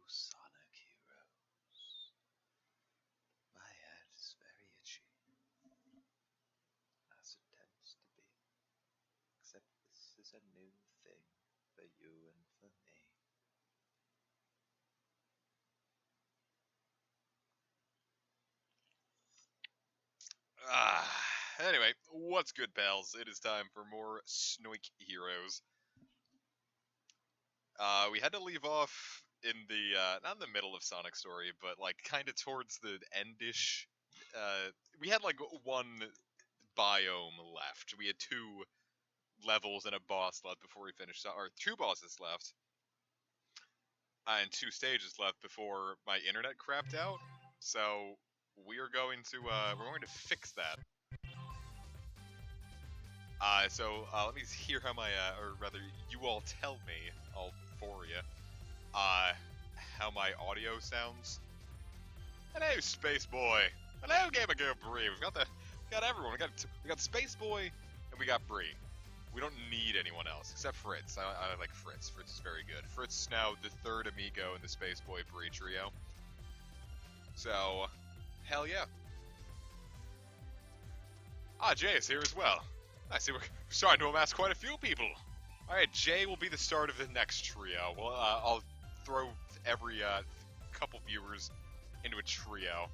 Sonic Heroes. My head is very itchy, as it tends to be. Except this is a new thing for you and for me. Anyway, what's good, pals? It is time for more Snoik Heroes. We had to leave off in the, not in the middle of Sonic Story, but, like, kind of towards the endish. We had, like, one biome left. We had two levels and a boss left before we finished, or two bosses left, and two stages left before my internet crapped out. So, we're going to fix that. Let me hear how my, or rather, you all tell me, all four of you, how my audio sounds. Hello, Space Boy. Hello, Gamer Girl Bree. We got everyone. We got Space Boy, and we got Bree. We don't need anyone else except Fritz. I like Fritz. Fritz is very good. Fritz is now the third amigo in the Space Boy Bree trio. So, hell yeah. Jay is here as well. I see we're starting to amass quite a few people. Alright, Jay will be the start of the next trio. Well, I'll throw every couple viewers into a trio.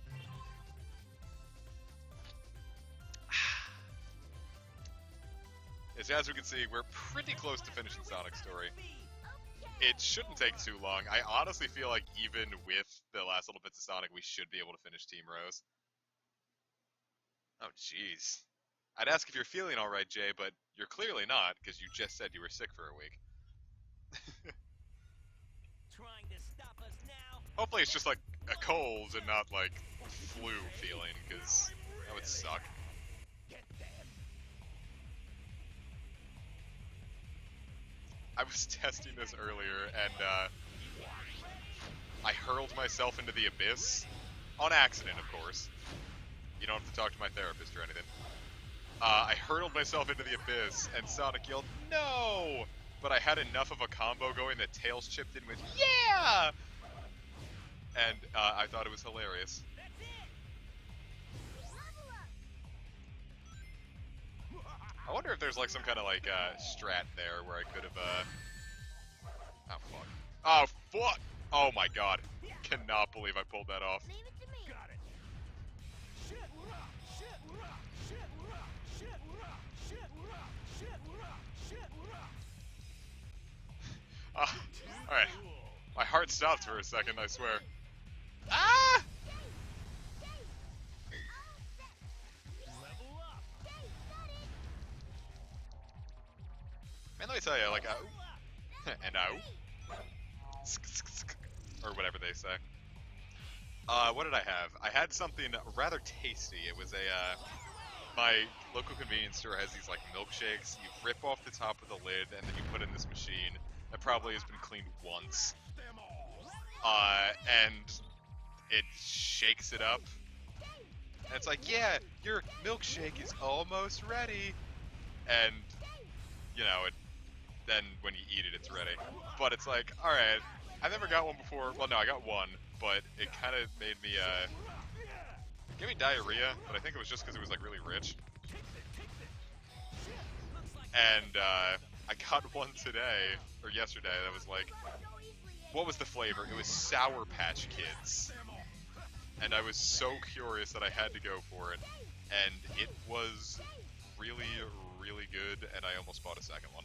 As we can see, we're pretty close to finishing Sonic Story. It shouldn't take too long. I honestly feel like even with the last little bits of Sonic, we should be able to finish Team Rose. Oh, jeez. I'd ask if you're feeling alright, Jay, but you're clearly not, because you just said you were sick for a week. Trying to stop us now? Hopefully it's just like a cold and not like flu feeling, because that would suck. I was testing this earlier, and I hurled myself into the abyss. On accident, of course. You don't have to talk to my therapist or anything. I hurled myself into the abyss, and Sonic yelled, "No!" But I had enough of a combo going that Tails chipped in with, "Yeah!" And I thought it was hilarious. I wonder if there's like some kind of like strat there where I could have oh fuck. Oh fuck! Oh my god. Cannot believe I pulled that off. Alright. My heart stopped for a second, I swear. Ah! Man, let me tell you, like, and or whatever they say. What did I have? I had something rather tasty. It was my local convenience store has these, like, milkshakes. You rip off the top of the lid, and then you put in this machine that probably has been cleaned once. And it shakes it up. And it's like, yeah, your milkshake is almost ready. And, you know, then when you eat it, it's ready. But it's like, alright, I've never got one before. Well, no, I got one, but it kind of made me, gave me diarrhea, but I think it was just because it was, like, really rich. And, I got one today, or yesterday, that was like, what was the flavor? It was Sour Patch Kids. And I was so curious that I had to go for it. And it was really, really good, and I almost bought a second one.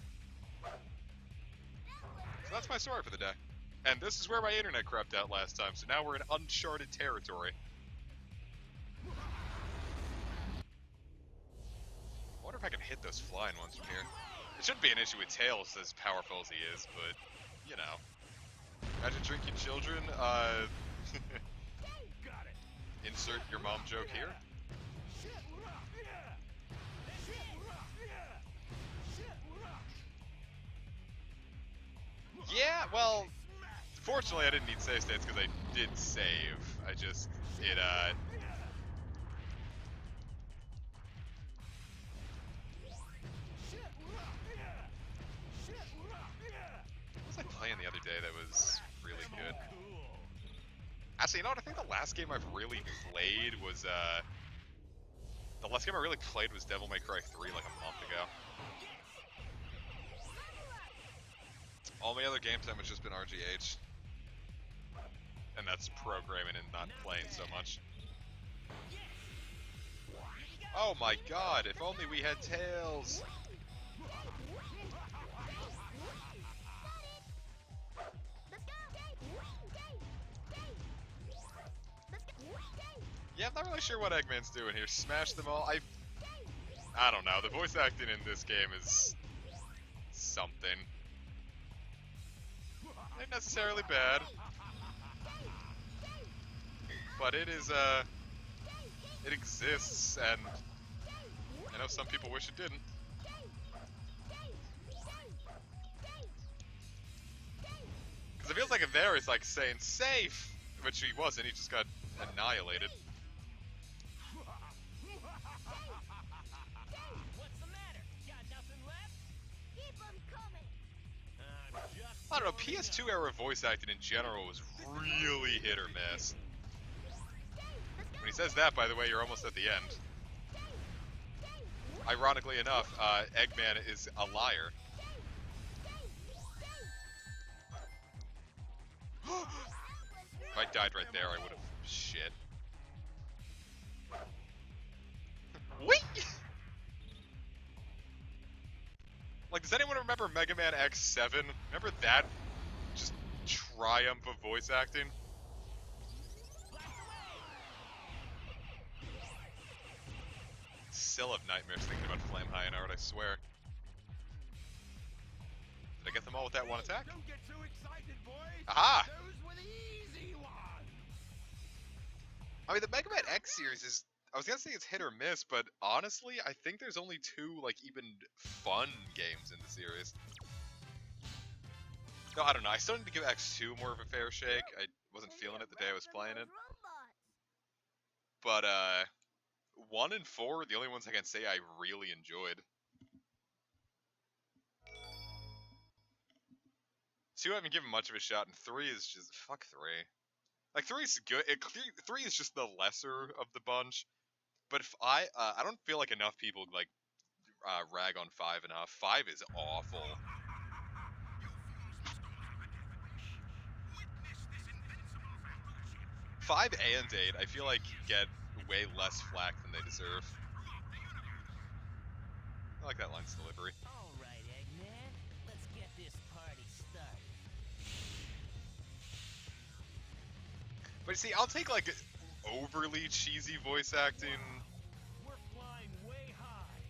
So that's my story for the day. And this is where my internet crapped out last time, so now we're in uncharted territory. I wonder if I can hit those flying ones from here. It shouldn't be an issue with Tails as powerful as he is, but, you know. Imagine drinking children, insert your mom joke here. Yeah, well, fortunately I didn't need save states because I did save. I just, what was I playing the other day that was really good? Actually, you know what? I think the last game I've really played was, the last game I really played was Devil May Cry 3 like a month ago. All my other game time has just been RGH. And that's programming and not playing so much. Oh my god, if only we had tails! Yeah, I'm not really sure what Eggman's doing here. Smash them all? I don't know. The voice acting in this game is something. Not necessarily bad. But it is, it exists, and I know some people wish it didn't. Because it feels like there is like saying safe, which he wasn't, he just got annihilated. What's the matter? Got nothing left? Keep 'em coming. I don't know, PS2 era voice acting in general was really hit or miss. When he says that, by the way, you're almost at the end. Ironically enough, Eggman is a liar. If I died right there, I would have... Shit. Whee! Like, does anyone remember Mega Man X7? Remember that just triumph of voice acting? Still have nightmares thinking about Flame High and Art, I swear. Did I get them all with that one attack? Don't get too excited, boys. Aha! Those were the easy ones. I mean, the Mega Man X series is... I was gonna say it's hit or miss, but honestly, I think there's only two, like, even fun games in the series. No, I don't know. I still need to give X2 more of a fair shake. I wasn't feeling it the day I was playing it. But, 1 and 4 are the only ones I can say I really enjoyed. 2 I haven't given much of a shot, and 3 is just... Fuck 3. Like, 3 is good. 3 is just the lesser of the bunch. But if I don't feel like enough people, like, rag on 5 enough. 5 is awful. Five and 8, I feel like, get way less flack than they deserve. I like that line's delivery. All right, Eggman. Let's get this party started. But you see, I'll take, like, overly cheesy voice acting. We're flying way high.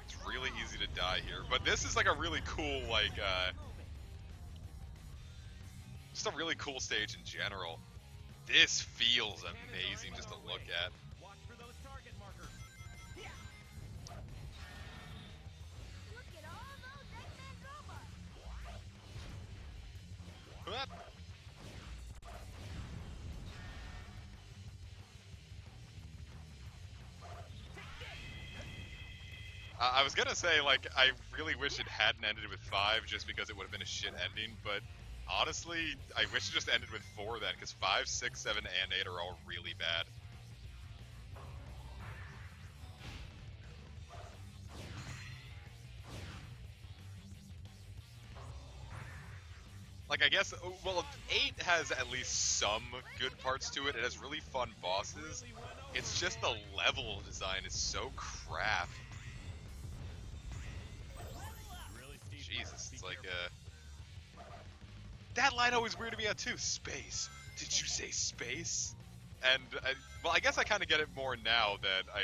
It's really easy to die here. But this is, like, a really cool, like, just a really cool stage in general. This feels amazing just to look at. Watch for those target markers. Look at all those Eggman robots. Whoop. I was gonna say, like, I really wish it hadn't ended with 5 just because it would have been a shit ending, but honestly, I wish it just ended with 4 then, because 5, 6, 7, and 8 are all really bad. Like, I guess, well, 8 has at least some good parts to it. It has really fun bosses. It's just the level design is so crap. Jesus, it's like, that line always weirded me out too. Space. Did you say space? And, well, I guess I kind of get it more now that I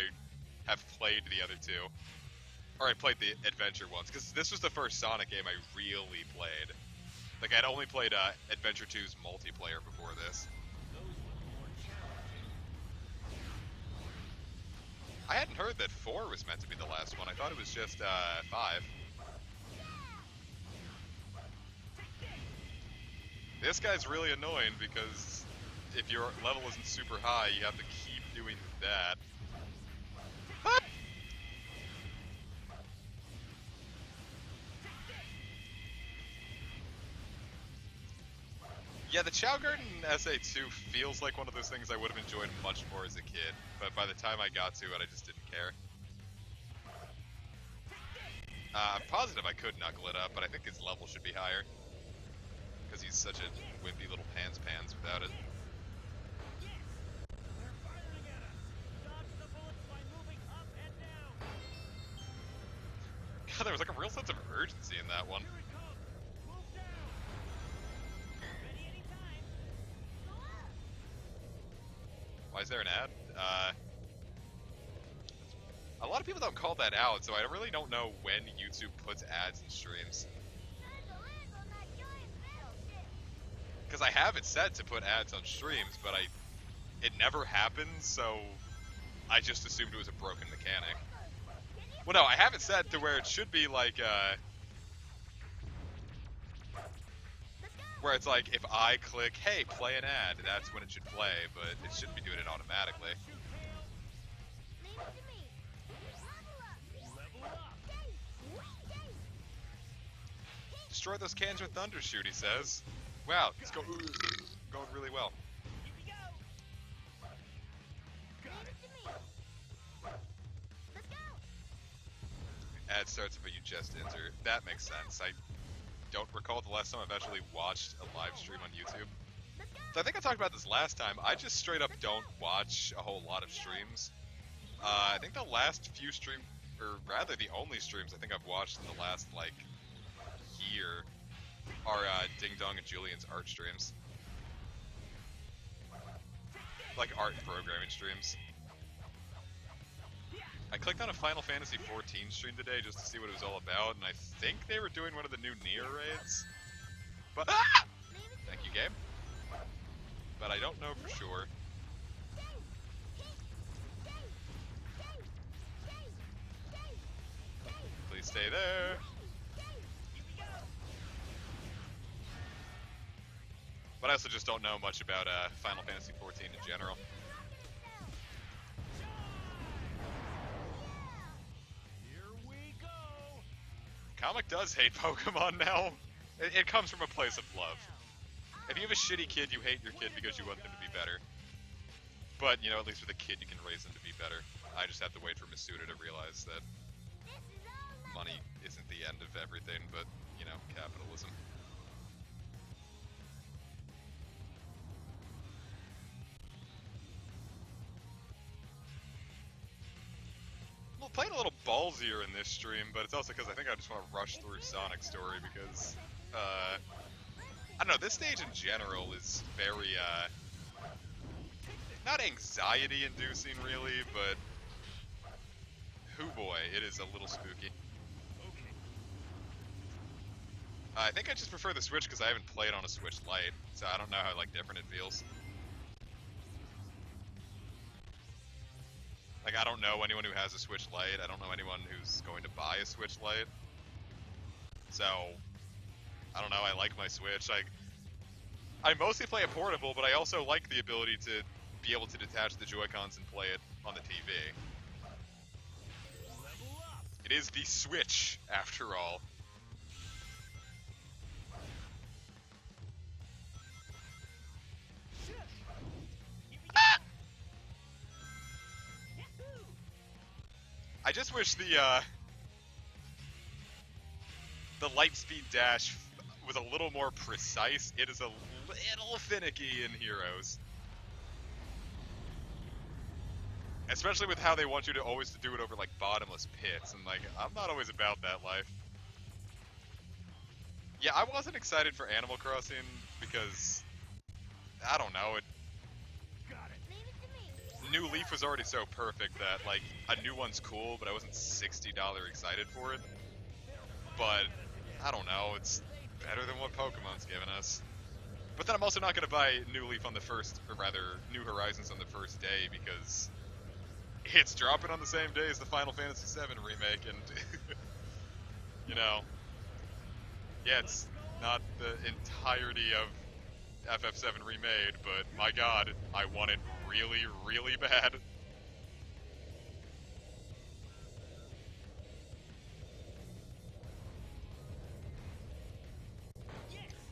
have played the other two. Or I played the adventure ones, because this was the first Sonic game I really played. Like, I'd only played Adventure 2's multiplayer before this. I hadn't heard that 4 was meant to be the last one. I thought it was just 5. This guy's really annoying because if your level isn't super high, you have to keep doing that. Ah! Yeah, the Chow Garden SA2 feels like one of those things I would have enjoyed much more as a kid, but by the time I got to it, I just didn't care. I'm positive I could knuckle it up, but I think his level should be higher. Because he's such a wimpy little pans without it. They're firing at us. Dodge the bullets by moving up and down. God, there was like a real sense of urgency in that one. Here it comes. Move down. Ready anytime. Why is there an ad? A lot of people don't call that out, so I really don't know when YouTube puts ads in streams. Time to land on that giant battleship. Because I have it set to put ads on streams, but it never happens, so I just assumed it was a broken mechanic. Well, no, I have it set to where it should be like, where it's like, if I click, hey, play an ad, that's when it should play, but it shouldn't be doing it automatically. Leave it to me. Level up. Level up. Destroy those cans with Thundershoot, he says. Wow, it's going really well. Here we go. Leave it to me. Let's go. Ad starts but you just enter. That makes sense. I don't recall the last time I've actually watched a live stream on YouTube. Let's go. So I think I talked about this last time. I just straight up don't watch a whole lot of streams. I think the last few or rather the only streams I think I've watched in the last, like, year are Ding Dong and Julian's art streams. Like art programming streams. I clicked on a Final Fantasy XIV stream today just to see what it was all about, and I think they were doing one of the new Nier raids. But thank you, game. But I don't know for sure. Please stay there. But I also just don't know much about Final Fantasy XIV in general. Here we go. Comic does hate Pokemon now. It comes from a place of love. If you have a shitty kid, you hate your kid because you want them to be better. But, you know, at least with a kid, you can raise them to be better. I just have to wait for Masuda to realize that money isn't the end of everything, but, you know, capitalism. Well, playing a little ballsier in this stream, but it's also because I think I just want to rush through Sonic's story because, I don't know, this stage in general is very, not anxiety-inducing really, but, hoo boy, it is a little spooky. I think I just prefer the Switch because I haven't played on a Switch Lite, so I don't know how, like, different it feels. Like, I don't know anyone who has a Switch Lite. I don't know anyone who's going to buy a Switch Lite. So, I don't know, I like my Switch. I mostly play it portable, but I also like the ability to be able to detach the Joy-Cons and play it on the TV. Level up. It is the Switch, after all. Yahoo! I just wish the Lightspeed dash was a little more precise. It is a little finicky in Heroes. Especially with how they want you to always to do it over, like, bottomless pits, and, like, I'm not always about that life. Yeah, I wasn't excited for Animal Crossing because, I don't know, Got it. Leave it to me. New Leaf was already so perfect that, like, a new one's cool, but I wasn't $60 excited for it. But, I don't know, it's better than what Pokemon's given us. But then I'm also not going to buy New Leaf on the first, or rather, New Horizons on the first day, because it's dropping on the same day as the Final Fantasy VII remake, and, you know, yeah, it's not the entirety of FF7 remade, but my god, I want it really, really bad.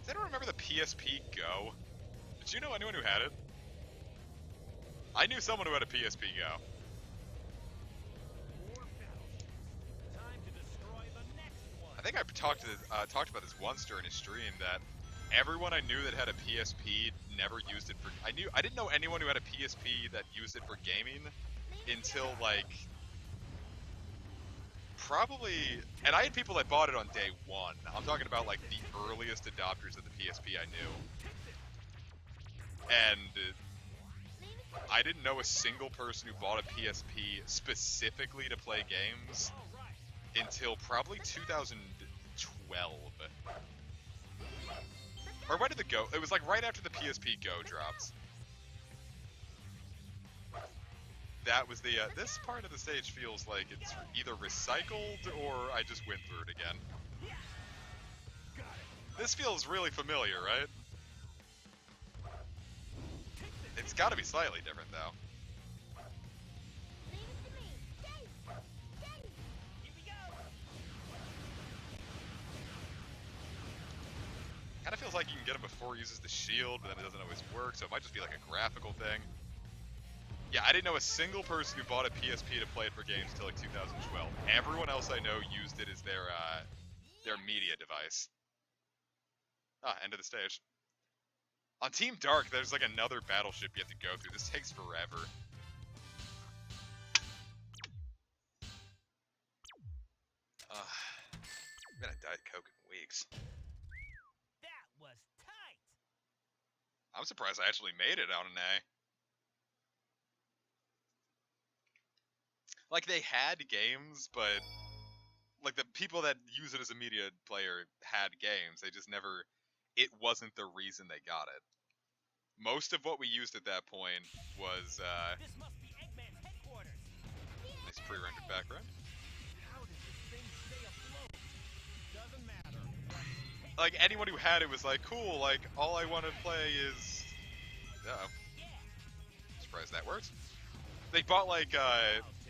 Does anyone remember the PSP Go? Did you know anyone who had it? I knew someone who had a PSP Go. More battles. Time to destroy the next one. I think I talked about this once during a stream that everyone I knew that had a PSP never used it for. I didn't know anyone who had a PSP that used it for gaming until like probably. And I had people that bought it on day one. I'm talking about like the earliest adopters of the PSP I knew, and I didn't know a single person who bought a PSP specifically to play games All right. until probably 2012. Or when did the Go? It was like right after the PSP Go dropped. That was the. This part of the stage feels like it's either recycled or I just went through it again. This feels really familiar, right? It's got to be slightly different though. Leave it to me. Dave! Dave! Here we go. Kind of feels like you can get him before he uses the shield, but then it doesn't always work, so it might just be like a graphical thing. Yeah, I didn't know a single person who bought a PSP to play it for games until like 2012. Everyone else I know used it as their media device. Ah, end of the stage. On Team Dark, there's like another battleship you have to go through. This takes forever. I'm gonna Diet Coke in weeks. That was tight. I'm surprised I actually made it out in A. Like, they had games, but like the people that use it as a media player had games. They just never. It wasn't the reason they got it. Most of what we used at that point was This must be Eggman's headquarters. nice pre-rendered background. How does this thing stay afloat? Doesn't matter. Like, anyone who had it was like, cool, like, all I want to play is... Uh-oh. Surprised that works. They bought, like,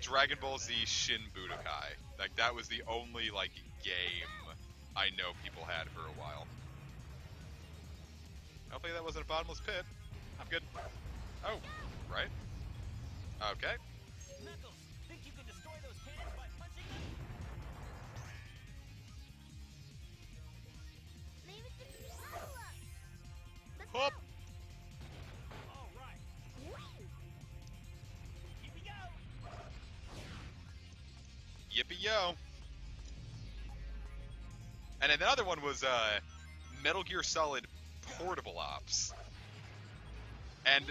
Dragon Ball Z Shin Budokai. Like, that was the only, like, game I know people had for a while. Hopefully that wasn't a bottomless pit. I'm good. Oh, right? Okay. Knuckles, think you can destroy those cannons by punching them? Leave it to me. Level up. Let's Hop! All right. go. Here we go. Yippee-yo! And then the other one was, Metal Gear Solid Portable Ops. And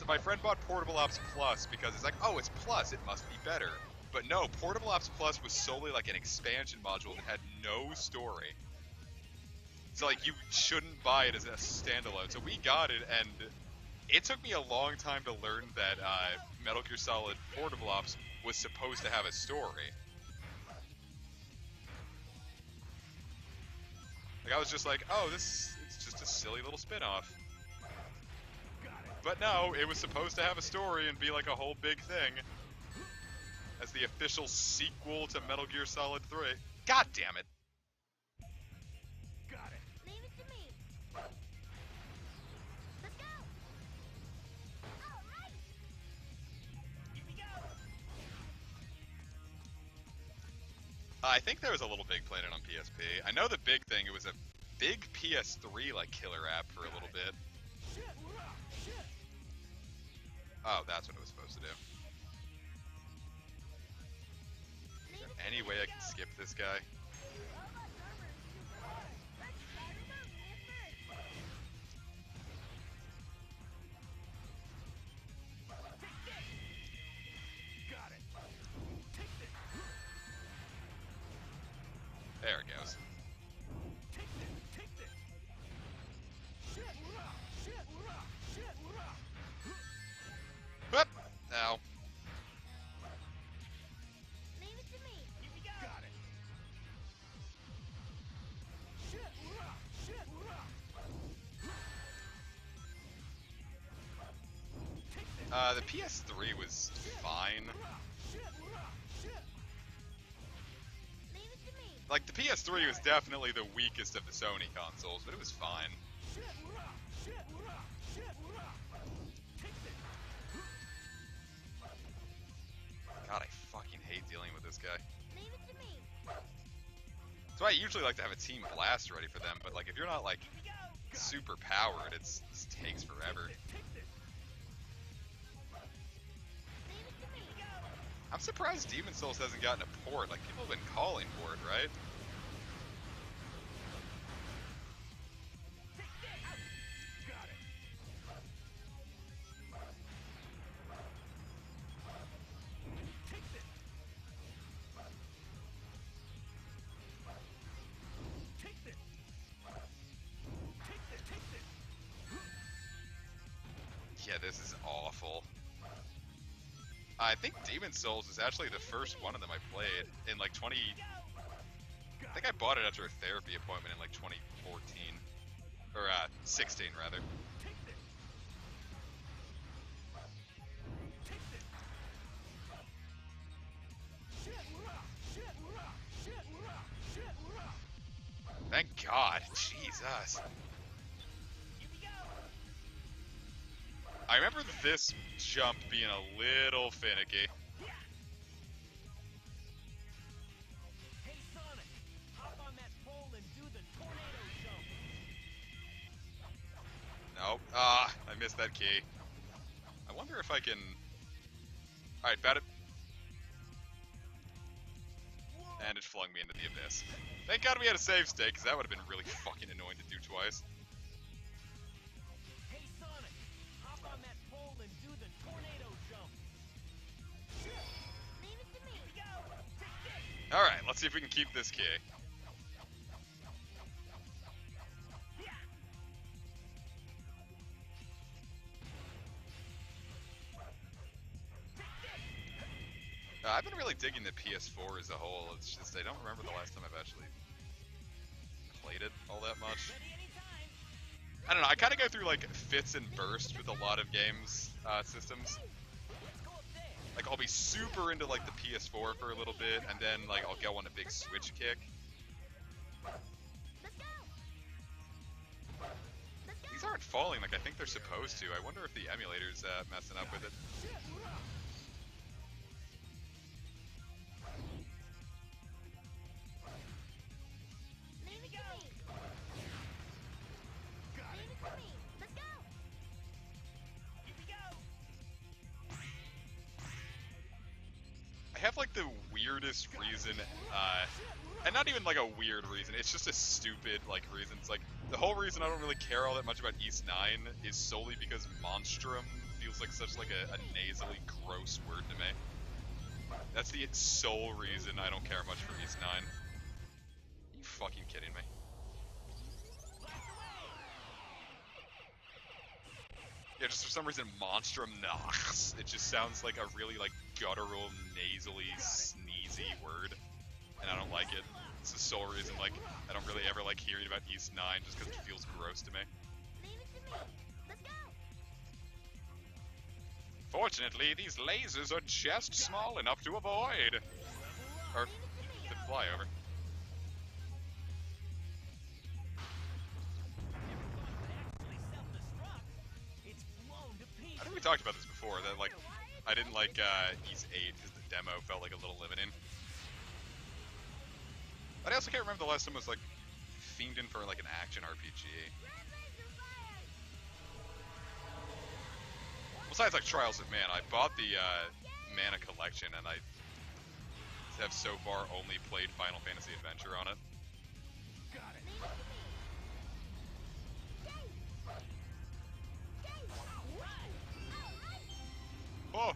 my friend bought Portable Ops Plus because it's like, oh, it's Plus, it must be better. But no, Portable Ops Plus was solely like an expansion module that had no story. So like, you shouldn't buy it as a standalone. So we got it, and it took me a long time to learn that Metal Gear Solid Portable Ops was supposed to have a story. Like, I was just like, oh, it's just a silly little spin-off. But no, it was supposed to have a story and be like a whole big thing. As the official sequel to Metal Gear Solid 3. God damn it. Got it. Leave it to me. Let's go. All right. Here we go. I think there was a Little Big Planet on PSP. I know the big thing, it was a big PS3 like killer app for a little bit. Shit. Shit. Oh, that's what it was supposed to do. Is there any way I can skip this guy? Robots armor is super. Let's try removing it first. Take this. Got it. Take this. There it goes. Take this. Take this. Shit. Shit. Shit. Whoop! Ow. Leave it to me. Here we go. Got it. Shit. Shit. The PS3 was fine. Shit. Leave it to me. Like, the PS3 was definitely the weakest of the Sony consoles, but it was fine. Shit. God, I fucking hate dealing with this guy. Leave it to me. That's why I usually like to have a team blast ready for them, but like if you're not like Here we go. super powered, it takes forever. Take this. Leave it to me. Here we go. I'm surprised Demon Souls hasn't gotten a port. Like people have been calling for it, right? Take this. Out. Got it. Take this. Take this. Take this. Take this. Yeah, this is awful. I think Demon Souls is actually the first one of them I played in like 20. I think I bought it after a therapy appointment in like 2014 or 16 rather. Take this. Take this. Shit, rah, shit, rah, shit, rah, shit, rah. Thank God, Jesus. Here we go. I remember this jump being a little finicky. Hey Sonic, hop on that pole and do the tornado jump. Nope. I missed that key. I wonder if I can. Alright, bat it. And it flung me into the abyss. Thank God we had a save state, because that would have been really fucking annoying to do twice. Hey Sonic, hop on that pole and do the tornado jump. Leave it to me. Here we go. Take this. Alright, let's see if we can keep this key. I've been really digging the PS4 as a whole. It's just I don't remember the last time I've actually played it all that much. Ready anytime. I don't know. I kind of go through like fits and bursts with a lot of games systems. Let's go up there. Like I'll be super into like the PS4 for a little bit, and then like I'll go on a big Switch kick. Let's go. Let's go. These aren't falling like I think they're supposed to. I wonder if the emulator's messing up with it. Shit, rah. Leave it to me. Got Leave it. it to me. Let's go. Here we go. I have like the weirdest reason, and not even like a weird reason. It's just a stupid like reason. It's like the whole reason I don't really care all that much about East 9 is solely because Monstrum feels like such like a nasally gross word to me. That's the sole reason I don't care much for East 9. Are you fucking kidding me? Yeah, just for some reason, Monstrum Nox. It just sounds like a really like guttural, nasally, sneezy word, and I don't like it. It's the sole reason like I don't really ever like hearing about East 9 just because it feels gross to me. Leave it to me. Let's go. Fortunately, these lasers are just small enough to avoid or to fly over. Actually self-destruct. It's blown to I pieces. think we talked about this before, that like I didn't like East 8 because the demo felt like a little limiting. But I also can't remember the last time I was like fiending for like an action RPG. Red laser fire. Besides like Trials of Mana, I bought the Mana Collection and I have so far only played Final Fantasy Adventure on it. Got it. Leave it to me. Yay. Yay. All right. Oh!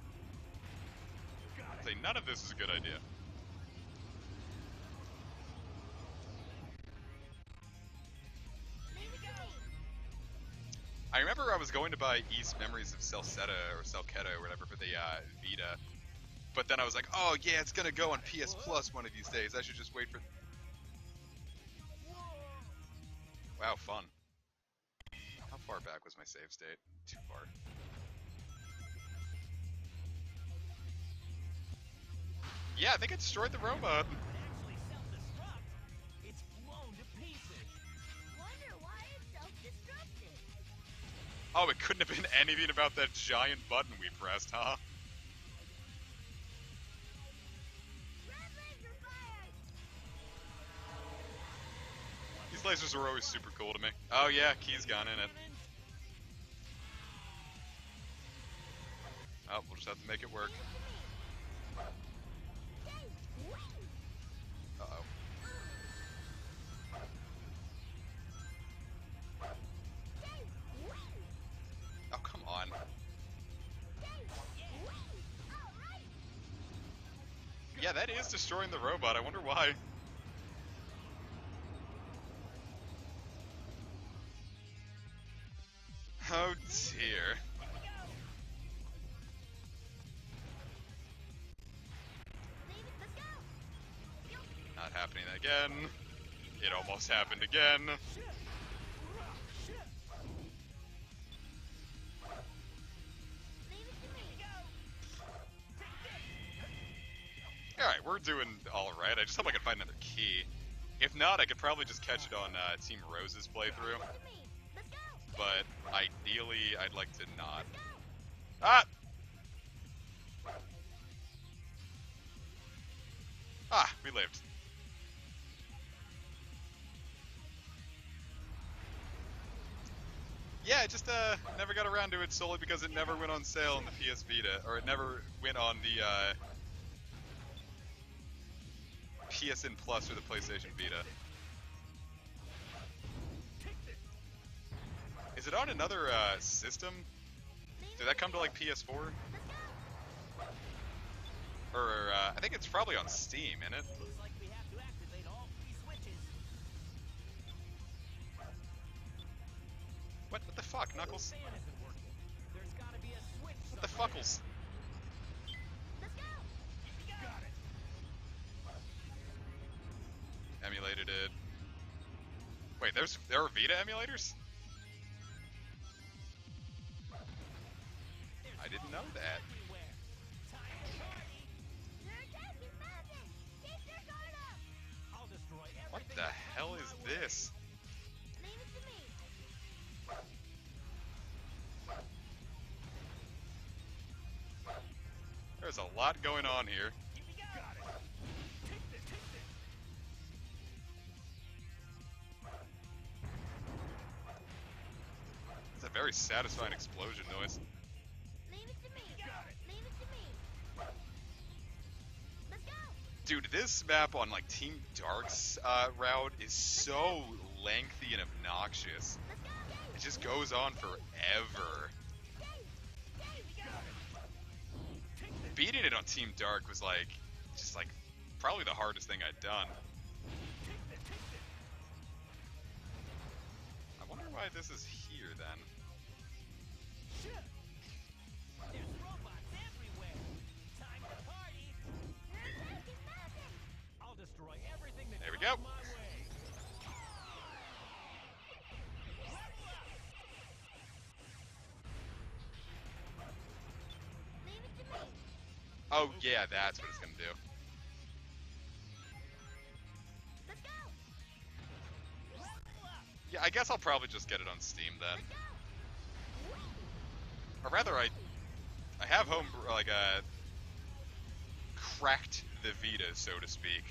Got it. Say none of this is a good idea. Leave it to me. I remember I was going to buy East Memories of Celceta or Celceta or whatever for the Vita, but then I was like, oh yeah, it's gonna go on PS Plus one of these days. I should just wait for. Wow, fun. How far back was my save state? Too far. Yeah, I think I destroyed the robot. Actually self-destruct. It's blown to pieces. Wonder why it self-destructed. Oh, it couldn't have been anything about that giant button we pressed, huh? lasers were always super cool to me. Oh yeah, Key's gone in it. Oh, we'll just have to make it work. Uh-oh. Oh, come on. Yeah, that is destroying the robot. I wonder why. Oh dear. Not happening again. It almost happened again. Alright, we're doing alright. I just hope I can find another key. If not, I could probably just catch it on Team Rose's playthrough. But ideally, I'd like to not. Ah! Ah, we lived. Yeah, I just never got around to it solely because it never went on sale on the PS Vita, or it never went on the PSN Plus or the PlayStation Vita. Is it on another system? Did that come to like PS4? Or I think it's probably on Steam, isn't it? Looks like we have to activate all 3 switches. What the fuck, Knuckles? Fan isn't working. There's gotta be a switch What the somewhere. fuckles? Got it. Emulated it. Wait, there are Vita emulators? I didn't know that. Everywhere. Time to party. I'll destroy everything. What the that hell comes is my way. this? There's a lot going on here. Here we go. Got it. Take this. It's a very satisfying explosion noise. Dude, this map on like Team Dark's route is so lengthy and obnoxious. It just goes on forever. Beating it on Team Dark was like, just like, probably the hardest thing I'd done. I wonder why this is here then. There's robots everywhere. Time to party. I'll destroy everything that There we comes go. my way. Oh yeah, that's what it's gonna do. Yeah, I guess I'll probably just get it on Steam then. Or rather, I have home like cracked the Vita, so to speak.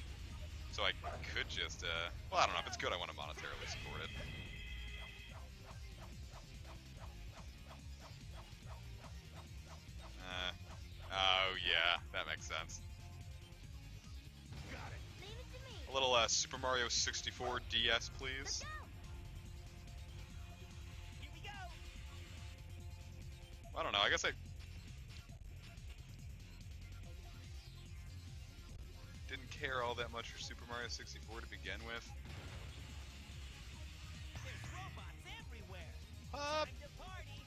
So I could just well, I don't know if it's good. I want to monetarily support it. Oh yeah, that makes sense. A little Super Mario 64 DS, please. Here we go. I don't know. I guess I didn't care all that much for Super Mario 64 to begin with. There's robots everywhere. Up. Time to party.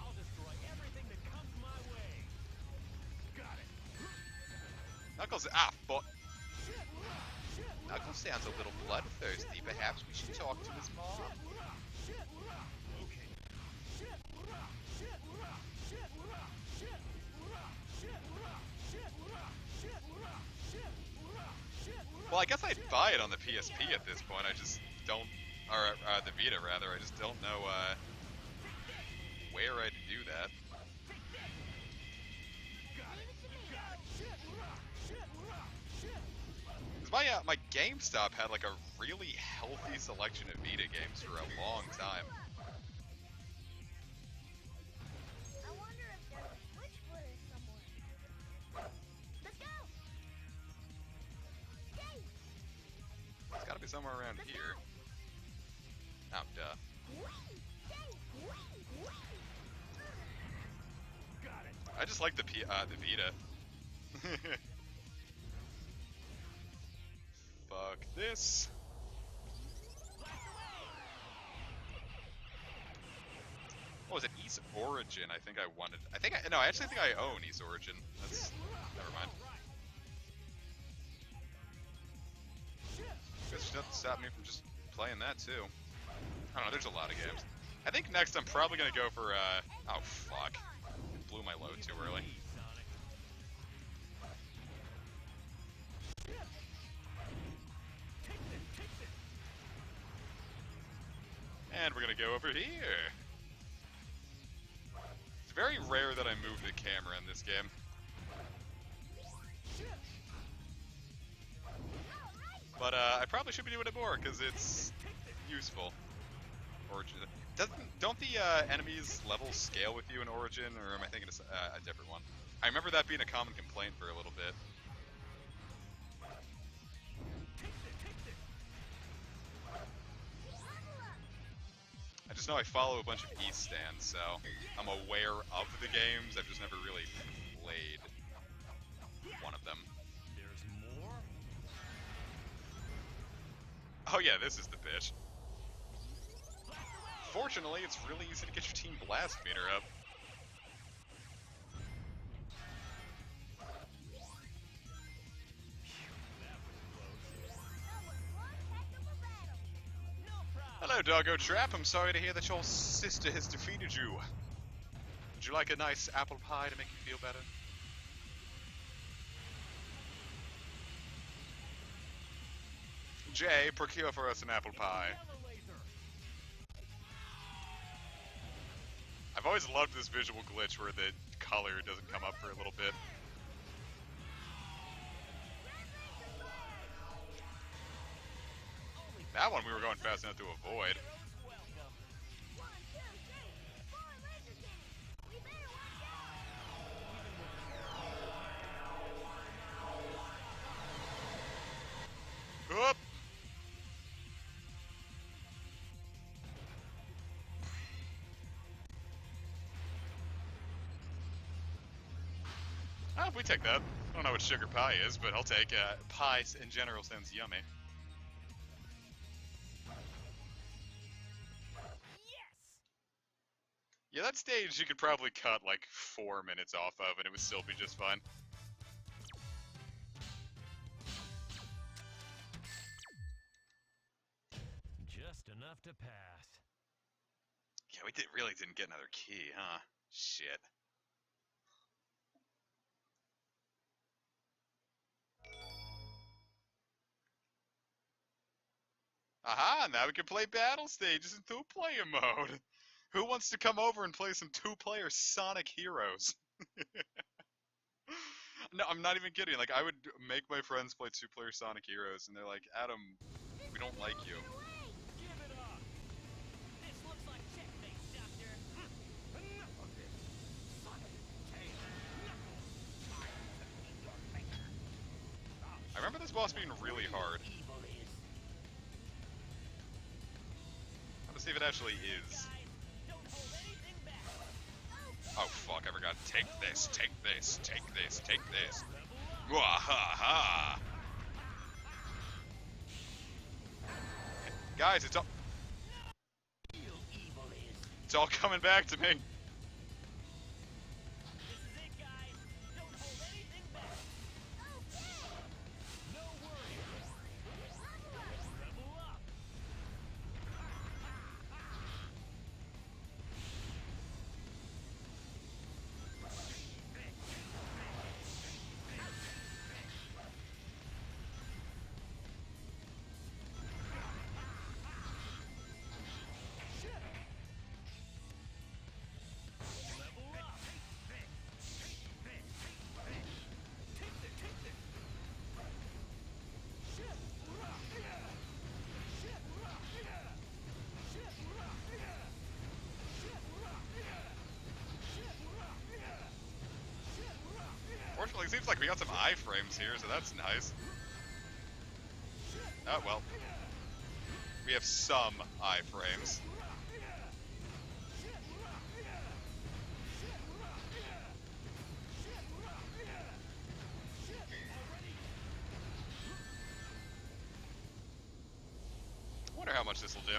I'll destroy everything that comes my way. Got it. Knuckles, Knuckles sounds a little bloodthirsty. Perhaps we should talk to his mom. Well, I guess I'd buy it on the PSP at this point. I just don't, or the Vita rather. I just don't know where I'd do that. Cause my GameStop had like a really healthy selection of Vita games for a long time. I wonder if there's a switch footer somewhere. Let's go! Skate! It's gotta be somewhere around here. Oh, duh. Whee! Skate! Whee! Whee! Got it. I just like the Vita. Fuck this. What was it? East Origin, I think I wanted. No, I actually think I own East Origin. That's, never mind. Guess nothing stopped me from just playing that too. I don't know, there's a lot of games. I think next I'm probably gonna go for, oh fuck. Blew my load too early. And we're gonna go over here. It's very rare that I move the camera in this game. But I probably should be doing it more because it's useful. Origin don't the enemies levels scale with you in Origin, or am I thinking of a different one? I remember that being a common complaint for a little bit. I just know I follow a bunch of East stands, so I'm aware of the games. I've just never really played one of them. There's more? Oh yeah, this is the bitch. Fortunately, it's really easy to get your team blast meter up. That was one heck of a battle. No problem. Hello, Doggo Trap. I'm sorry to hear that your sister has defeated you. Would you like a nice apple pie to make you feel better? Jay, procure for us an apple pie. Yellow laser. I've always loved this visual glitch where the color doesn't come up for a little bit. That one we were going fast enough to avoid. Welcome. 1, 2, 3, 4 laser cannons. We better watch out. Oop! Oh, we take that. I don't know what sugar pie is, but I'll take pie in general sounds yummy. Yes! Yeah, that stage you could probably cut like 4 minutes off of and it would still be just fine. Just enough to pass. Yeah, we really didn't get another key, huh? Shit. Aha, now we can play battle stages in two-player mode. Who wants to come over and play some two-player Sonic Heroes? No, I'm not even kidding. Like, I would make my friends play two-player Sonic Heroes, and they're like, Adam, we don't like you. Give it up! This looks like checkmate, Doctor. Enough of this! Sonic, tail, I remember this boss being really hard. evil is. Let's see if it actually is. Guys, don't hold anything back. Oh fuck, I forgot. Take this, take this, take this, take this. Wahaha! Guys, Real evil is. it's all coming back to me. This is it, guys. Don't hold anything back. No worries. Level up. seems like we got some iframes here, so that's nice. Oh, well. We have some iframes. Wonder how much this will do.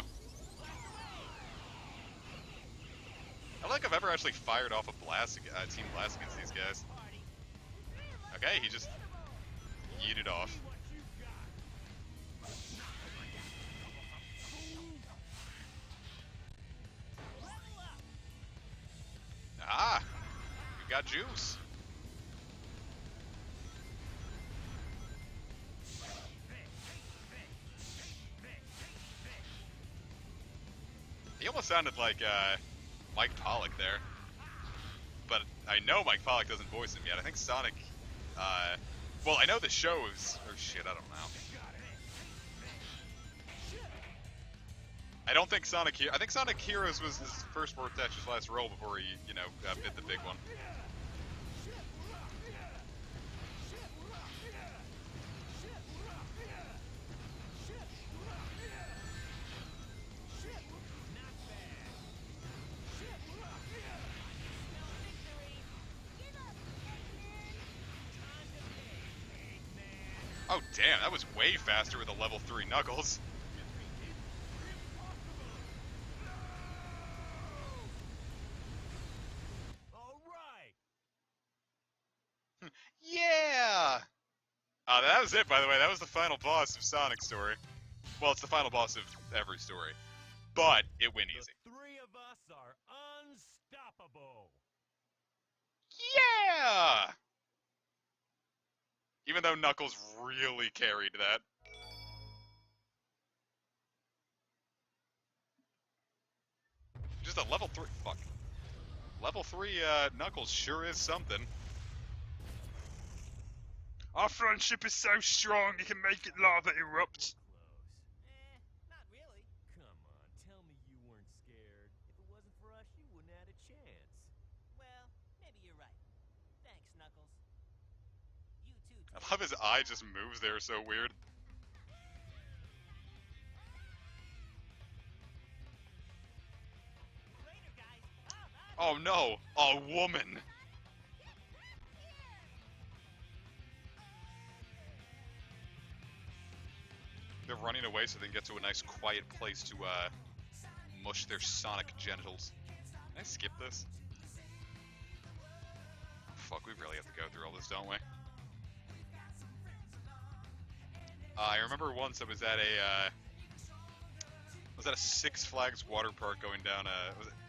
I don't think I've ever actually fired off a blast, team blast against these guys. Okay, he just yeeted off. Ah, you got juice. He almost sounded like Mike Pollock there, but I know Mike Pollock doesn't voice him yet. I think Sonic. Well, I know the show is. Or shit, I don't know. I don't think Sonic. I think Sonic Heroes was his first Warp Datcher's last role before he, you know, bit the big one. Oh damn, that was way faster with a level 3 Knuckles. Yeah! That was it, by the way. That was the final boss of Sonic's story. Well, it's the final boss of every story. But it went easy. The three of us are unstoppable. Yeah! Even though Knuckles really carried that. Just a level 3... Fuck. Level 3, Knuckles sure is something. Our friendship is so strong, you can make it lava erupt. Not really. Come on, tell me you weren't scared. If it wasn't for us, you wouldn't have had a chance. Well, maybe you're right. Thanks, Knuckles. You too. I love his eye just moves there so weird. Later, guys. Oh no, a woman. They're running away so they can get to a nice quiet place to mush their sonic genitals. Can I skip this? Fuck, we really have to go through all this, don't we? I remember once I was at a Six Flags water park going down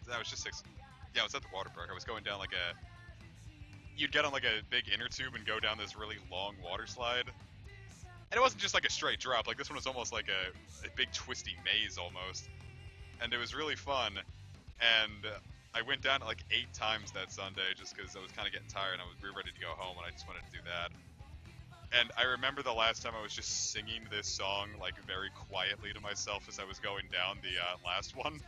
that was just Six. Yeah, I was at the water park. I was going down like you'd get on like a big inner tube and go down this really long water slide. And it wasn't just like a straight drop, like this one was almost like a big twisty maze almost. And it was really fun. And I went down like 8 times that Sunday just because I was kind of getting tired and we were ready to go home and I just wanted to do that. And I remember the last time I was just singing this song like very quietly to myself as I was going down the last one.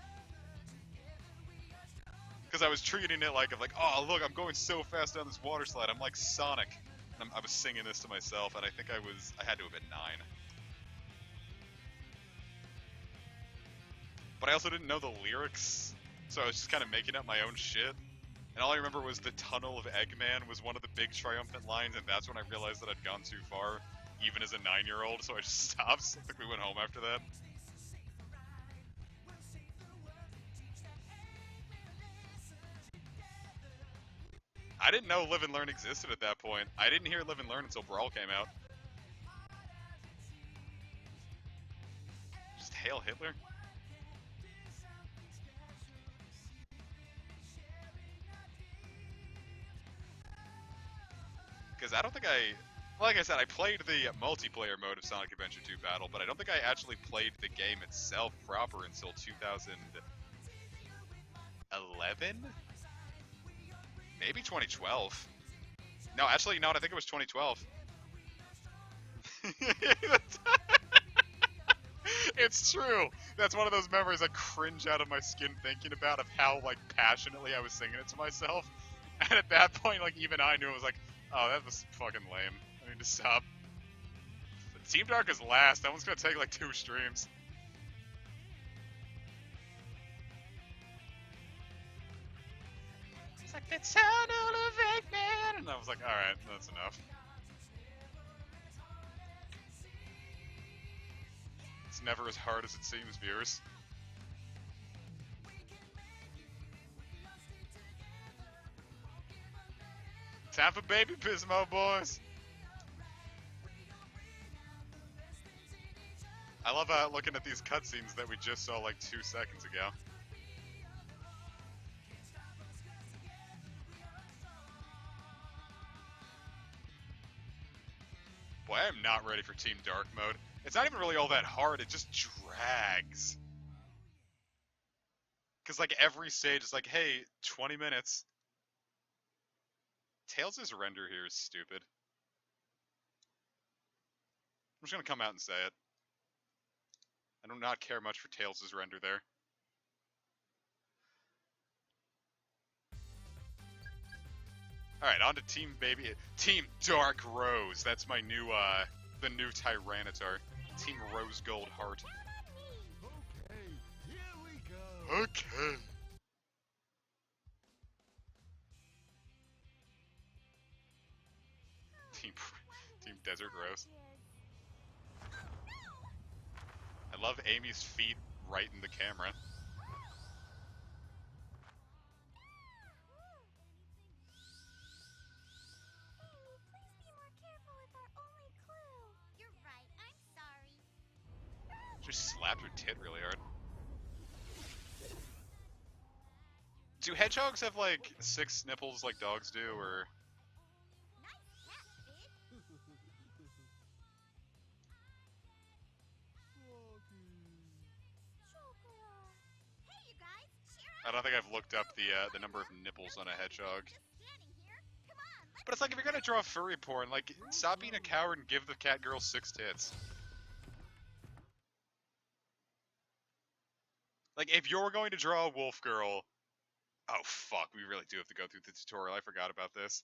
Because I was treating it like, oh look, I'm going so fast down this water slide, I'm like Sonic. And I was singing this to myself, and I think I had to have been 9. But I also didn't know the lyrics, so I was just kind of making up my own shit. And all I remember was the Tunnel of Eggman was one of the big triumphant lines, and that's when I realized that I'd gone too far, even as a 9-year-old, so I just stopped. I think we went home after that. I didn't know Live and Learn existed at that point. I didn't hear Live and Learn until Brawl came out. Just hail Hitler? Because I don't think like I said, I played the multiplayer mode of Sonic Adventure 2 Battle, but I don't think I actually played the game itself proper until 2011? Maybe 2012. No, actually, no, I think it was 2012. It's true. That's one of those memories I cringe out of my skin thinking about, of how, like, passionately I was singing it to myself. And at that point, like, even I knew it was like, Oh, that was fucking lame. I need to stop. Team Dark is last. That one's gonna take like 2 streams. It's like the sound of a big man, and I was like, all right, that's enough. It's never as hard as it seems, viewers. Time for baby Pismo, boys. I love looking at these cutscenes that we just saw like 2 seconds ago. Boy, I am not ready for Team Dark mode. It's not even really all that hard, it just drags. Cause like every stage is like, hey, 20 minutes. Tails' render here is stupid. I'm just gonna come out and say it. I do not care much for Tails' render there. Alright, on to Team Dark Rose. That's my new, the new Tyranitar. Team Rose Gold Heart. Okay, here we go. Okay. Team Desert Rose. I love Amy's feet right in the camera. Just slapped her tit really hard. Do hedgehogs have like 6 nipples like dogs do, or? I don't think I've looked up the number of nipples on a hedgehog. But it's like, if you're gonna draw furry porn, like, stop being a coward and give the cat girl 6 tits. Like, if you're going to draw a wolf girl... Oh, fuck, we really do have to go through the tutorial. I forgot about this.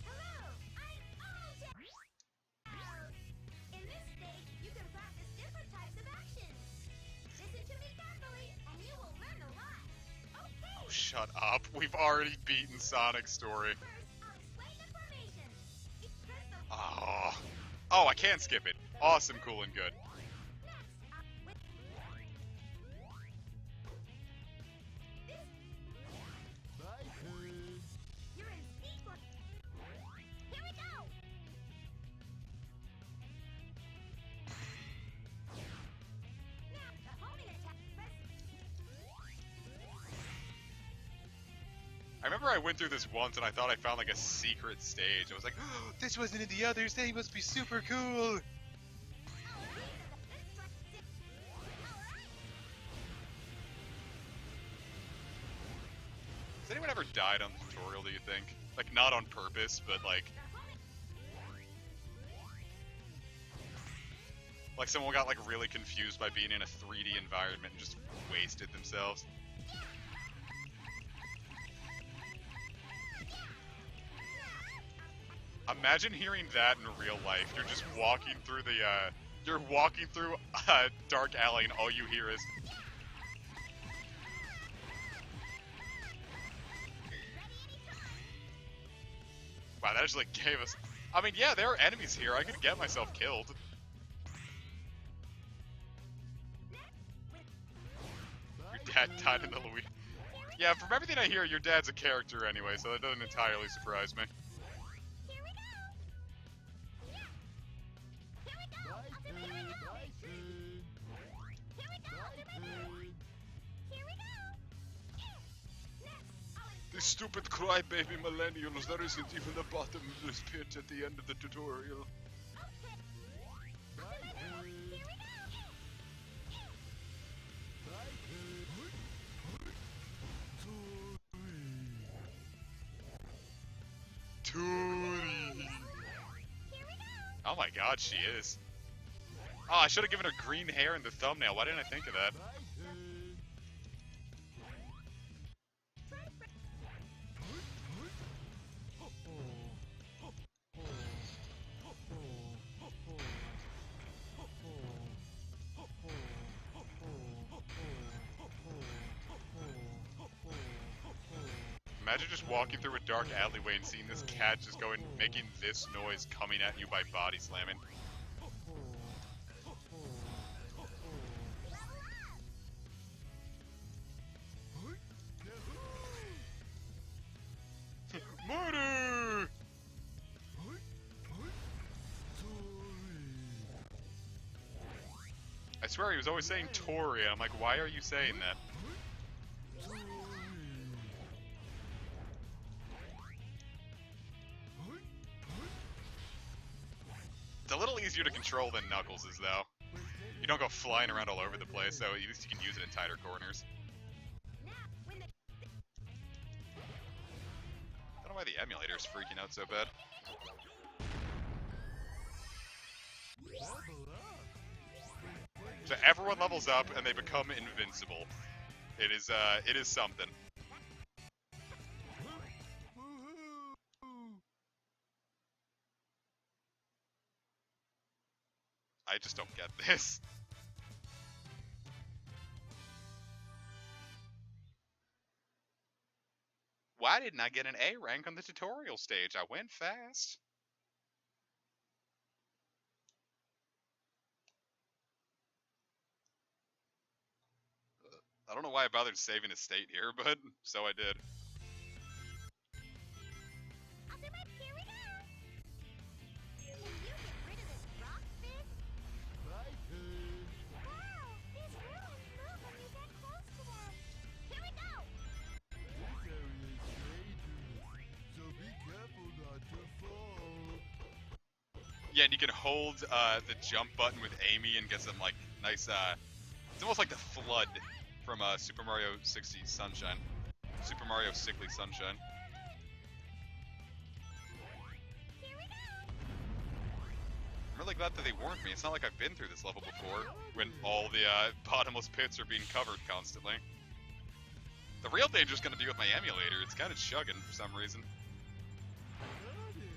Hello, I'm Alja. In this stage, you can practice different types of actions. Listen to me carefully, and you will learn a lot. Okay. Oh, shut up. We've already beaten Sonic's story. First, I'll explain the formations. It's crystal. Oh. Oh, I can skip it. Awesome, cool, and good. You're in sequence. Here we go. Now, the homing attack. I remember I went through this once and I thought I found like a secret stage. I was like, oh, this wasn't in the others, they must be super cool. Has anyone ever died on the tutorial, do you think? Like, not on purpose, but like someone got like really confused by being in a 3D environment and just wasted themselves. Imagine hearing that in real life. You're just walking through the, you're walking through a dark alley and all you hear is... Wow, that actually gave us... I mean, yeah, there are enemies here. I could get myself killed. Your dad died in the Louis... Yeah, from everything I hear, your dad's a character anyway, so that doesn't entirely surprise me. These stupid crybaby millennials, there isn't even the bottom of this pit at the end of the tutorial. Tootie. Oh my god, she is. Oh, I should have given her green hair in the thumbnail. Why didn't I think of that? Imagine just walking through a dark alleyway and seeing this cat just going, making this noise coming at you by body slamming. Murder! I swear he was always saying Tori. I'm like, why are you saying that? It's a little easier to control than Knuckles is, though. You don't go flying around all over the place, so at least you can use it in tighter corners. I don't know why the emulator is freaking out so bad. So everyone levels up and they become invincible. It is something. I just don't get this. Why didn't I get an A rank on the tutorial stage? I went fast. I don't know why I bothered saving a state here, but so I did. Here we go. Can you get rid of this rock fish? My turn. Wow, these ruins move when you get close to them. Here we go. This area is dangerous, so be careful not to fall. Yeah, and you can hold the jump button with Amy and get some like nice. It's almost like the flood from Super Mario 60 Sunshine. Super Mario Sickly Sunshine. Here we go. I'm really glad that they warned me. It's not like I've been through this level before, when all the bottomless pits are being covered constantly. The real danger is going to be with my emulator. It's kind of chugging for some reason. Got it.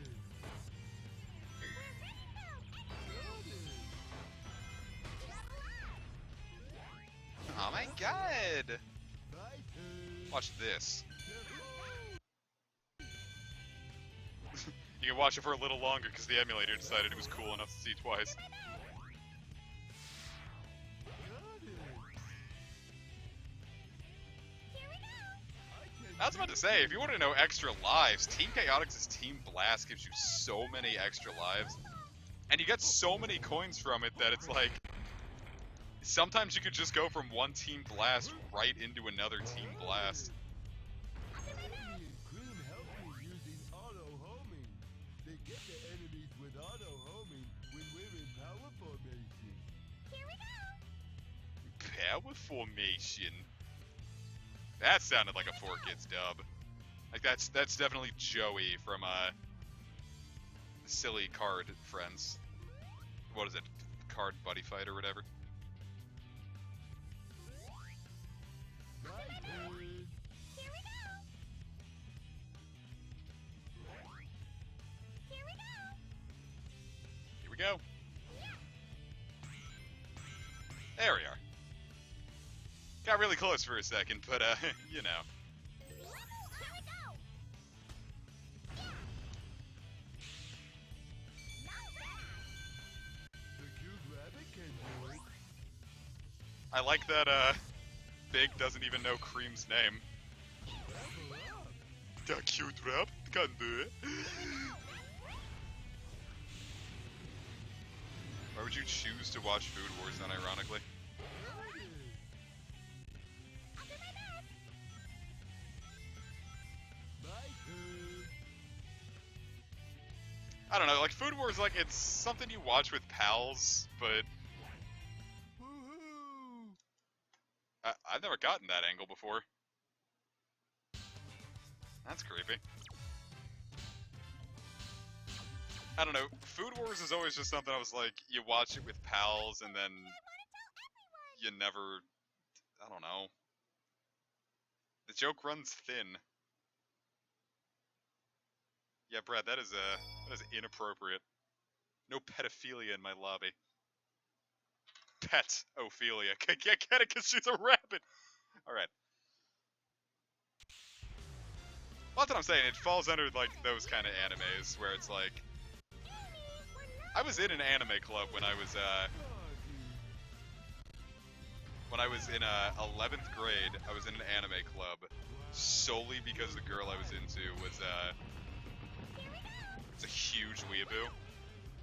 Oh my god! My turn. Watch this. You can watch it for a little longer because the emulator decided it was cool enough to see twice. Got it. Here we go. I was about to say, if you want to know extra lives, Team Chaotix' Team Blast gives you so many extra lives. And you get so many coins from it that it's like... Sometimes you could just go from one Team Blast right into another Team Blast. Amy and Cream help me using auto homing. They get the enemies with auto homing when we're in power formation. Here we go. Power Formation. That sounded like a 4Kids dub. Like that's definitely Joey from Silly Card Friends. What is it? Card Buddy Fight or whatever. My turn. Here we go. Here we go. Here we go. There we are. Got really close for a second, but you know. Here we go. Not bad. The cute rabbit can do it. I like that Big doesn't even know Cream's name. Level up. The cute rap can do it. Why would you choose to watch Food Wars then, ironically? Got it. I'll do my best. My turn. I don't know, like Food Wars, like it's something you watch with pals, but Woohoo! I've never gotten that angle before. That's creepy. I don't know, Food Wars is always just something I was like, you watch it with pals and then you never, I don't know. The joke runs thin. Yeah, Brad, that is inappropriate. No pedophilia in my lobby. Pet Ophelia. Get it because she's a rabbit. All right. Well, that's what I'm saying. It falls under like those kind of animes where it's like, I was in an anime club when I was in 11th grade. I was in an anime club solely because the girl I was into was it's a huge weeaboo.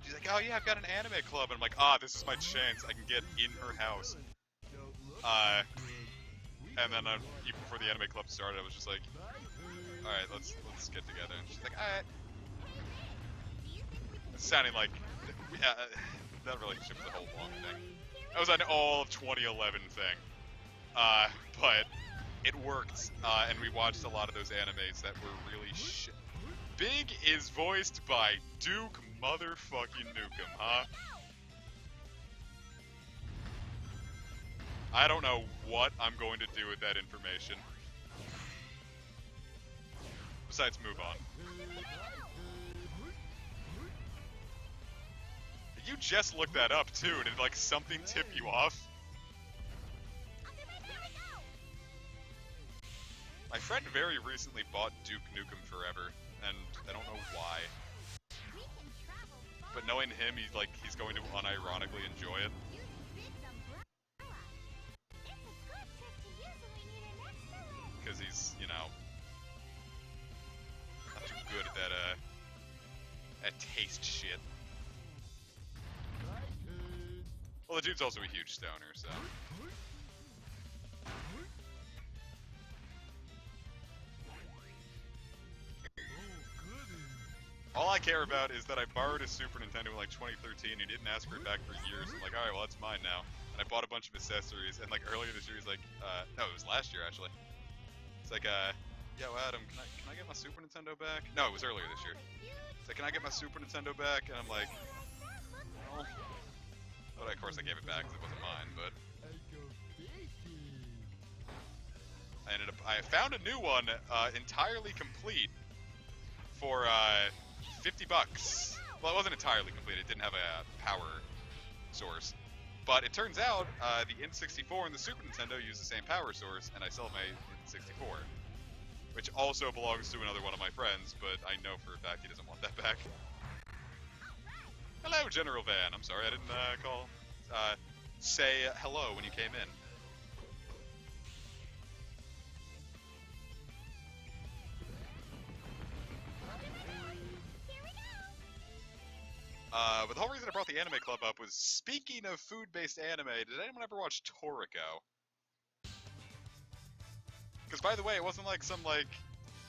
She's like, oh yeah, I've got an anime club, and I'm like, this is my chance. I can get in her house. And then even before the anime club started, I was just like, all right, let's get together. And she's like, all right. Sounding like that relationship was a whole long thing. That was an all of 2011 thing. But it worked, and we watched a lot of those animes that were really shit. Big is voiced by Duke motherfucking Nukem, huh? I don't know what I'm going to do with that information. Besides, move on. You just looked that up too. Did like something tip you off? My friend very recently bought Duke Nukem Forever, and I don't know why. But knowing him, he's going to unironically enjoy it. Because he's, you know, not too good at that, at taste shit. Well, the dude's also a huge stoner, so. All I care about is that I borrowed a Super Nintendo in like 2013. He didn't ask for it back for years. I'm like, alright, well, that's mine now. And I bought a bunch of accessories. And like earlier this year, he's like, no, it was last year actually. It's like, yo, Adam, can I get my Super Nintendo back? No, it was earlier this year. It's like, can I get my Super Nintendo back? And I'm like, well, of course I gave it back because it wasn't mine, but I found a new one, entirely complete for, $50. Well, it wasn't entirely complete. It didn't have a power source. But it turns out the N64 and the Super Nintendo use the same power source, and I sell my N64. Which also belongs to another one of my friends, but I know for a fact he doesn't want that back. Hello, General Van. I'm sorry I didn't say hello when you came in. But the whole reason I brought the anime club up was, speaking of food-based anime, did anyone ever watch Toriko? Because, by the way, it wasn't like some, like,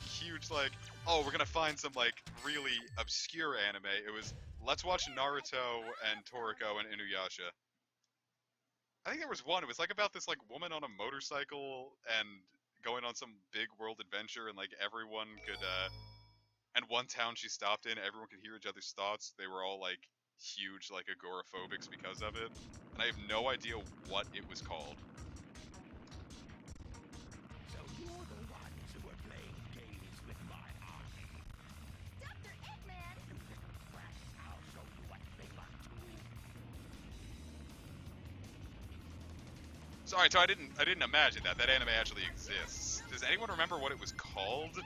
huge, like, oh, we're gonna find some, like, really obscure anime. It was, let's watch Naruto and Toriko and Inuyasha. I think there was one, it was, like, about this, like, woman on a motorcycle and going on some big world adventure, and, like, everyone could, and one town she stopped in, everyone could hear each other's thoughts. They were all, like, huge, like, agoraphobics because of it. And I have no idea what it was called. So you're the ones who were playing games with my army. Dr. Eggman! I'll show you what they up to. Sorry, so I didn't imagine that anime actually exists. Does anyone remember what it was called?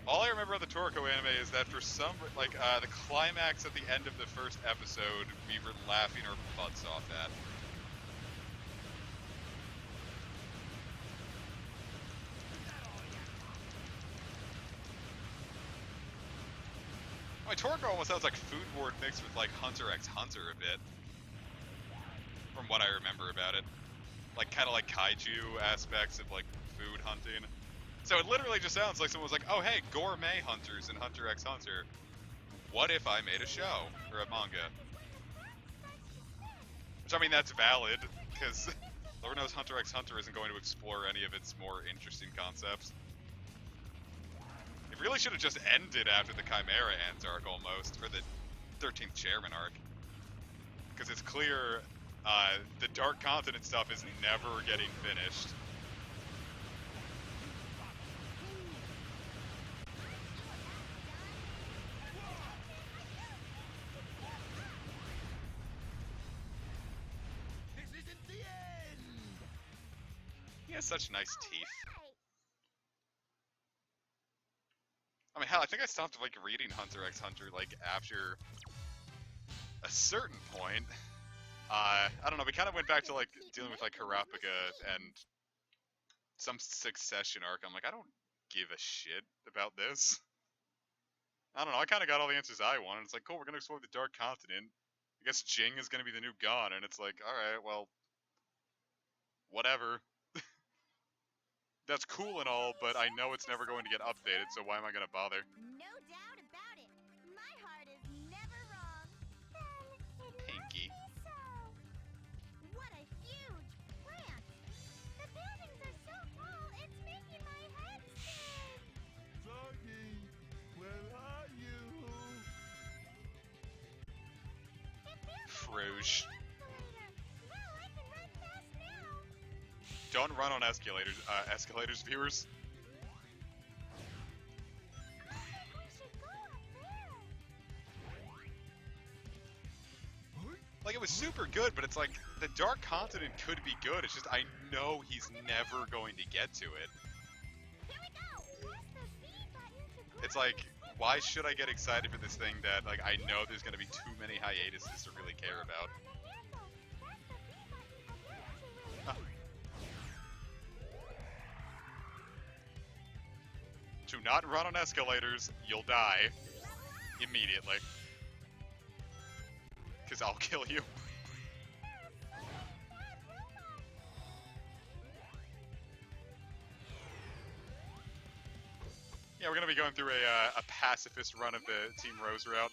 All I remember of the Toriko anime is that for some, like, the climax at the end of the first episode, we were laughing our butts off at. I mean, Toriko almost sounds like Food Wars mixed with, like, Hunter x Hunter a bit. From what I remember about it. Like, kind of like kaiju aspects of, like, food hunting. So it literally just sounds like someone was like, oh hey, gourmet hunters in Hunter x Hunter. What if I made a show, or a manga? Which, I mean, that's valid, because Lord knows Hunter x Hunter isn't going to explore any of its more interesting concepts. It really should have just ended after the Chimera Ants arc, almost, or the 13th Chairman arc. Because it's clear, the Dark Continent stuff is never getting finished. has such nice teeth. Alright. I mean, hell, I think I stopped like reading Hunter x Hunter like after a certain point. I don't know. We kind of went back to like dealing with like Kurapika and some Succession arc. I'm like, I don't give a shit about this. I don't know. I kind of got all the answers I wanted. It's like, cool, we're gonna explore the Dark Continent. I guess Jing is gonna be the new Gon, and it's like, all right, well, whatever. That's cool and all, but I know it's never going to get updated, so why am I gonna bother? No doubt about it. My heart is never wrong. Then it Pinky. must be so. What a huge plant. The buildings are so tall, it's making my head spin. Froggy, where are you? It feels Frouge. like an escalator. Wow, I can run fast now. Don't run on escalators, viewers. I think we should go up there. Like, it was super good, but it's like, the Dark Continent could be good, it's just, I know he's never going to get to it. Here we go. Press the C button to go It's like, why should I get excited for this thing that, like, I know there's gonna be too many hiatuses to really care about? on the handle. Press the B button again to Huh. release. Do not run on escalators, you'll die immediately. Because I'll kill you. Yeah, we're gonna be going through a pacifist run of the Team Rose route.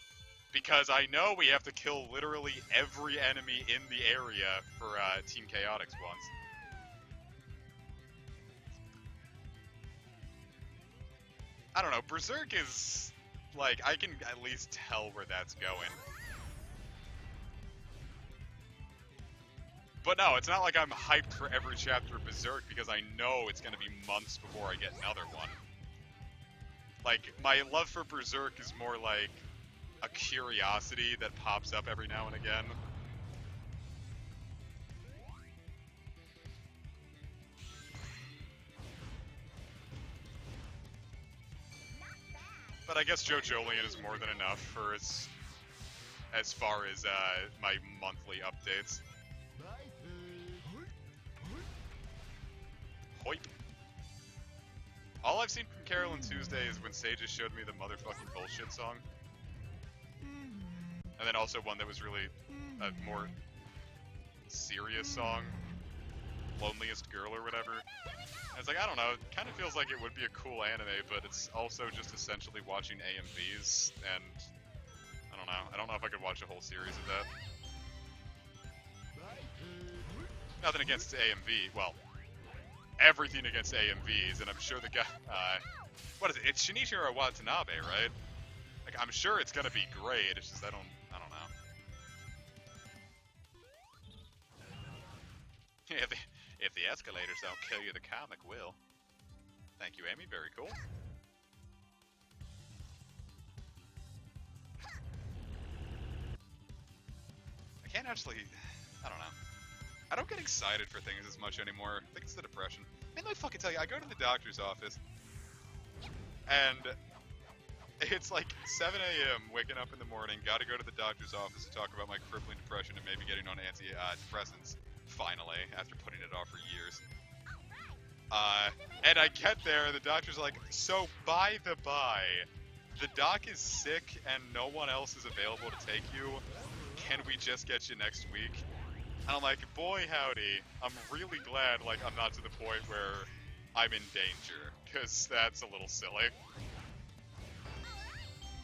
Because I know we have to kill literally every enemy in the area for Team Chaotix once. I don't know, Berserk is, like, I can at least tell where that's going. But no, it's not like I'm hyped for every chapter of Berserk because I know it's gonna be months before I get another one. Like, my love for Berserk is more like a curiosity that pops up every now and again. But I guess JoJolion is more than enough for as far as my monthly updates. Hoip. All I've seen from Carolyn Tuesday is when Sage just showed me the motherfucking bullshit song. And then also one that was really a more serious song. Loneliest Girl or whatever. And it's like, I don't know, it kind of feels like it would be a cool anime, but it's also just essentially watching AMVs, and I don't know if I could watch a whole series of that. Nothing against AMV, well, everything against AMVs, and I'm sure the guy, what is it, it's Shinichiro Watanabe, right? Like, I'm sure it's gonna be great, it's just I don't know. If the escalators don't kill you, the comic will. Thank you, Amy. Very cool. I can't actually... I don't know. I don't get excited for things as much anymore. I think it's the depression. Man, let me fucking tell you, I go to the doctor's office, and it's like 7 a.m., waking up in the morning, gotta go to the doctor's office to talk about my crippling depression and maybe getting on antidepressants. Finally, after putting it off for years. And I get there, the doctor's like, so by the by, the doc is sick and no one else is available to take you. Can we just get you next week? And I'm like, boy howdy, I'm really glad, like, I'm not to the point where I'm in danger, because that's a little silly.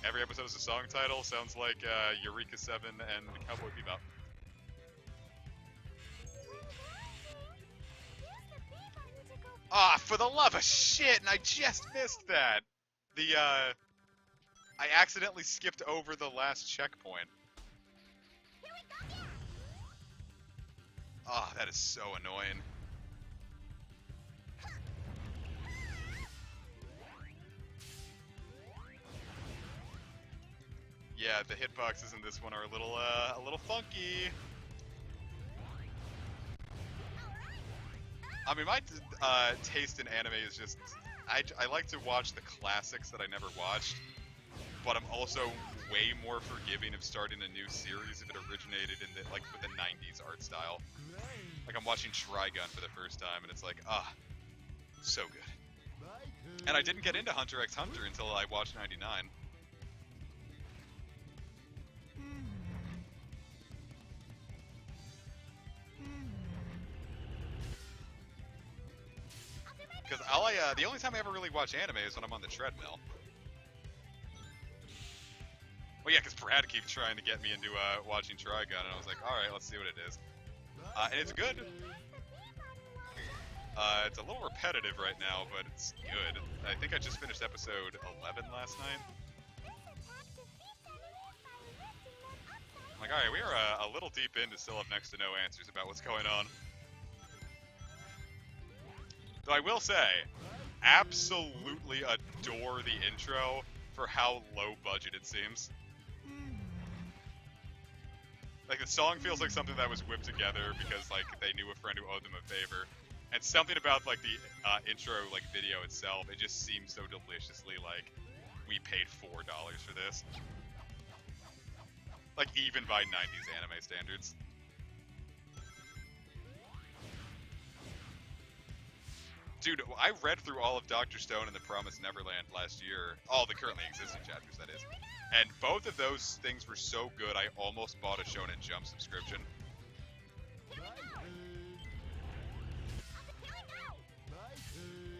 Every episode is a song title, sounds like Eureka 7 and Cowboy Bebop. Ah, for the love of shit, and I just missed that! I accidentally skipped over the last checkpoint. Ah, that is so annoying. Yeah, the hitboxes in this one are a little funky. I mean, my taste in anime is just I like to watch the classics that I never watched, but I'm also way more forgiving of starting a new series if it originated in the like with the 90s art style. Like I'm watching Trigun for the first time, and it's like, so good. And I didn't get into Hunter x Hunter until I watched 99. Because the only time I ever really watch anime is when I'm on the treadmill. Well, yeah, because Brad keeps trying to get me into watching Trigun, and I was like, alright, let's see what it is. And it's good. It's a little repetitive right now, but it's good. I think I just finished episode 11 last night. I'm like, alright, we are a little deep in to still have next to no answers about what's going on. Though I will say, absolutely adore the intro for how low budget it seems. Like, the song feels like something that was whipped together because, like, they knew a friend who owed them a favor. And something about, like, the intro, like, video itself, it just seems so deliciously like, we paid $4 for this. Like, even by 90s anime standards. Dude, I read through all of Dr. Stone and The Promised Neverland last year. All the currently existing chapters, that is. And both of those things were so good, I almost bought a Shonen Jump subscription.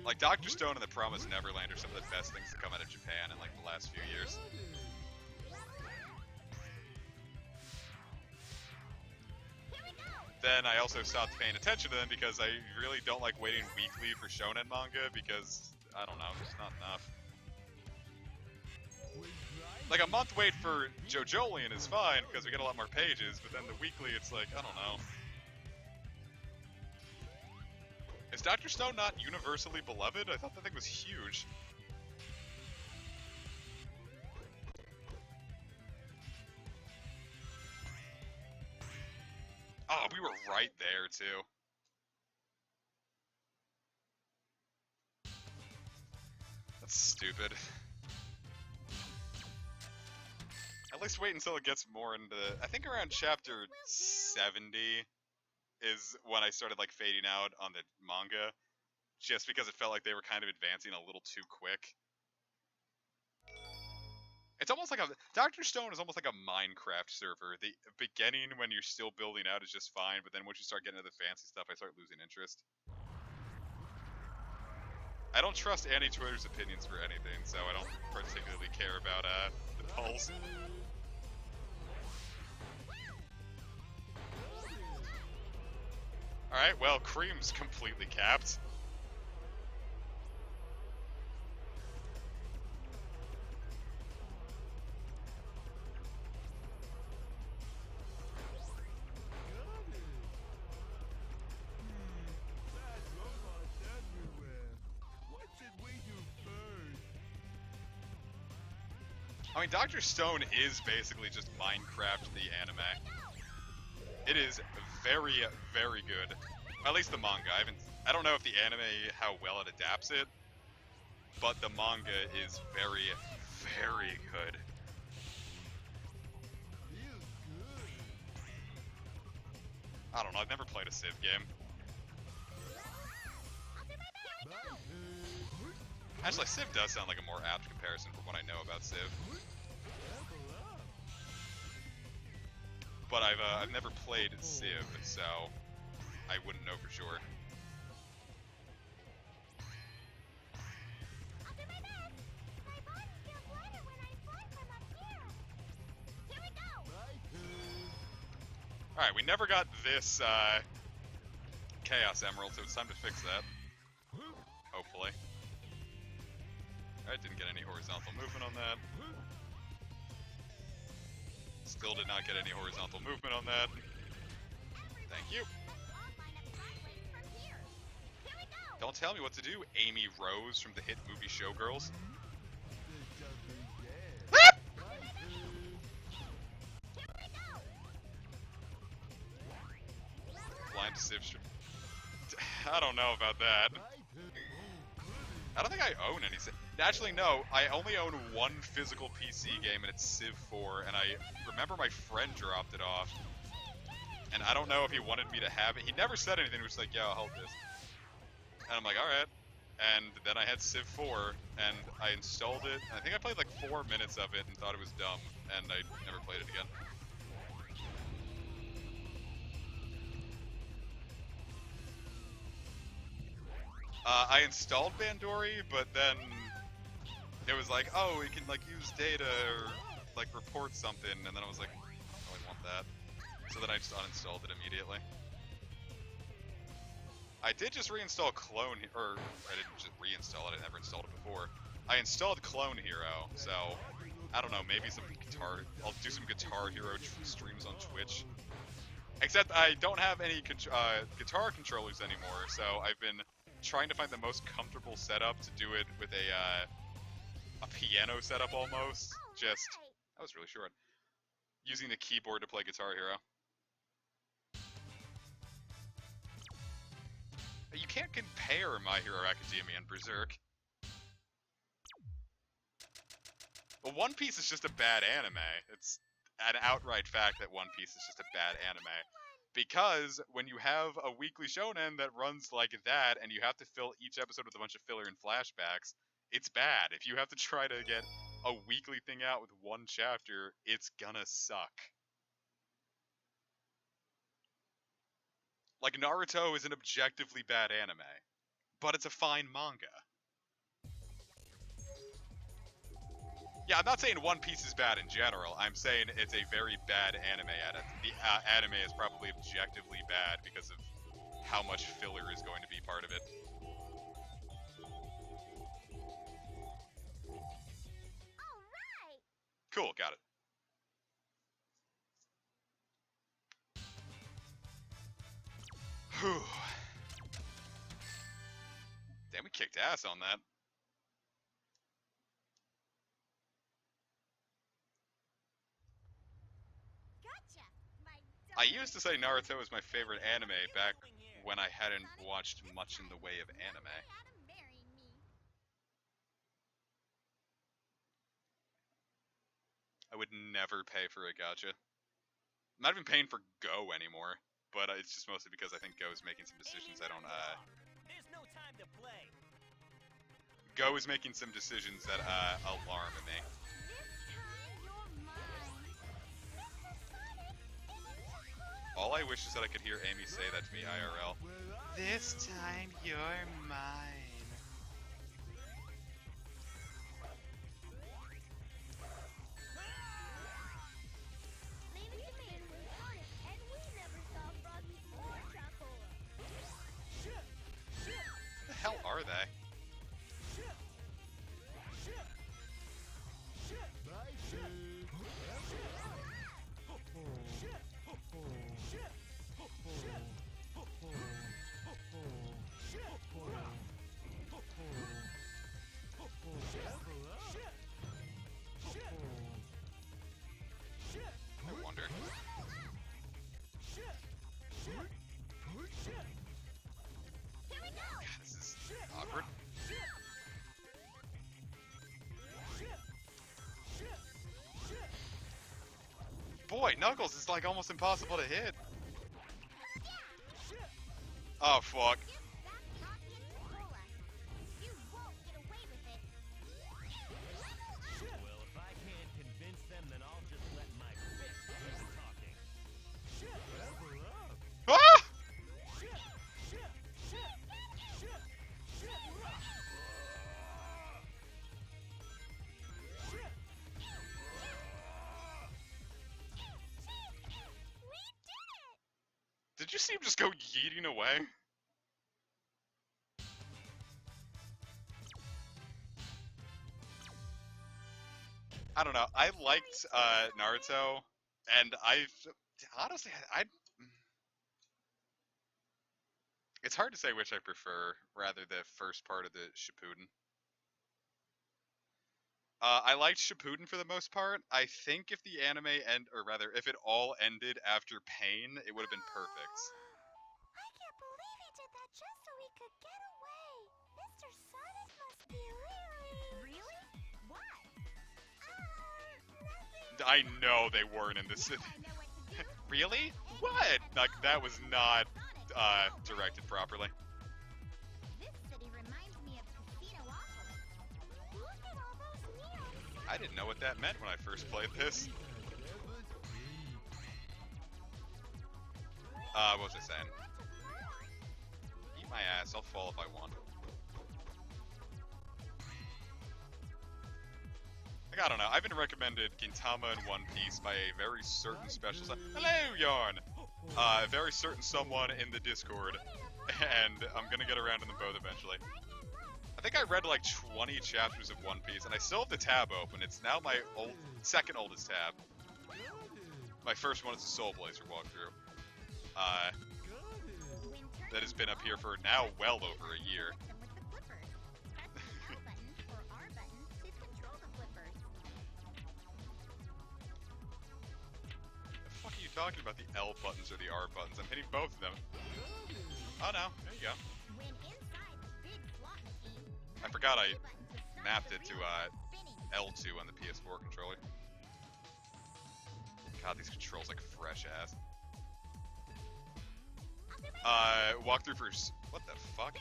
Like, Dr. Stone and The Promised Neverland are some of the best things to come out of Japan in, like, the last few years. Then I also stopped paying attention to them because I really don't like waiting weekly for shonen manga because, I don't know, there's not enough. Like, a month wait for JoJolion is fine because we get a lot more pages, but then the weekly, it's like, I don't know. Is Dr. Stone not universally beloved? I thought that thing was huge. Oh, we were right there, too. That's stupid. At least wait until it gets more into... I think around chapter 70 is when I started, like, fading out on the manga. Just because it felt like they were kind of advancing a little too quick. It's almost like a... Dr. Stone is almost like a Minecraft server. The beginning, when you're still building out, is just fine, but then once you start getting into the fancy stuff, I start losing interest. I don't trust Annie Twitter's opinions for anything, so I don't particularly care about the polls. Alright, well, Cream's completely capped. I mean, Dr. Stone is basically just Minecraft the anime. It is very, very good. At least the manga. I don't know if the anime, how well it adapts it, but the manga is very, very good. I don't know, I've never played a Civ game. Actually, Civ does sound like a more apt comparison from what I know about Civ. But I've never played Civ, so I wouldn't know for sure. Alright, we never got this Chaos Emerald, so it's time to fix that. Hopefully. I didn't get any horizontal movement on that. Still did not get any horizontal movement on that. Thank you. Don't tell me what to do, Amy Rose from the hit movie Showgirls. Blind Civ. I don't know about that. I don't think I own any. Actually, no. I only own one physical PC game, and it's Civ 4. And I remember my friend dropped it off, and I don't know if he wanted me to have it. He never said anything. He was like, "Yeah, I'll hold this." And I'm like, "All right." And then I had Civ 4, and I installed it. And I think I played like 4 minutes of it and thought it was dumb, and I never played it again. I installed Bandori, but then it was like, oh, we can like use data or like report something, and then I was like, I don't really want that. So then I just uninstalled it immediately. I did just reinstall Clone, or I didn't just reinstall it, I never installed it before. I installed Clone Hero, so I don't know, maybe some guitar, I'll do some Guitar Hero streams on Twitch. Except I don't have any guitar controllers anymore, so I've been trying to find the most comfortable setup to do it with a piano setup almost. Just, that was really short. Using the keyboard to play Guitar Hero. You can't compare My Hero Academia and Berserk. Well, One Piece is just a bad anime. It's an outright fact that One Piece is just a bad anime. Because when you have a weekly shonen that runs like that, and you have to fill each episode with a bunch of filler and flashbacks, it's bad. If you have to try to get a weekly thing out with one chapter, it's gonna suck. Like, Naruto is an objectively bad anime, but it's a fine manga. Yeah, I'm not saying One Piece is bad in general. I'm saying it's a very bad anime edit. The anime is probably objectively bad because of how much filler is going to be part of it. All right. Cool, got it. Whew. Damn, we kicked ass on that. Gotcha. I used to say Naruto was my favorite anime back when I hadn't watched much in the way of anime. I would never pay for a gacha. I'm not even paying for Go anymore, but it's just mostly because I think Go is making some decisions I don't, There's no time to play. Go is making some decisions that, alarm me. All I wish is that I could hear Amy say that to me IRL. This time you're mine. What the hell are they? I wonder. God, this is awkward. Boy, Knuckles is like almost impossible to hit. Oh, fuck. Well, if I can't convince them, then I'll just let my fist do the talking. Ah! Did you see him just go yeeting away? I don't know. I liked Naruto, and I honestly, it's hard to say which I prefer, rather the first part of the Shippuden. I liked Shippuden for the most part. I think if the anime or rather, if it all ended after Pain, it would have been perfect. I can't believe he did that just so he I know they weren't in this. I know what to do. Really? What? Like, that was not directed properly. This city reminds me of Casinopolis. Look at all those neon I didn't know what that meant when I first played this. What was I saying? Eat my ass, I'll fall if I want. Like, I don't know, I've been recommended Gintama and One Piece by a very certain special... Hello, Yarn! A very certain someone in the Discord, and I'm gonna get around to them both eventually. I think I read like 20 chapters of One Piece, and I still have the tab open. It's now my second oldest tab. My first one is the Soul Blazer walkthrough. That has been up here for now well over a year. The fuck are you talking about, the L buttons or the R buttons? I'm hitting both of them. Oh no, there you go. I forgot I mapped it to L2 on the PS4 controller. God, these controls like fresh ass. Walkthrough for... What the fuck?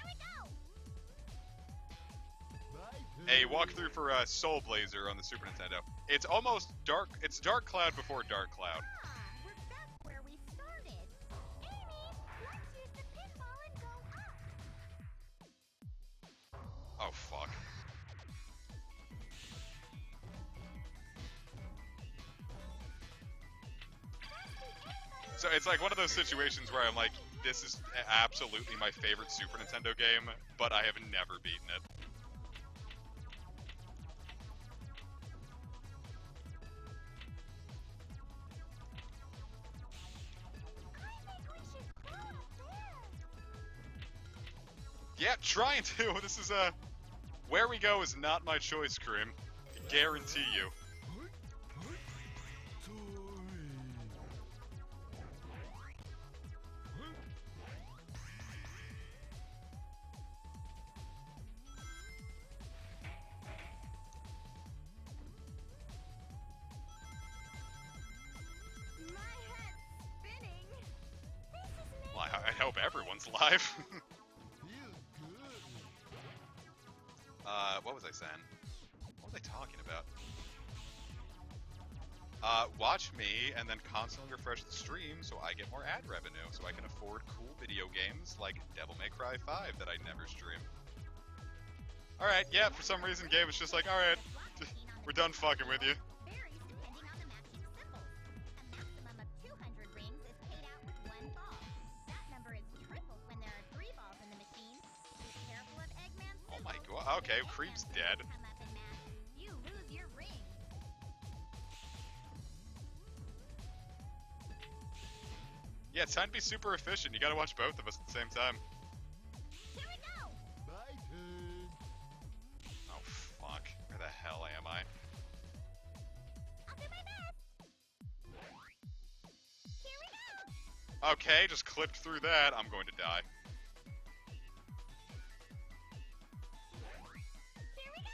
A walkthrough for Soul Blazer on the Super Nintendo. It's almost dark... It's Dark Cloud before Dark Cloud. We're back where we started. Amy, let's use the pinball and go up. Oh, fuck. So it's like one of those situations where I'm like, this is absolutely my favorite Super Nintendo game, but I have never beaten it. Yeah, trying to. This is where we go is not my choice, Krim. I guarantee you. Well, I hope everyone's live. What was I saying? What was I talking about? Watch me and then constantly refresh the stream so I get more ad revenue, so I can afford cool video games like Devil May Cry 5 that I never stream. Alright, yeah, for some reason Gabe was just like, alright, we're done fucking with you. Varies depending on the matching symbols. A maximum of 200 rings is paid out with one ball. That number is tripled when there are 3 balls in the machine. Be careful of Eggman's Oh my symbols. god, okay, If Creep's Eggman's dead. symbols come up in match, you lose your ring. Yeah, it's time to be super efficient. You gotta watch both of us at the same time. Here we go! My turn. Oh, fuck. Where the hell am I? I'll do my best! Here we go! Okay, just clipped through that. I'm going to die. Here we go!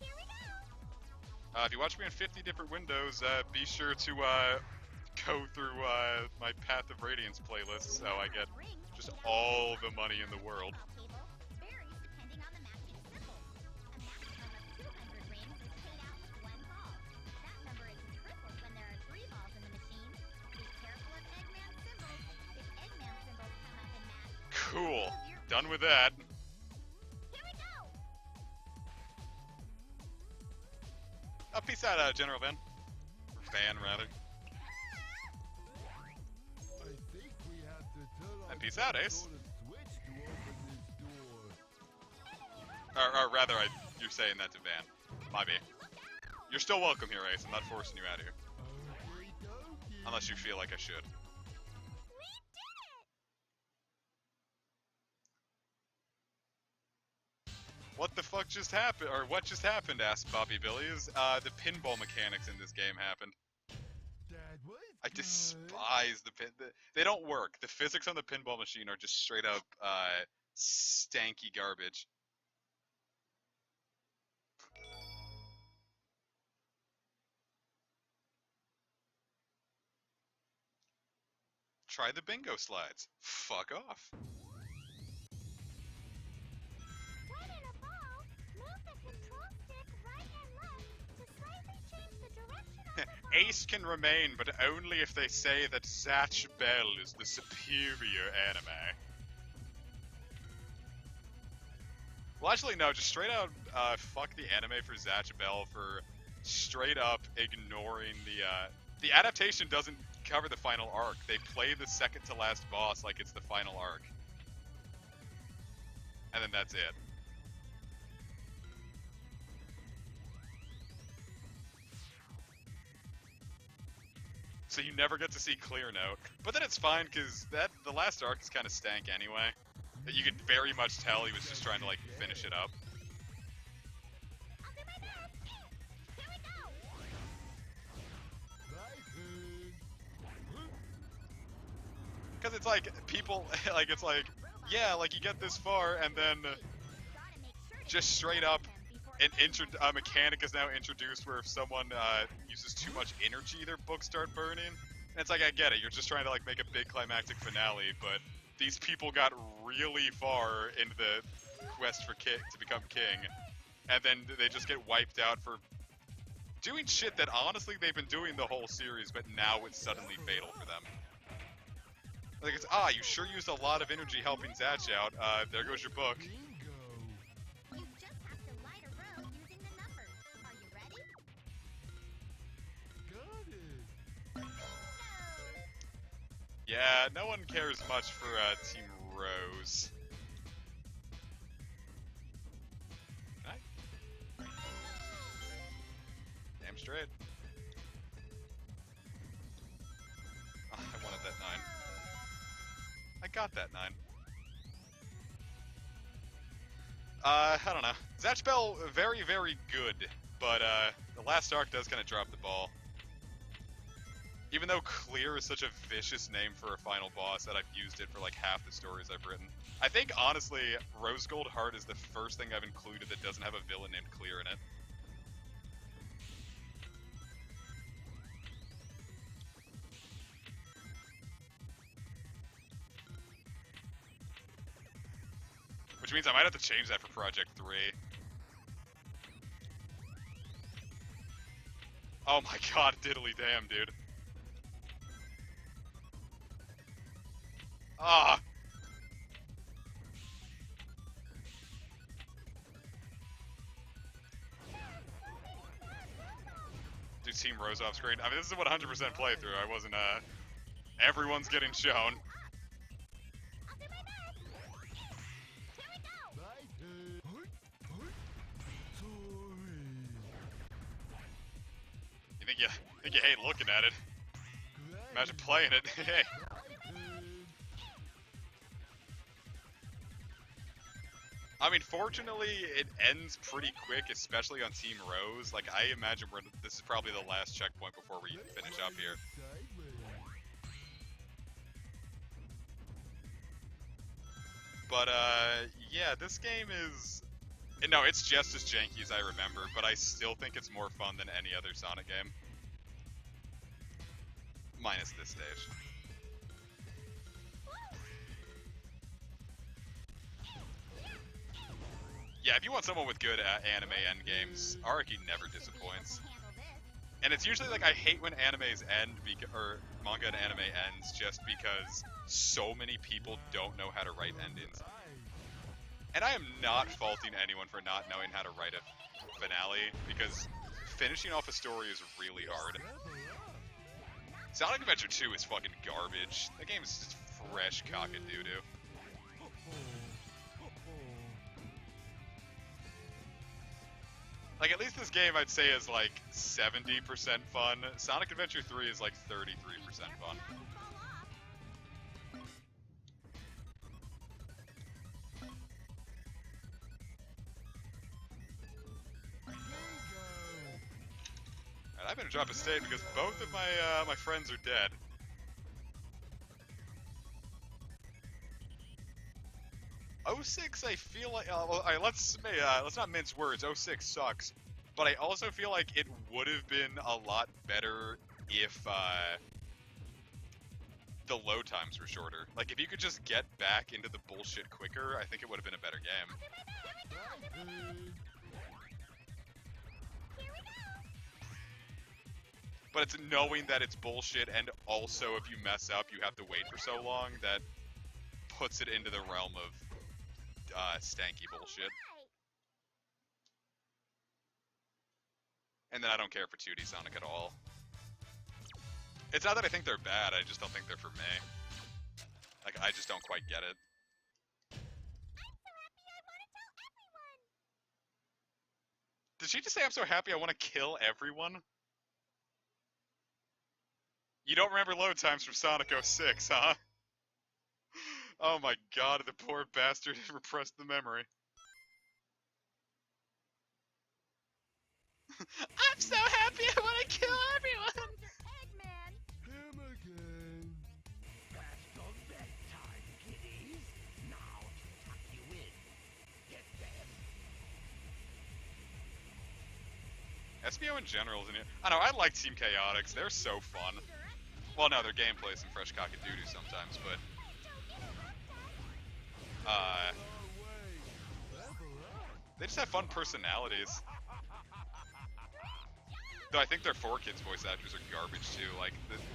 Here we go! If you watch me in 50 different windows, be sure to go through my Path of Radiance playlist so I get just all the money in the world. Table varies depending on the matching symbols. A maximum of 200 rings is paid out with one ball. That number is tripled when there are 3 balls in the machine. Be careful of Eggman's symbols. If Eggman's symbols come up in match, Cool. lose your Done ring. with that. Here we go! Peace out, General Van. Or Van, rather. I think we have to turn on And peace out, some Ace. sort of switch to open this door. Or rather, you're saying that to Van. My bad. You're still welcome here, Ace. I'm not forcing you out of here. Okey dokey. Unless you feel like I should. We did it! What the fuck just happened? Or what just happened, asked Bobby Billy, is the pinball mechanics in this game happened. That was I good. despise the pin. They don't work. The physics on the pinball machine are just straight up stanky garbage. try the bingo slides. Fuck off. When in a ball, move the control stick right and left to slightly change the direction of the ball. Ace can remain, but only if they say that Zatch Bell is the superior anime. Well, actually, no, just straight out, fuck the anime for Zatch Bell for straight up ignoring the adaptation doesn't cover the final arc. They play the second to last boss like it's the final arc. And then that's it. So you never get to see Clear Note. But then it's fine, because the last arc is kind of stank anyway. You could very much tell he was just trying to, like, finish it up. I'll do my best. Here we go. Because it's like, people, like, it's like, yeah, like, you get this far, and then Gotta make sure to just straight up, a mechanic is now introduced where if someone uses too much energy, their books start burning. And it's like, I get it, you're just trying to, like, make a big climactic finale, but these people got really far into the quest for to become king, and then they just get wiped out for doing shit that honestly they've been doing the whole series, but now it's suddenly fatal for them. Like, it's, you sure used a lot of energy helping Zatch out. There goes your book. Bingo. You just have to light a road using the numbers. Are you ready? Got it. Yeah, no one cares much for Team Rose. Can I? Damn straight. I wanted that 9. I got that 9. I don't know. Zatch Bell, very, very good, but the last arc does kind of drop the ball. Even though Clear is such a vicious name for a final boss that I've used it for like half the stories I've written. I think, honestly, Rose Gold Heart is the first thing I've included that doesn't have a villain named Clear in it. Which means I might have to change that for Project 3. Oh my god, diddly damn, dude. Ah! Do Team Rose off screen? I mean, this is a 100% playthrough. I wasn't, everyone's getting shown. I'll do my best. Here we go. My turn. Sorry. You think you hate looking at it? Imagine playing it. Hey. My turn. I mean, fortunately, it ends pretty quick, especially on Team Rose. Like, I imagine this is probably the last checkpoint before we finish up here. Sideways. But, yeah, this game is... No, it's just as janky as I remember, but I still think it's more fun than any other Sonic game. Minus this stage. Yeah, if you want someone with good anime endgames, Araki never disappoints. Handle this. And it's usually like I hate when animes end, or manga and anime ends, just because so many people don't know how to write endings. And I am not faulting anyone for not knowing how to write a finale, because finishing off a story is really hard. Sonic Adventure 2 is fucking garbage. That game is just fresh cock-a-doo-doo. Like, at least this game I'd say is like 70% fun. Sonic Adventure 3 is like 33% fun. And I better drop a state because both of my friends are dead. '06, I feel like let's not mince words. '06 sucks, but I also feel like it would have been a lot better if the load times were shorter. Like, if you could just get back into the bullshit quicker, I think it would have been a better game. But it's knowing that it's bullshit, and also if you mess up, you have to wait for so long, that puts it into the realm of stanky bullshit. And then I don't care for 2D Sonic at all. It's not that I think they're bad, I just don't think they're for me. Like, I just don't quite get it. Did she just say I'm so happy I want to kill everyone? You don't remember load times from Sonic 06, huh? Oh my god, the poor bastard repressed the memory. I'm so happy I want to kill everyone! Eggman. Him again. That's the bedtime, kiddies. Now to tuck you in. Get them. SBO in general isn't it? I know, I like Team Chaotix, they're so fun. Well, no, their gameplay some fresh cock-a-doodoo sometimes, but... they just have fun personalities. Though I think their 4Kids voice actors are garbage too. Like,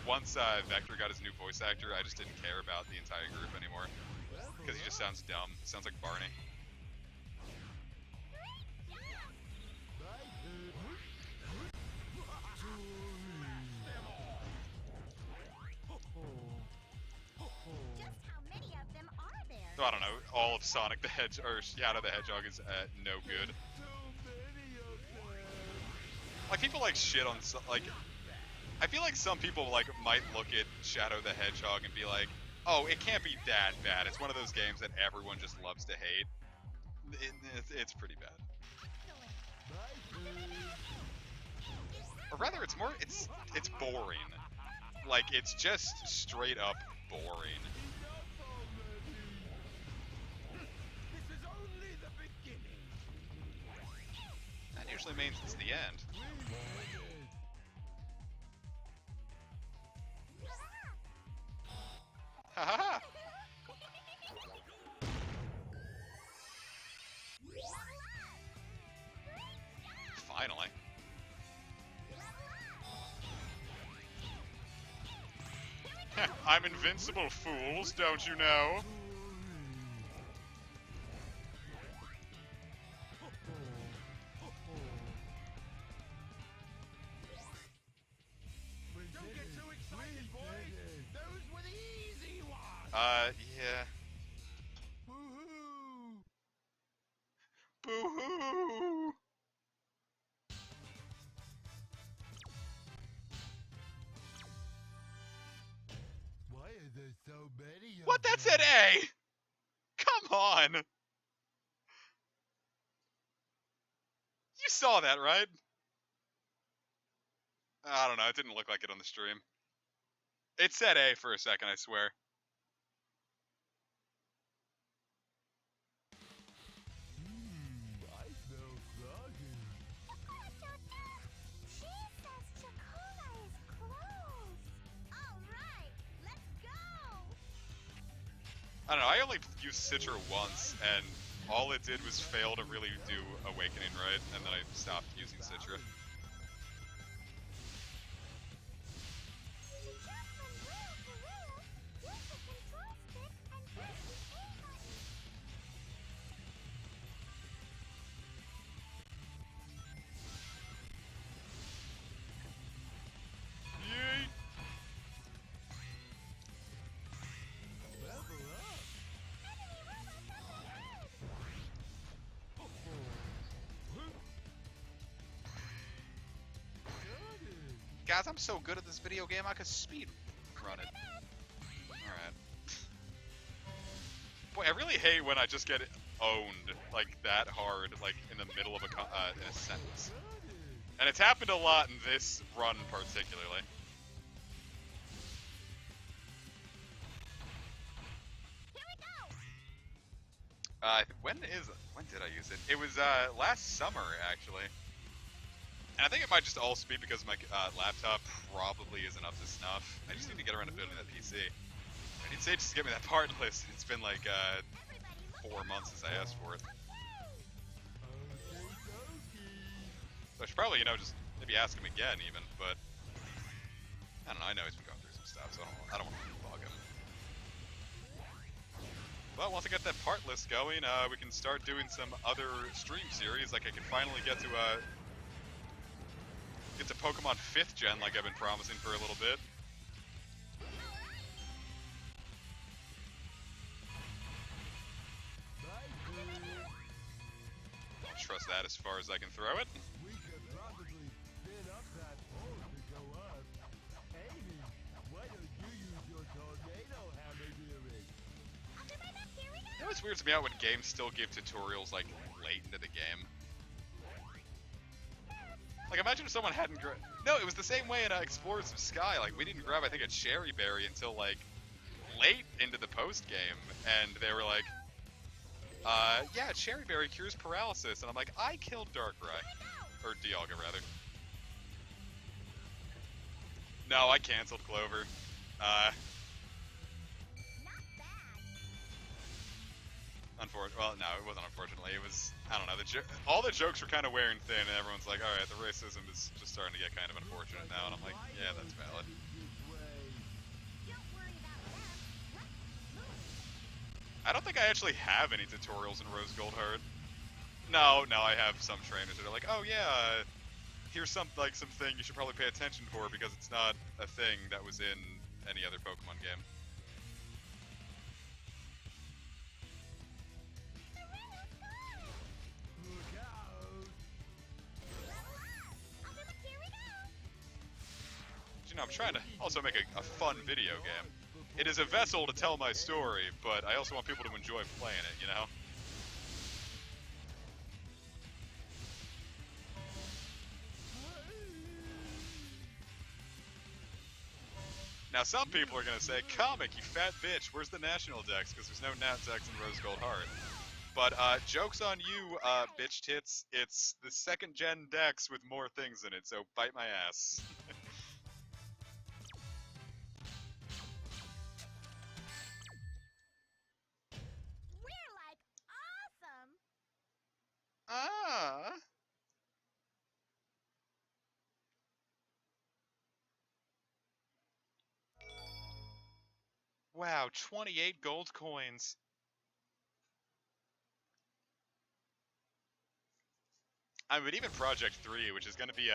once Vector got his new voice actor, I just didn't care about the entire group anymore. Because he just sounds dumb. Sounds like Barney. Just how many of them are there? So I don't know, all of Sonic the Hedgehog, or Shadow the Hedgehog is no good. Like, people like shit on, like, I feel like some people, like, might look at Shadow the Hedgehog and be like, oh, it can't be that bad. It's one of those games that everyone just loves to hate. It's pretty bad. Or rather, it's more, it's boring. Like, it's just straight up boring. This is only the beginning. That usually means it's the end. Ha ha ha! Finally. I'm invincible, fools, don't you know? Don't get too excited, boys. Those were the easy ones. Yeah. Woohoo! Boo-hoo! Why are there so many of What? That them? said A! Come on! You saw that, right? I don't know, it didn't look like it on the stream. It said A for a second, I swear. I smell froggy. She says Chakula is closed. All right, let's go. I don't know, I only used Citra once, and all it did was fail to really do Awakening right, and then I stopped using Citra. To just unroll Gorilla, use the control stick and press the A button. Yay! Level up. Got it. Guys, I'm so good at this video game, I could speed run it. Alright. Boy, I really hate when I just get owned, like, that hard, like, in the middle of in a sentence. Got it. And it's happened a lot in this run, particularly. Here we go. When did I use it? It was, last summer, actually. And I think it might just all be because my laptop probably isn't up to snuff. I just need to get around to building that PC. It's ages to get me that part list. It's been like Everybody 4 months since I asked for it. Okay, dokie. So I should probably, you know, just maybe ask him again even, but I don't know, I know he's been going through some stuff, so I don't want to bug him. But once I get that part list going, we can start doing some other stream series. Like I can finally get to Pokemon 5th gen like I've been promising for a little bit. Bye, Pooh. I'll trust that as far as I can throw it. We could probably spin up that pole to go up. Amy, why don't you use your tornado hammer doing? I'll do my best. Here we go. You know, it weirds me out when games still give tutorials like late into the game. Like, imagine if someone hadn't No, it was the same way in Explorers of Sky. Like, we didn't grab, I think, a Cherry Berry until, like, late into the post-game. And they were like, yeah, Cherry Berry cures paralysis. And I'm like, I killed Darkrai. Or Dialga, rather. No, I canceled Clover. Not bad. Well, no, it wasn't unfortunately. It was, I don't know, all the jokes were kind of wearing thin, and everyone's like, alright, the racism is just starting to get kind of unfortunate now, and I'm like, yeah, that's valid. Don't worry about them. Let's move. I don't think I actually have any tutorials in Rose Gold Heart. No, I have some trainers that are like, oh yeah, here's something you should probably pay attention for because it's not a thing that was in any other Pokemon game. Look out! I'll do it. Here we go. You know, I'm trying to also make a fun video game. It is a vessel to tell my story, but I also want people to enjoy playing it, you know? Now, some people are going to say, Comic, you fat bitch, where's the National Dex? Because there's no Nat Dex in Rose Gold Heart. But, joke's on you, bitch tits. It's the 2nd gen Dex with more things in it, so bite my ass. We're like awesome. Ah. Wow, 28 gold coins. I mean, even Project 3, which is going to be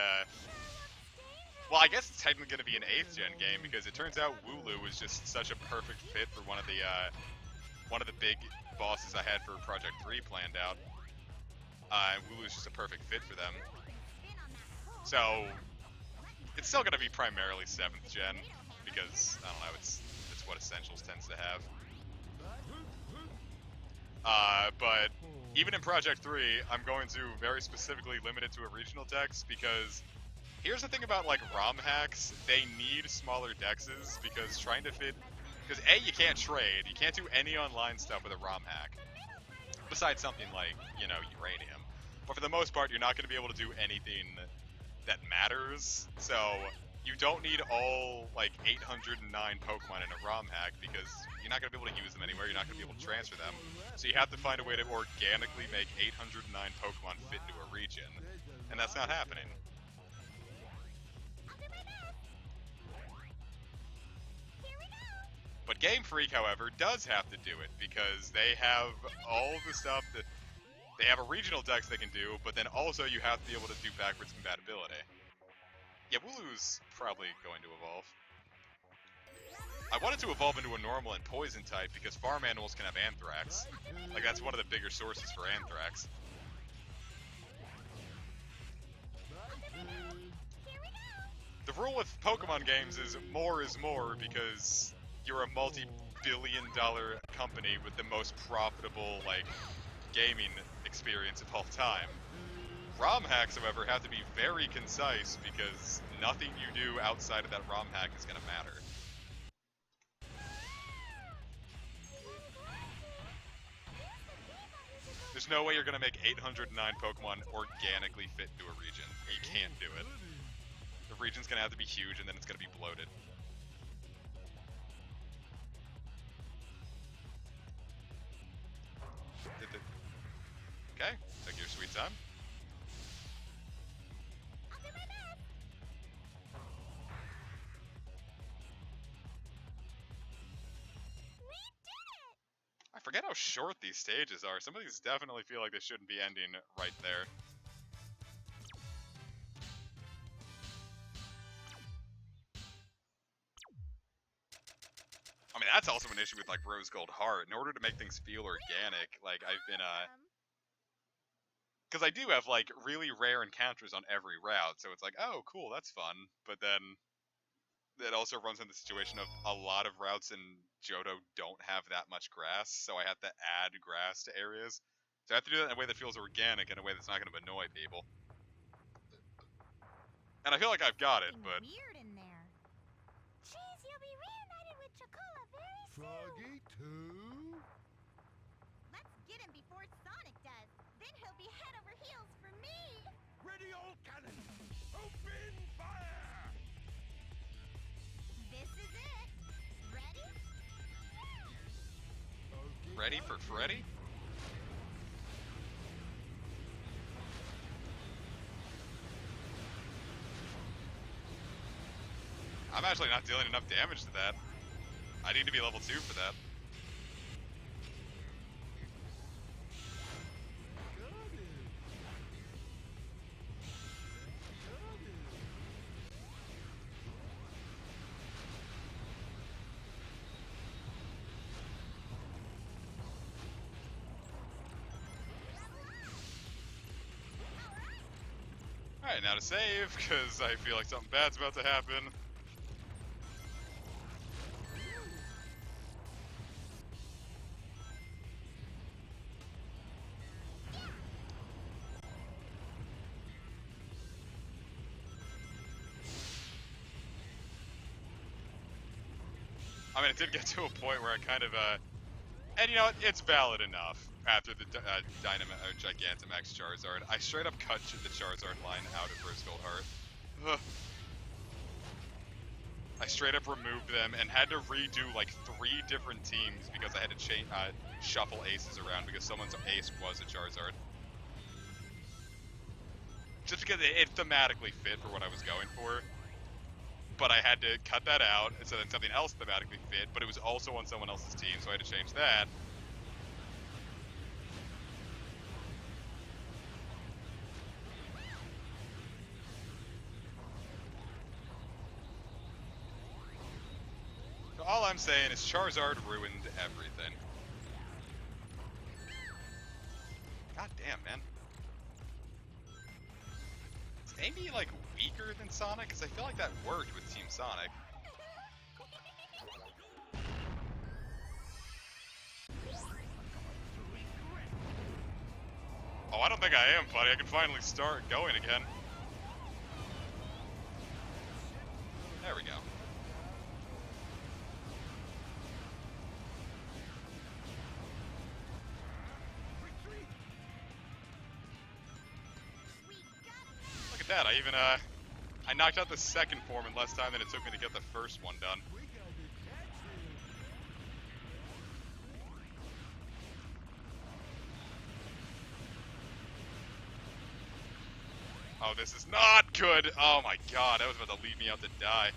well, I guess it's technically going to be an 8th gen game because it turns out Wooloo was just such a perfect fit for one of the big bosses I had for Project 3 planned out. And Wooloo's just a perfect fit for them. So it's still going to be primarily 7th gen because I don't know, it's what Essentials tends to have. But even in Project 3, I'm going to very specifically limit it to a regional dex because here's the thing about like ROM hacks, they need smaller dexes because trying to fit, because A, you can't trade, you can't do any online stuff with a ROM hack, besides something like, you know, uranium. But for the most part, you're not going to be able to do anything that matters, so you don't need all, like, 809 Pokemon in a ROM hack because you're not going to be able to use them anywhere, you're not going to be able to transfer them. So you have to find a way to organically make 809 Pokemon fit into a region, and that's not happening. I'll do my best. Here we go. But Game Freak, however, does have to do it because they have all the stuff that... They have a regional dex they can do, but then also you have to be able to do backwards compatibility. Yeah, Wooloo's probably going to evolve. I wanted to evolve into a normal and poison type because farm animals can have anthrax. Like, that's one of the bigger sources for anthrax. The rule with Pokemon games is more because you're a multi-billion-dollar company with the most profitable, like, gaming experience of all time. ROM hacks, however, have to be very concise because nothing you do outside of that ROM hack is going to matter. There's no way you're going to make 809 Pokemon organically fit into a region. You can't do it. The region's going to have to be huge and then it's going to be bloated. Okay, take your sweet time. I'll do my best. We did it! I forget how short these stages are. Some of these definitely feel like they shouldn't be ending right there. I mean, that's also an issue with like Rose Gold Heart. In order to make things feel organic, like I've been because I do have like really rare encounters on every route, so it's like, oh, cool, that's fun. But then it also runs into the situation of a lot of routes in Johto don't have that much grass, so I have to add grass to areas. So I have to do that in a way that feels organic, in a way that's not going to annoy people. And I feel like I've got it, Something but weird in there. Jeez, you'll be reunited with Chocola very soon. Froggy too? Let's get him before Sonic does. Then he'll be head over heels for me. Ready all cannon! Open fire! This is it. Ready? Okay, ready for Freddy? I'm actually not dealing enough damage to that. I need to be level 2 for that. Got it! Got it! Alright, now to save, because I feel like something bad's about to happen. I mean, it did get to a point where I kind of, and you know, it's valid enough. After the Gigantamax Charizard, I straight up cut the Charizard line out of Rose Gold Heart. Ugh. I straight up removed them and had to redo like 3 different teams because I had to shuffle aces around because someone's ace was a Charizard. Just because it thematically fit for what I was going for. But I had to cut that out, so then something else thematically fit, but it was also on someone else's team, so I had to change that. So all I'm saying is Charizard ruined everything. God damn, man. Is Amy, like, weaker than Sonic? Because I feel like that worked with Team Sonic. Oh, I don't think I am, buddy. I can finally start going again. There we go. Look at that. I knocked out the second form in less time than it took me to get the first one done. We got to catch him! Oh, this is not good. Oh my god, that was about to leave me out to die.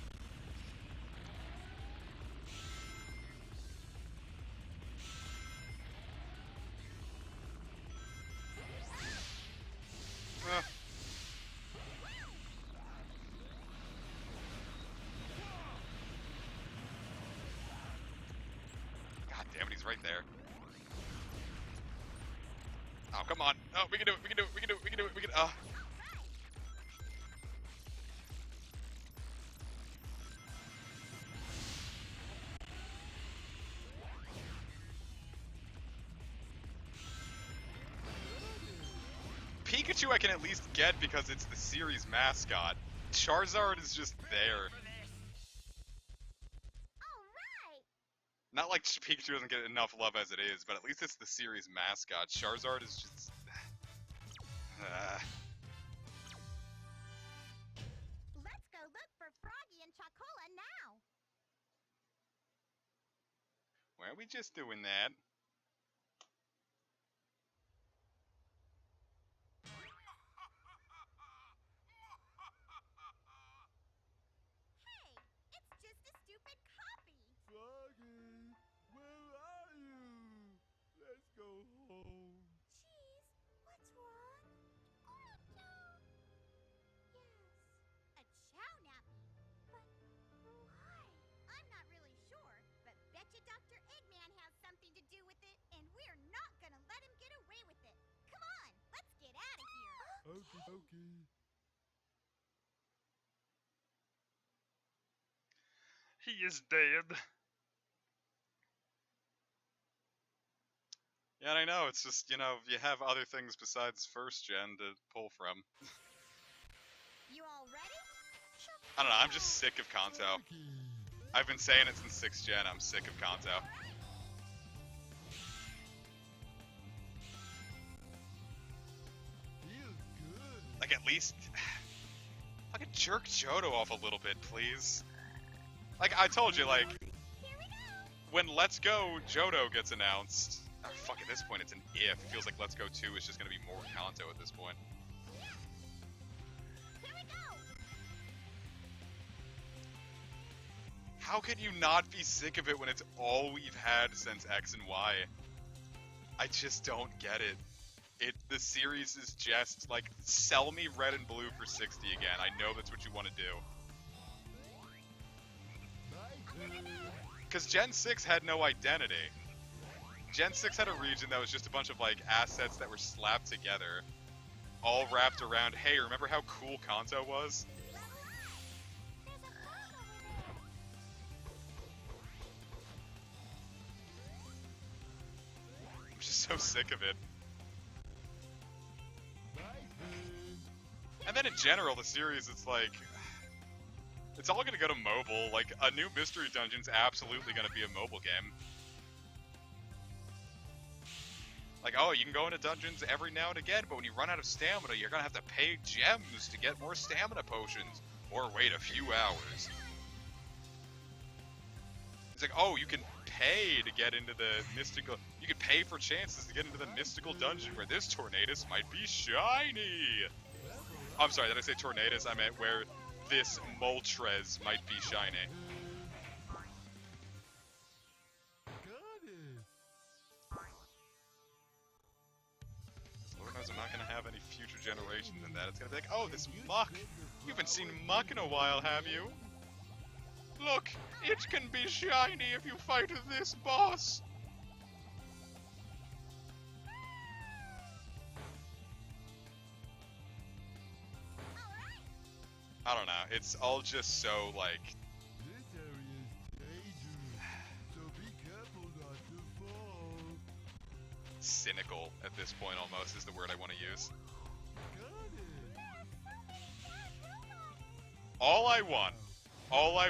God damn it, he's right there. Oh, come on. Oh, we can do it, we can do it, we can do it, we can do it, we can... Pikachu I can at least get because it's the series mascot. Charizard is just there. Alright! Not like Pikachu doesn't get enough love as it is, but at least it's the series mascot. Charizard is just... Let's go look for Froggy and Chocola now. Why are we just doing that? Hokey pokey. He is dead. Yeah, and I know, it's just, you know, you have other things besides first gen to pull from. You all ready? I don't know, I'm just sick of Kanto. Hokey. I've been saying it since 6th gen, I'm sick of Kanto. Feels good. Like, at least... fucking jerk Johto off a little bit, please. Like, I told you, like, when Let's Go Johto gets announced... oh, fuck, at this point it's an if. It feels like Let's Go 2 is just gonna be more Kanto at this point. Here we go. How can you not be sick of it when it's all we've had since X and Y? I just don't get it. The series is just, like, sell me Red and Blue for 60 again. I know that's what you want to do. My turn. Because Gen 6 had no identity. Gen 6 had a region that was just a bunch of, like, assets that were slapped together. All wrapped around, hey, remember how cool Kanto was? Level up. There's a frog over there. I'm just so sick of it. My turn. And then in general, the series, it's like... it's all gonna go to mobile. Like, a new Mystery Dungeon's absolutely gonna be a mobile game. Like, oh, you can go into dungeons every now and again, but when you run out of stamina, you're gonna have to pay gems to get more stamina potions. Or wait a few hours. It's like, oh, you can pay to get into the mystical... you can pay for chances to get into the mystical dungeon where this Tornadus might be shiny! I'm sorry, did I say Tornadus? I meant where this Moltres might be shiny. Got it. Lord knows I'm not gonna have any future generations than that. It's gonna be like, oh, this muck! You haven't seen muck in a while, have you? Look, it can be shiny if you fight this boss! I don't know, it's all just so, like, This area is dangerous, so be careful not to fall. cynical at this point almost is the word I want to use. Got it. All I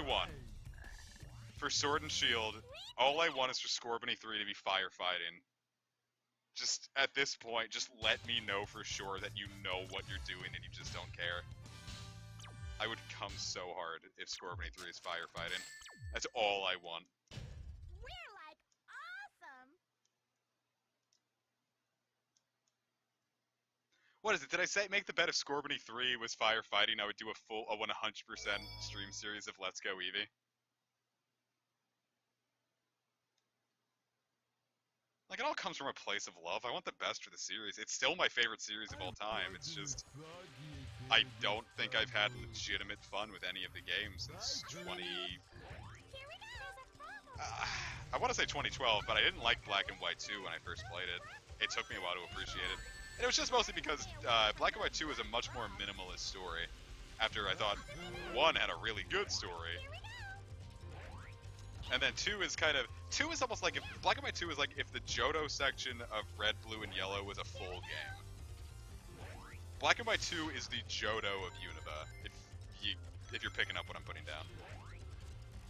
want for Sword and Shield, all I want is for Scorbunny 3 to be firefighting. Just, at this point, just let me know for sure that you know what you're doing and you just don't care. I would come so hard if Scorbunny 3 is firefighting. That's all I want. We're like awesome. What is it? Did I say make the bet if Scorbunny 3 was firefighting, I would do a 100% stream series of Let's Go Eevee? Like, it all comes from a place of love. I want the best for the series. It's still my favorite series of all time. It's just, I don't think I've had legitimate fun with any of the games since Here we go. There's a frog over I want to say 2012, but I didn't like Black and White 2 when I first played it. It took me a while to appreciate it. And it was just mostly because Black and White 2 was a much more minimalist story. After I thought 1 had a really good story. And then 2 is kind of... 2 is almost like... if Black and White 2 is like if the Johto section of Red, Blue, and Yellow was a full game. Black and White 2 is the Johto of Unova, if you're picking up what I'm putting down.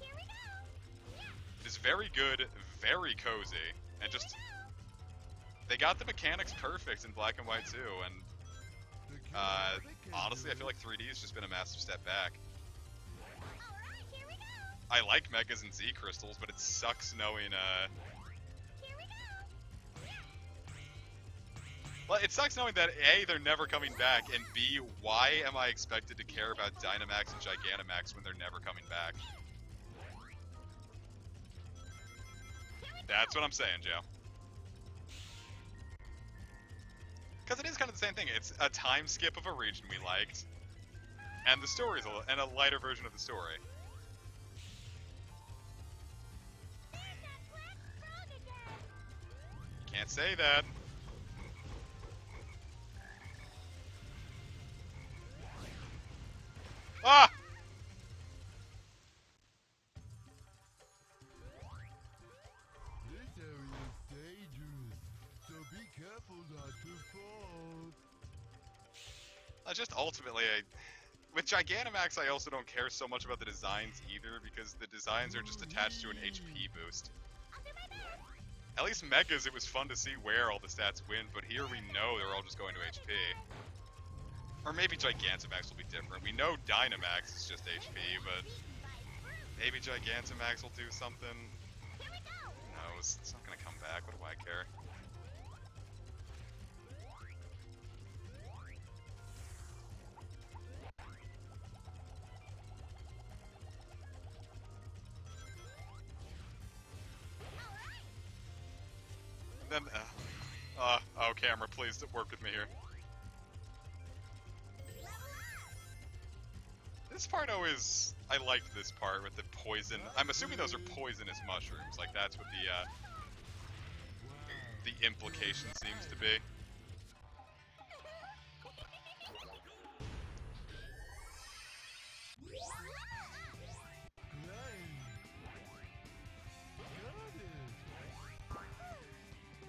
Here we go. It is very good, very cozy, and just... they got the mechanics perfect in Black and White 2, and honestly, I feel like 3D has just been a massive step back. Alright, here we go. I like Megas and Z Crystals, but it sucks knowing, Here we go. well, it sucks knowing that A, they're never coming back, and B, why am I expected to care about Dynamax and Gigantamax when they're never coming back? That's what I'm saying, Joe. Because it is kind of the same thing. It's a time skip of a region we liked, and the story's and a lighter version of the story. There's that black frog again. Can't say that. Ah! This area is dangerous, so be careful not to fall. Just ultimately, with Gigantamax, I also don't care so much about the designs either, because the designs are just attached to an HP boost. At least Megas, it was fun to see where all the stats went, but here we know they're all just going to HP. Or maybe Gigantamax will be different. We know Dynamax is just HP, but maybe Gigantamax will do something. No, it's not gonna come back. What do I care? Then, oh, camera, please work with me here. This part always, I liked this part with the poison. I'm assuming those are poisonous mushrooms. Like that's what the implication seems to be.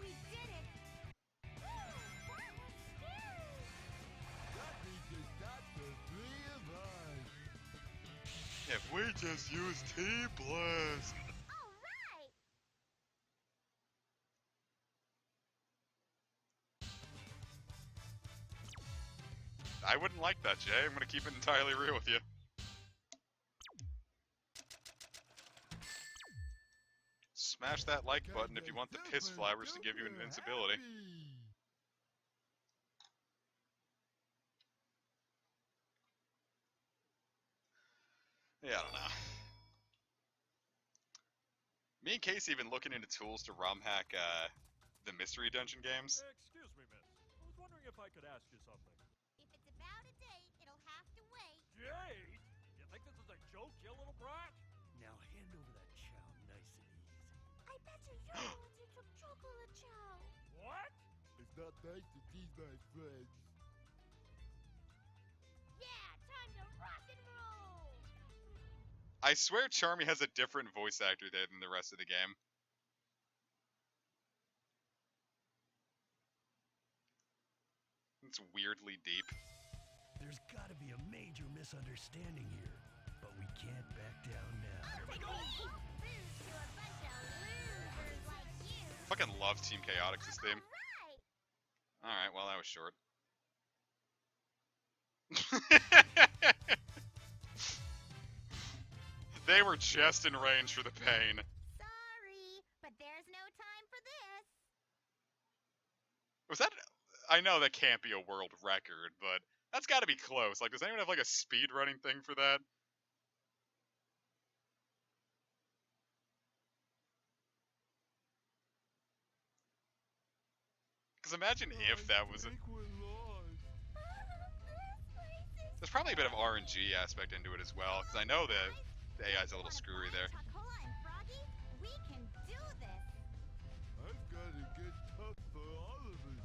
We did it! That means to stop the three of us. If we just use T-Blast. Alright! I wouldn't like that, Jay. I'm gonna keep it entirely real with you. Smash that like button if you want the piss flowers to give you invincibility. Yeah, I don't know. Me and Casey have been looking into tools to ROM hack the mystery dungeon games. Excuse me, miss. I was wondering if I could ask you something. If it's about a date, it'll have to wait. Jade! You think this is a joke, you little brat? Now hand over that chow nice and easy. I bet you're the ones who took chocolate chow. What? It's not nice to tease my friends. Yeah, time to rock and roll! I swear Charmy has a different voice actor there than the rest of the game. It's weirdly deep. There's gotta be a major misunderstanding here, but we can't back down now. Lose to a bunch of losers like you. Fucking love Team Chaotix's theme. Alright! Alright, well that was short. They were just in range for the pain. Sorry, but there's no time for this. Was that... I know that can't be a world record, but that's gotta be close. Like, does anyone have like a speed running thing for that? Because imagine if that was a... think we're lost. There's probably a bit of RNG aspect into it as well, because I know that the AI's a little screwy there. Chocola and Froggy, we can do this. I've gotta get tough for all of us.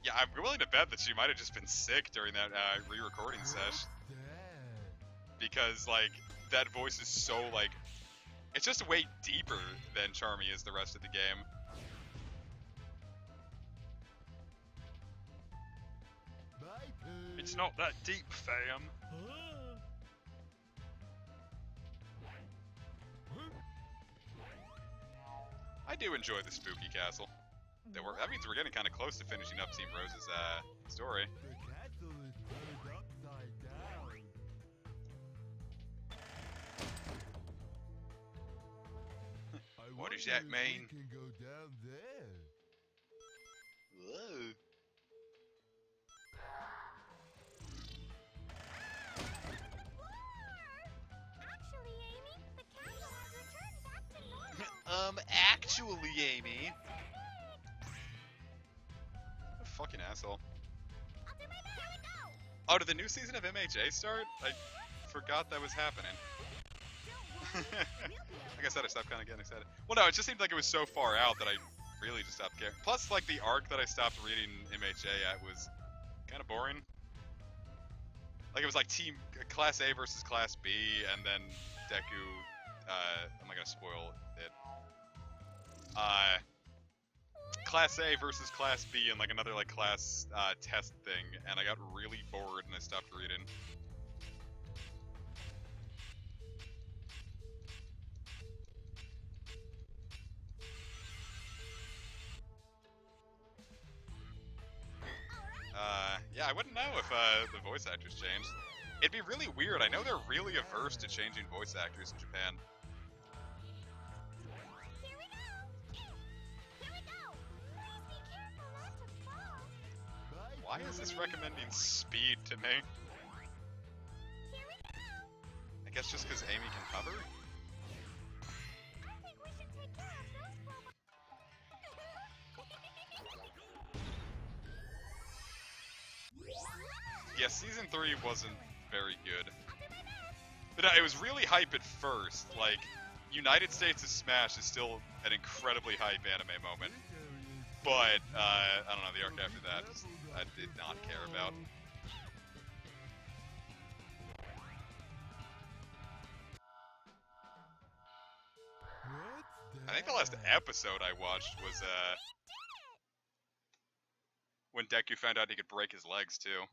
Yeah, I'm willing to bet that she might have just been sick during that re-recording sesh, Dad. because like that voice is so like, it's just way deeper than Charmy is the rest of the game. My turn. It's not that deep, fam. I do enjoy the spooky castle. That means we're getting kind of close to finishing up Team Rose's story. The castle is turned upside down. I What does wonder that if mean? We can go down there. Whoa. Actually, Amy, the castle has returned back to normal. Actually, Amy. What a fucking asshole. I'll do my best. Here we go. Oh, did the new season of MHA start? I forgot that was happening. Don't worry, we'll be Like I said, I stopped kind of getting excited. Well, no, it just seemed like it was so far out that I really just stopped caring. Plus, like, the arc that I stopped reading MHA at was kind of boring. Like it was like team Class A versus Class B, and then Deku. I'm not gonna spoil it. Class A versus Class B, and like another like class test thing, and I got really bored and I stopped reading. Yeah, I wouldn't know if the voice actors changed. It'd be really weird. I know they're really averse to changing voice actors in Japan. Here we go! Here we go! Please be careful not to fall. Bye, Why is this Billy. recommending speed to me? Here we go! I guess just because Amy can hover? I think we should take care of those robots. Yeah, Season 3 wasn't very good. But it was really hype at first. Like, United States of Smash is still an incredibly hype anime moment. But, I don't know, the arc after that, I did not care about. I think the last episode I watched was, when Deku found out he could break his legs, too.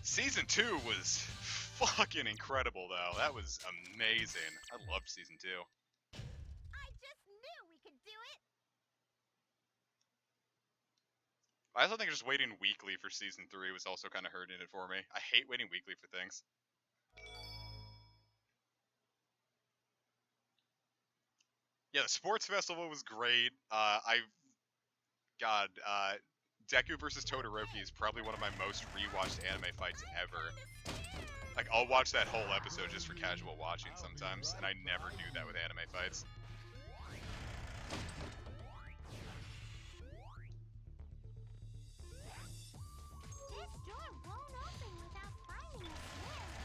Season 2 was fucking incredible, though. That was amazing. I loved Season 2. I just knew we could do it. I also think just waiting weekly for Season 3 was also kind of hurting it for me. I hate waiting weekly for things. Yeah, the sports festival was great. Deku versus Todoroki is probably one of my most rewatched anime fights ever. Like, I'll watch that whole episode just for casual watching sometimes, and I never do that with anime fights. This door won't open without finding a switch.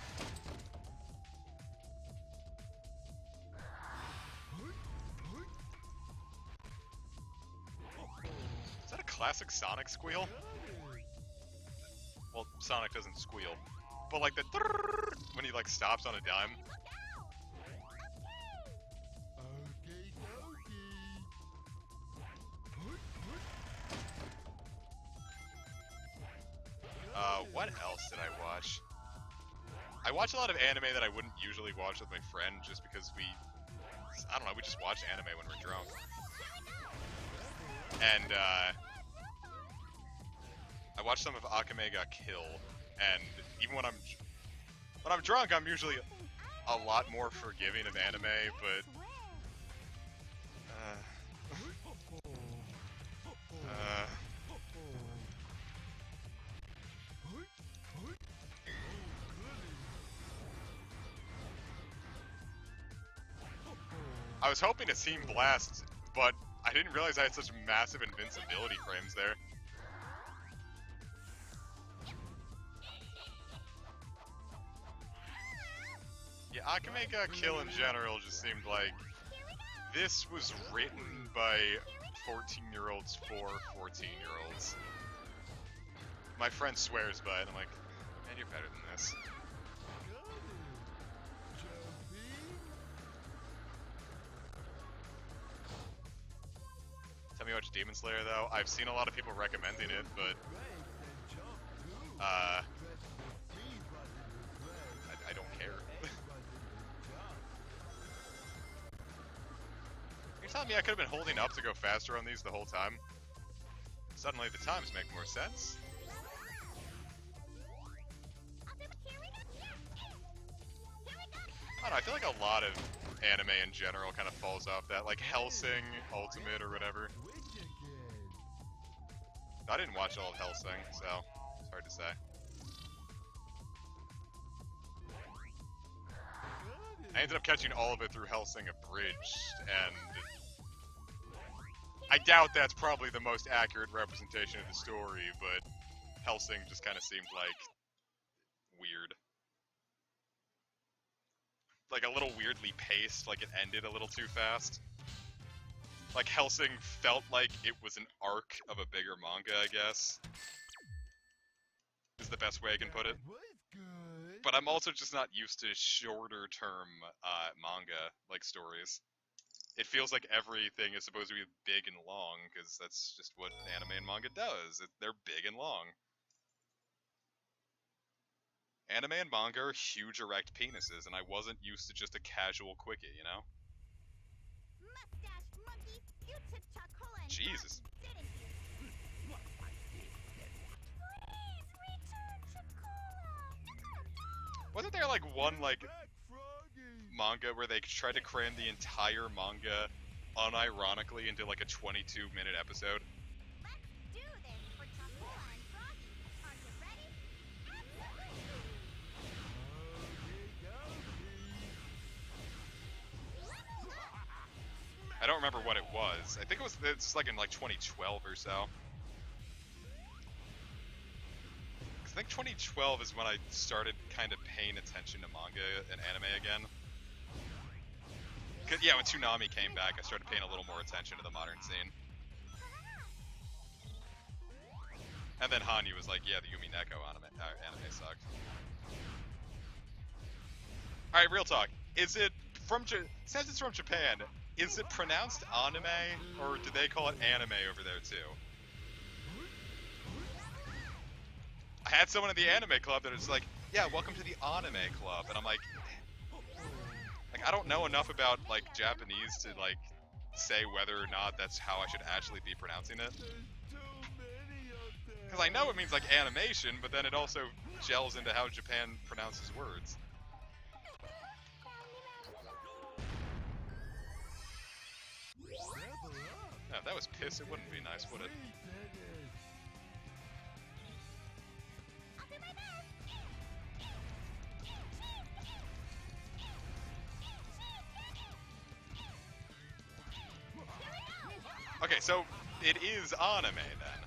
Is that a classic Sonic squeal? Well, Sonic doesn't squeal. But like the when he like stops on a dime. Okay, What else did I watch? I watch a lot of anime that I wouldn't usually watch with my friend just because I don't know, we just watch anime when we're drunk. And, I watched some of Akame ga Kill, and even when I'm drunk, I'm usually a lot more forgiving of anime, but, I was hoping to Team Blast, but I didn't realize I had such massive invincibility frames there. Yeah, Akame ga Kill in general just seemed like this was written by 14-year-olds for 14-year-olds. My friend swears by it, I'm like, man, you're better than this. Tell me about Demon Slayer though. I've seen a lot of people recommending it, but I don't care. You're telling me I could have been holding up to go faster on these the whole time? Suddenly the times make more sense. I don't know, I feel like a lot of anime in general kind of falls off that, like Hellsing Ultimate or whatever. I didn't watch all of Hellsing, so it's hard to say. I ended up catching all of it through Hellsing Abridged, and I doubt that's probably the most accurate representation of the story, but Hellsing just kind of seemed like weird. Like a little weirdly paced, like it ended a little too fast. Like Hellsing felt like it was an arc of a bigger manga, I guess. is the best way I can put it. That was good. But I'm also just not used to shorter term manga like stories. It feels like everything is supposed to be big and long because that's just what anime and manga does. They're big and long. Anime and manga are huge erect penises, and I wasn't used to just a casual quickie, you know? Mustache monkey, you took Chocola and Jesus. Froggy, didn't you? Please return Chocola. Wasn't there like one like Back, Froggy. manga where they tried to cram the entire manga unironically into like a 22-minute episode? Let's do this for Chocola and Froggy. Are you ready? Absolutely. I don't remember what it was. I think it's like in like 2012 or so. 'Cause I think 2012 is when I started kind of paying attention to manga and anime again. 'Cause, yeah, when Toonami came back, I started paying a little more attention to the modern scene. And then Hanyu was like, yeah, the Yumi Neko anime sucked. Alright, real talk. Is it from since it's from Japan, is it pronounced anime, or do they call it anime over there too? I had someone in the anime club that was like, yeah, welcome to the anime club, and I'm like I don't know enough about like Japanese to like say whether or not that's how I should actually be pronouncing it. There's too many of them. Because I know it means like animation, but then it also gels into how Japan pronounces words. Level up. Yeah, if that was piss, it wouldn't be nice, would it? Sweet Dennis. I'll do my best. Okay, so it is anime then.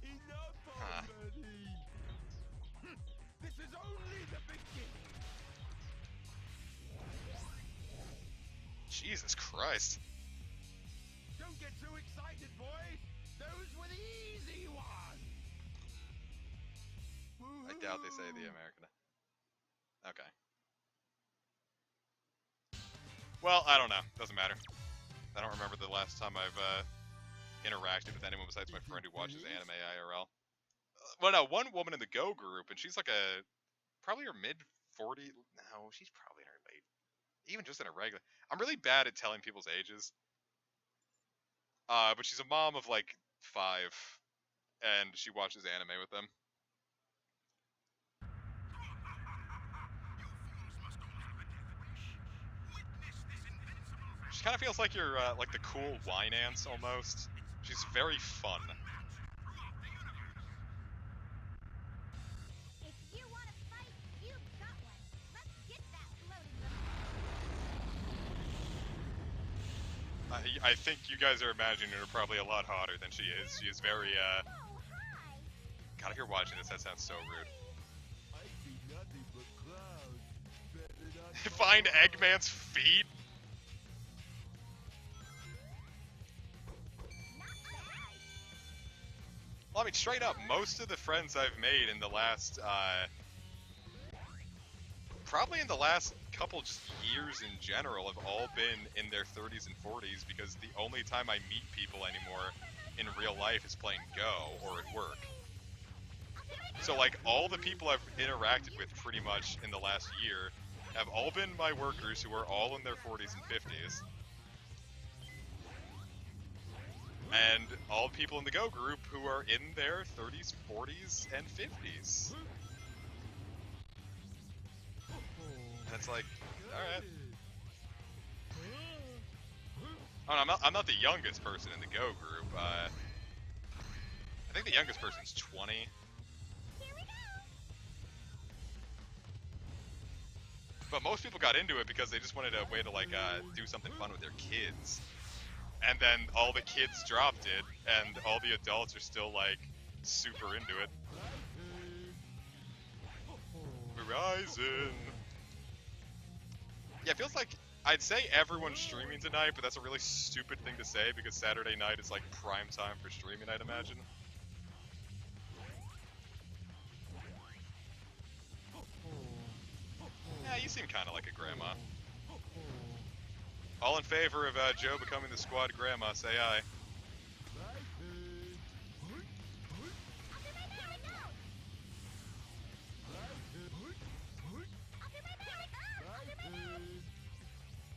Enough Huh. already. This is only the beginning. Jesus Christ. Don't get too excited, boys. Those were the easy ones. I doubt they say the American. Okay. Well, I don't know. Doesn't matter. I don't remember the last time I've interacted with anyone besides my friend who watches anime IRL. Well, no, one woman in the Go group, and she's like probably her mid-40s. No, she's probably in her late. Even just in a regular. I'm really bad at telling people's ages. But she's a mom of like 5, and she watches anime with them. She kind of feels like you're like the cool wine ants almost. She's very fun. If you want to fight, you've got one. Let's get that floating. I think you guys are imagining her probably a lot hotter than she is. She is very Oh, hi. God, if you're watching this, that sounds so rude. I see nothing but clouds. Better not Find Eggman's feet. Well, I mean, straight up, most of the friends I've made in the last, probably in the last couple just years in general, have all been in their 30s and 40s, because the only time I meet people anymore in real life is playing Go or at work. So, like, all the people I've interacted with pretty much in the last year have all been my workers who are all in their 40s and 50s. And all people in the Go group who are in their 30s, 40s, and 50s. And it's like, alright. Oh, no, I'm not the youngest person in the Go group. I think the youngest person's 20. Here we go. But most people got into it because they just wanted a way to, like, do something fun with their kids. And then all the kids dropped it, and all the adults are still, like, super into it. Horizon! Yeah, it feels like I'd say everyone's streaming tonight, but that's a really stupid thing to say because Saturday night is like prime time for streaming, I'd imagine. Yeah, you seem kind of like a grandma. All in favor of Joe becoming the squad grandma, say aye.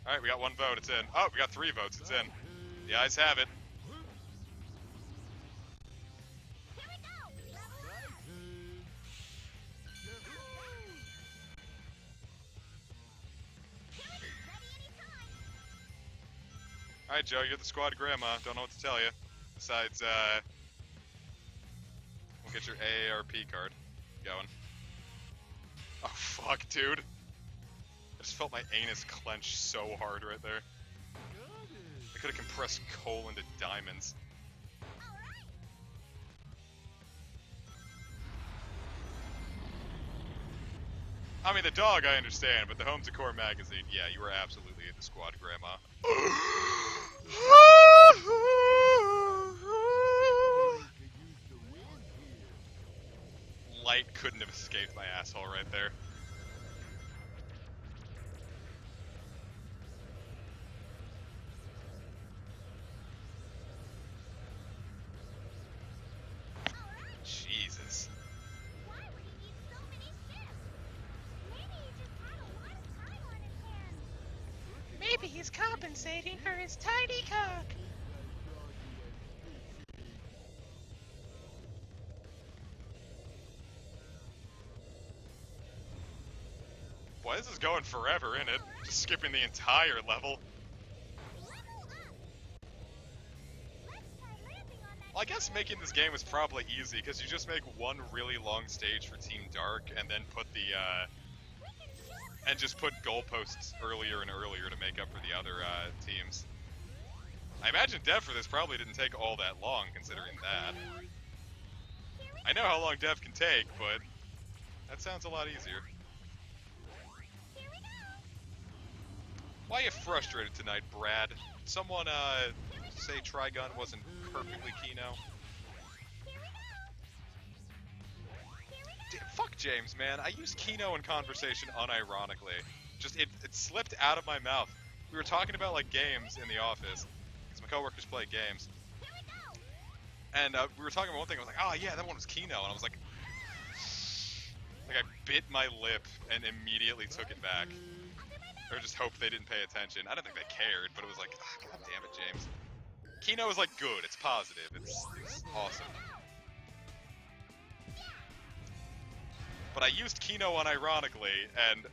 Alright, we got 1 vote, it's in. Oh, we got 3 votes, it's in. The ayes have it. Alright, Joe, you're the squad grandma. Don't know what to tell you. Besides, we'll get your AARP card going. Oh, fuck, dude. I just felt my anus clench so hard right there. I could have compressed coal into diamonds. I mean, the dog I understand, but the Home Decor magazine, yeah, you were absolutely the squad grandma. Light couldn't have escaped my asshole right there. Jesus. Why would he need so many ships? Maybe he just had a lot of time on his hands. Maybe he's compensating for his tiny cock. Boy, this is going forever, isn't it? Just skipping the entire level. Well, I guess making this game was probably easy, because you just make one really long stage for Team Dark, and then put the, and just put goalposts earlier and earlier to make up for the other, teams. I imagine dev for this probably didn't take all that long, considering that. I know how long dev can take, but that sounds a lot easier. Why are you frustrated tonight, Brad? Did someone, say Trigun wasn't perfectly Kino? Fuck James, man. I used Kino in conversation unironically. Just, it slipped out of my mouth. We were talking about, like, games in the office, because my coworkers play games. And, we were talking about one thing, I was like, oh yeah, that one was Kino, and I was like, I bit my lip and immediately took it back. Or just hoped they didn't pay attention. I don't think they cared, but it was like, oh, god damn it, James. Kino is like good, it's positive, it's awesome. But I used Kino unironically, and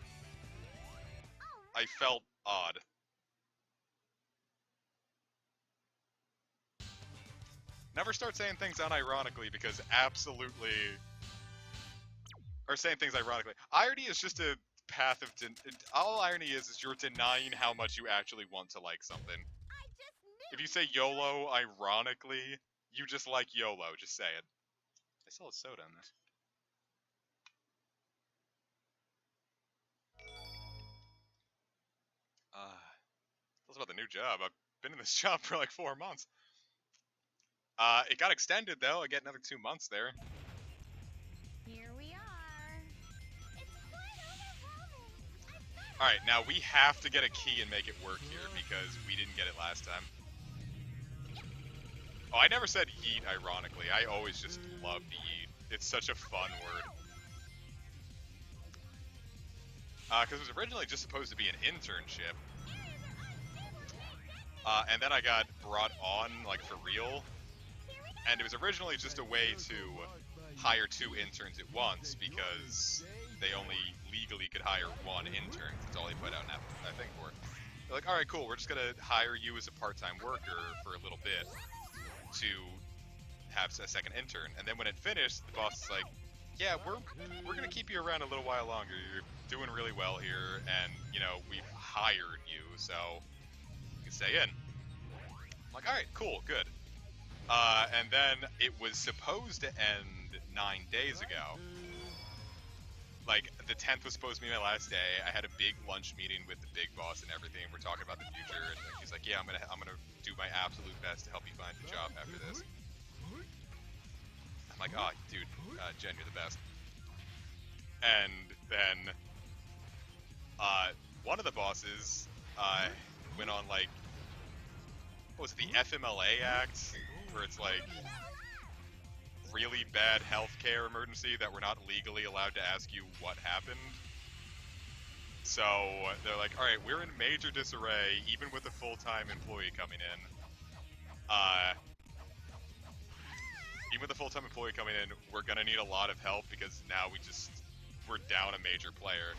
I felt odd. Never start saying things unironically because absolutely... Or saying things ironically. Irony is just a path of... all irony is you're denying how much you actually want to like something. If you say YOLO ironically, you just like YOLO, just say it. I still have soda in this. Tell us about the new job. I've been in this job for like 4 months. It got extended though, I get another 2 months there. Here we are. It's quite overwhelming. Alright, now we have to get a key and make it work here, because we didn't get it last time. Oh, I never said yeet ironically, I always just loved yeet. It's such a fun word. Because it was originally just supposed to be an internship. And then I got brought on, like, for real. And it was originally just a way to hire 2 interns at once, because they only legally could hire 1 intern. That's all they put out a thing for. They're like, alright, cool, we're just gonna hire you as a part-time worker for a little bit to have a second intern. And then when it finished, the boss is like, yeah, we're gonna keep you around a little while longer. You're doing really well here, and, you know, we've hired you, so you can stay in. I'm like, alright, cool, good. And then it was supposed to end 9 days ago. like the 10th was supposed to be my last day. I had a big lunch meeting with the big boss and everything. We're talking about the future, and he's like, "Yeah, I'm gonna do my absolute best to help you find a job after this." I'm like, "Oh, dude, Jen, you're the best." And then one of the bosses went on like, what was it, the FMLA Act, where it's like really bad healthcare emergency that we're not legally allowed to ask you what happened. So they're like, all right, we're in major disarray, even with a full-time employee coming in. Even with a full-time employee coming in, we're gonna need a lot of help because now we're down a major player.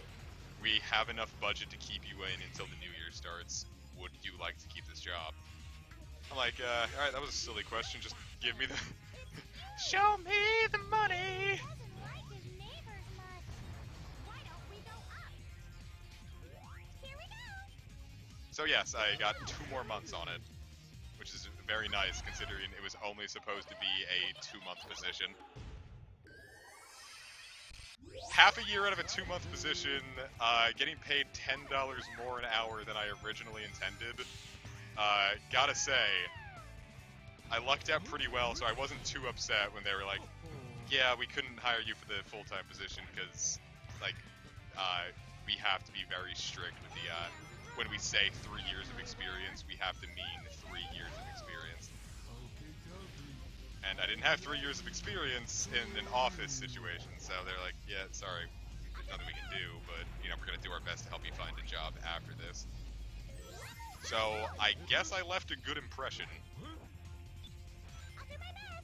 We have enough budget to keep you in until the new year starts. Would you like to keep this job? I'm like, alright, that was a silly question. Just give me the... Show me the money! Doesn't like his neighbors much. Why don't we go up? Here we go. So yes, I got 2 more months on it, which is very nice considering it was only supposed to be a 2-month position. Half a year out of a 2-month position, getting paid $10 more an hour than I originally intended. Gotta say, I lucked out pretty well, so I wasn't too upset when they were like, yeah, we couldn't hire you for the full-time position because, like, we have to be very strict with the, when we say 3 years of experience, we have to mean 3 years of experience. And I didn't have 3 years of experience in an office situation, so they're like, yeah, sorry, there's nothing we can do, but, you know, we're gonna do our best to help you find a job after this. So, I guess I left a good impression. I'll do my best.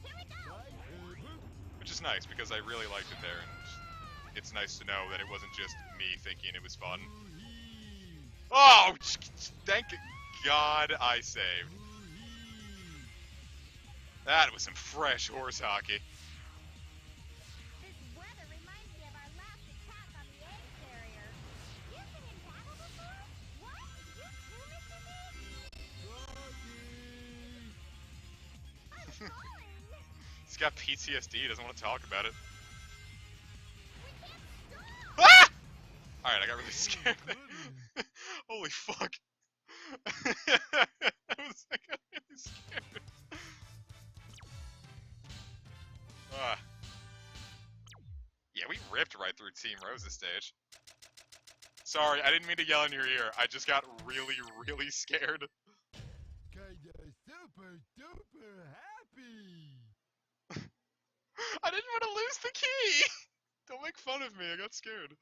Here we go. Which is nice, because I really liked it there, and it's nice to know that it wasn't just me thinking it was fun. Oh! Thank God I saved. That was some fresh horse hockey. This weather reminds me of our last attack on the egg carrier. You've been in battle before? What? You too, Mr. Big? I'm falling. He's got PTSD, he doesn't want to talk about it. We can't stop. Ah! Alright, I got really scared. Holy fuck. I got really scared. Yeah, we ripped right through Team Rose's stage. Sorry, I didn't mean to yell in your ear. I just got really, really scared. Kinda super duper happy. I didn't want to lose the key! Don't make fun of me, I got scared.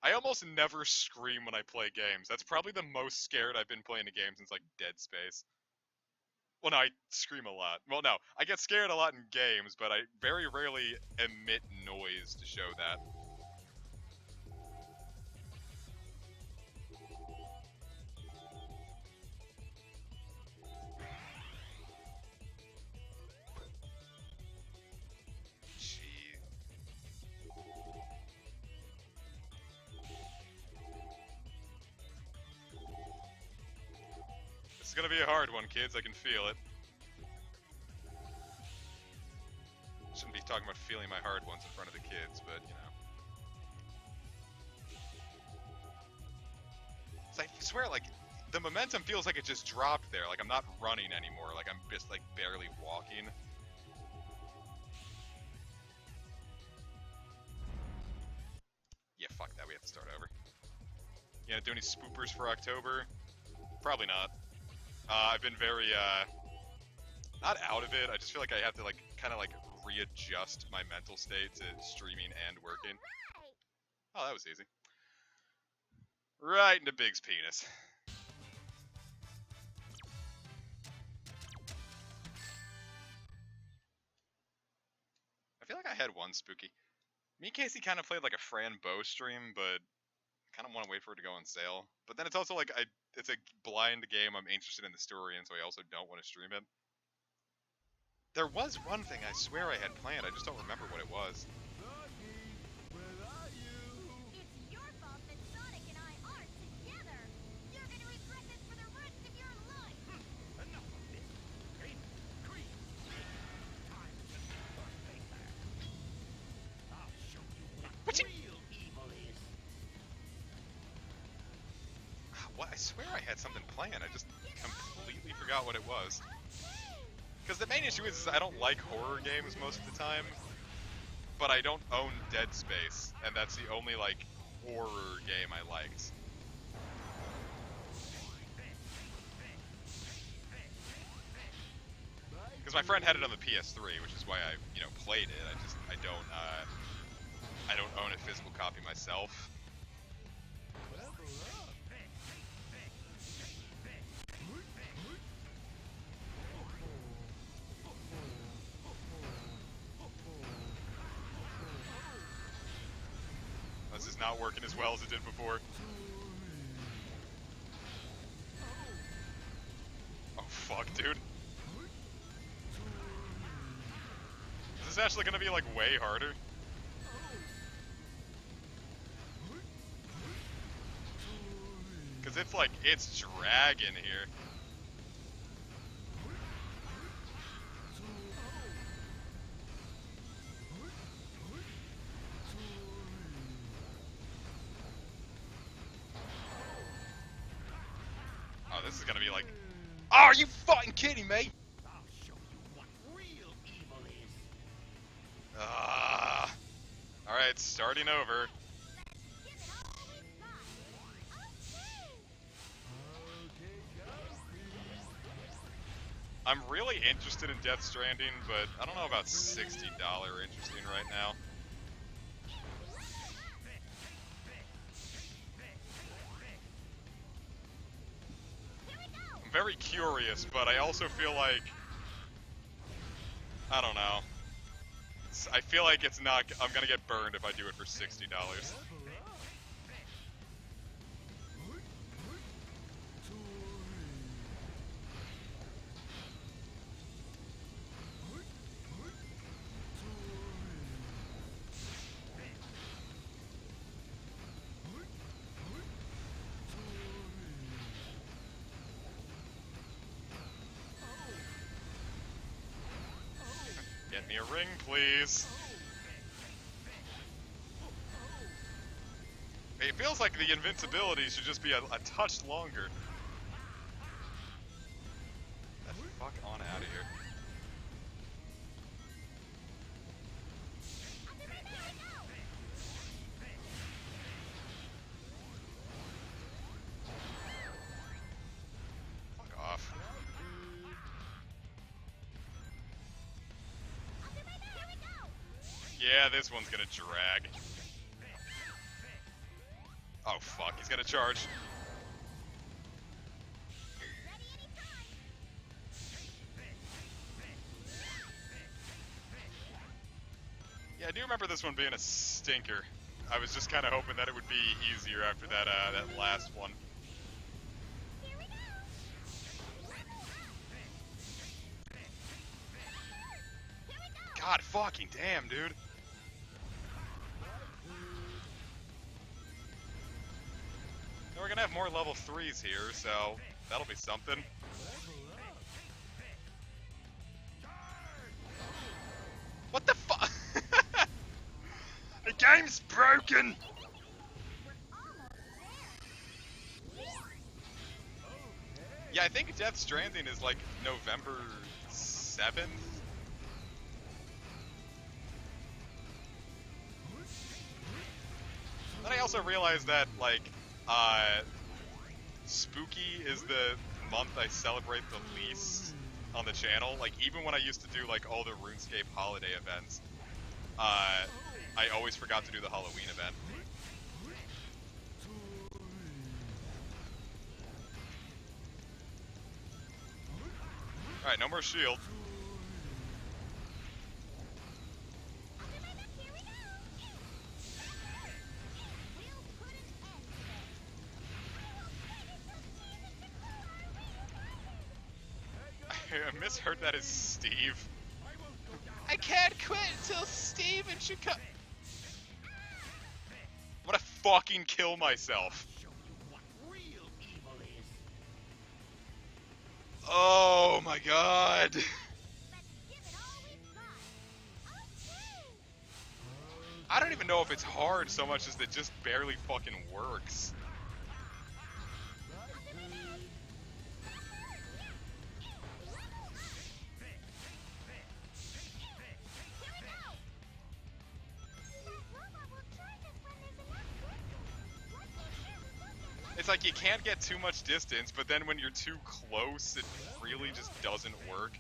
I almost never scream when I play games. That's probably the most scared I've been playing a game since, like, Dead Space. Well, no, I scream a lot. Well, no, I get scared a lot in games, but I very rarely emit noise to show that. Gee. This is gonna be a hard one, kids. I can feel it. Shouldn't be talking about feeling my hard ones in front of the kids, but, you know. It's like, I swear, like, the momentum feels like it just dropped there. Like, I'm not running anymore. Like, I'm just, like, barely walking. Yeah, fuck that. We have to start over. You gonna do any spoopers for October? Probably not. I've been very, not out of it. I just feel like I have to, like, kind of, like, readjust my mental state to streaming and working. Right. Oh, that was easy. Right into Big's penis. I feel like I had one spooky. Me and Casey kind of played like a Fran Bow stream, but kind of want to wait for it to go on sale. But then it's also like it's a blind game. I'm interested in the story, and so I also don't want to stream it. There was one thing I swear I had planned. I just don't remember what it was. Froggy, where are you? It's your fault that Sonic and I aren't together. You're gonna regret this for the rest of your life. Enough of this. Great creep. I swear I had something planned. I just completely forgot what it was. Because the main issue is I don't like horror games most of the time, but I don't own Dead Space, and that's the only, like, horror game I liked. Because my friend had it on the PS3, which is why I, played it. I don't own a physical copy myself. This is not working as well as it did before. Oh fuck, dude. Is this actually gonna be like way harder? Cause it's dragging here. Oh, this is gonna be like... Oh, are you fucking kidding me? I'll show you what real evil is. Alright, starting over. Give it all we've got. Okay. I'm really interested in Death Stranding, but I don't know about $60 interesting right now. I'm very curious, but I also feel like... I don't know. I feel like it's not... I'm gonna get burned if I do it for $60. Get me a ring, please. It feels like the invincibility should just be a touch longer. Get the fuck on out of here. Fuck off. Yeah, this one's gonna drag. Oh fuck, he's gonna charge. Yeah, I do remember this one being a stinker. I was just kind of hoping that it would be easier after that that last one. God fucking damn, dude. We're gonna have more level 3s here, so that'll be something. What the fuck? The game's broken! Yeah, I think Death Stranding is like November 7th. Then I also realized that, like, Spooky is the month I celebrate the least on the channel. Like, even when I used to do, like, all the RuneScape holiday events, I always forgot to do the Halloween event. Alright, no more shield. I misheard that as Steve. I can't quit until Steven should come. I'm gonna fucking kill myself. Show you what real evil is. Oh my god. Let's give it all we've got. Okay. I don't even know if it's hard so much as it just barely fucking works. It's like you can't get too much distance, but then when you're too close, it really just doesn't work.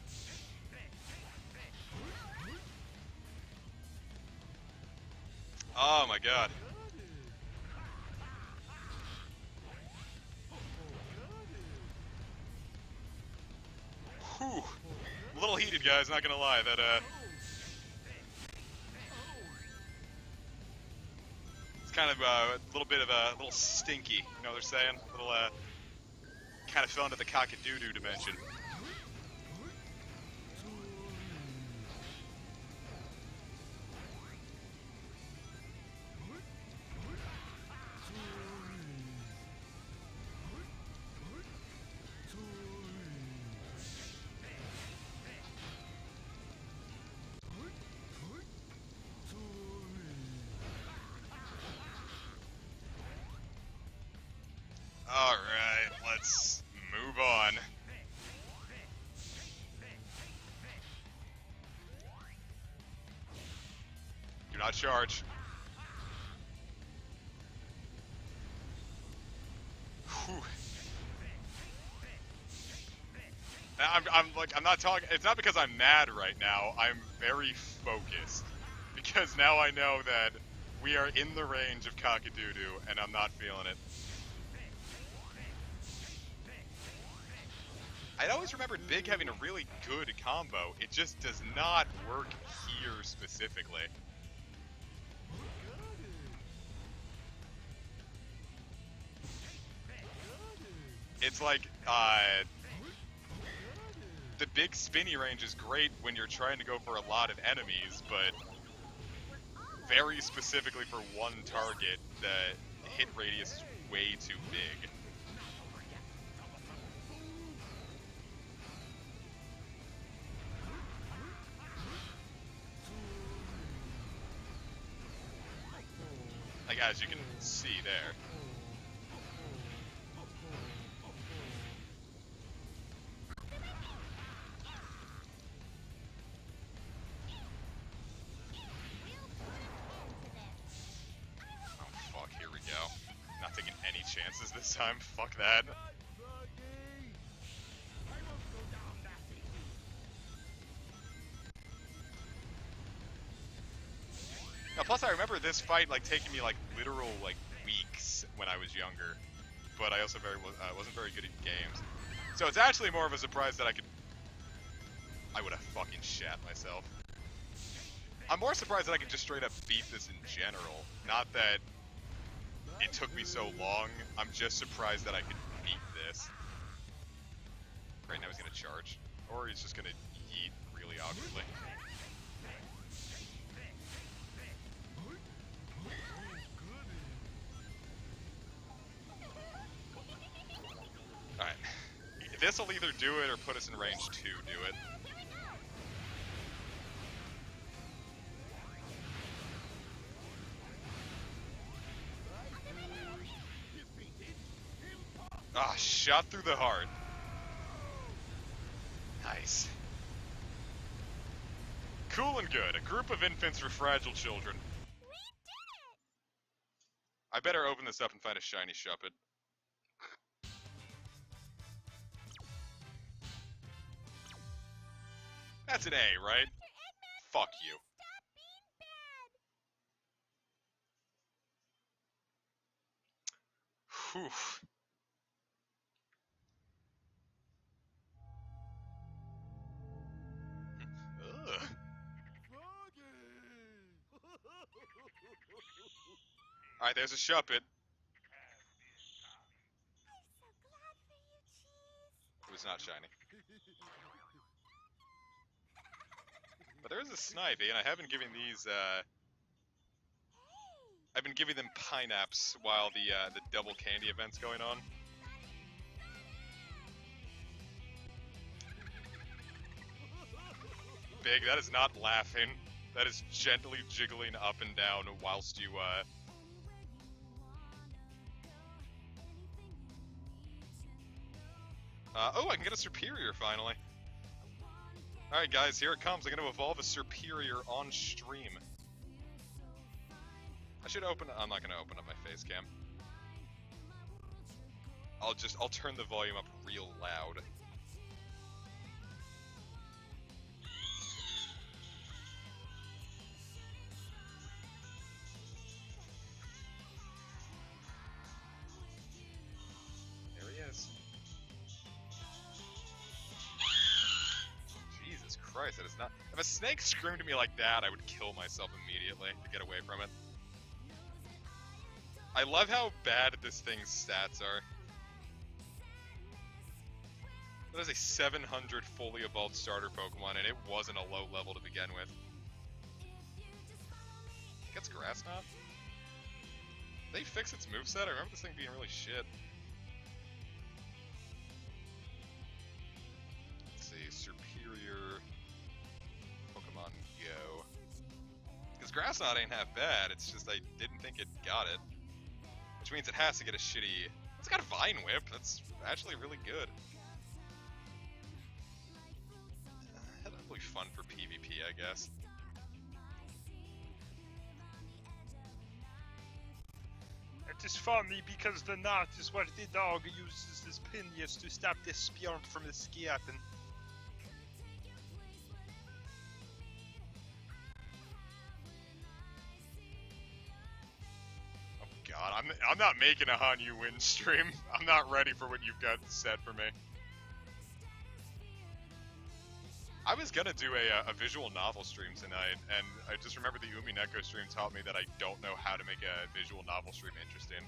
Oh my god. Whew. A little heated, guys, not gonna lie. That, it's kind of a little bit of a little stinky, you know what they're saying? A little, kind of fell into the cock-a-doo-doo dimension. Alright, let's move on. Do not charge. Whew. I'm not talking, it's not because I'm mad right now, I'm very focused. Because now I know that we are in the range of cock-a-doo-doo, and I'm not feeling it. I'd always remembered Big having a really good combo, it just does not work here specifically. It's like, the big spinny range is great when you're trying to go for a lot of enemies, but very specifically for one target, the hit radius is way too big. Like, as you can see there. Oh fuck, here we go. Not taking any chances this time, fuck that. Now, plus I remember this fight, like, taking me, like, literal, like, weeks when I was younger. But I also wasn't very good at games. So it's actually more of a surprise that I would have fucking shat myself. I'm more surprised that I could just straight up beat this in general. Not that it took me so long, I'm just surprised that I could beat this. Right now he's gonna charge. Or he's just gonna yeet really awkwardly. Alright. This'll either do it or put us in range to do it. Ah, shot through the heart. Nice. Cool and good. A group of infants for fragile children. We did it! I better open this up and find a shiny Shuppet. That's an A, right? Fuck you. Stop being bad! Whew. Ugh. Alright, there's a Shuppet. I'm so glad for you, Cheese. It was not shiny. But there is a Snivy, and I have been giving these, I've been giving them Pineapps while the double candy event's going on. Big, that is not laughing. That is gently jiggling up and down whilst you, oh, I can get a Superior finally. Alright guys, here it comes. I'm gonna evolve a Superior on stream. I should open, I'm not gonna open up my face cam. I'll turn the volume up real loud. There he is. Jesus Christ, that is not... If a snake screamed at me like that, I would kill myself immediately to get away from it. I love how bad this thing's stats are. That is a 700 fully evolved starter Pokemon, and it wasn't a low level to begin with. It gets Grass Knot? Did they fix its moveset? I remember this thing being really shit. Let's see, Superior Pokemon Go. Because Grass Knot ain't half bad, it's just I didn't think it got it. Which means it has to get a shitty... It's got a Vine Whip, that's actually really good. That'll be fun for PvP, I guess. It is funny because the knot is where the dog uses his pinions to stop the Spearn from escaping. Oh god, I'm not making a Hanyu win stream. I'm not ready for what you've got set for me. I was gonna do a visual novel stream tonight, and I just remember the Umineko stream taught me that I don't know how to make a visual novel stream interesting.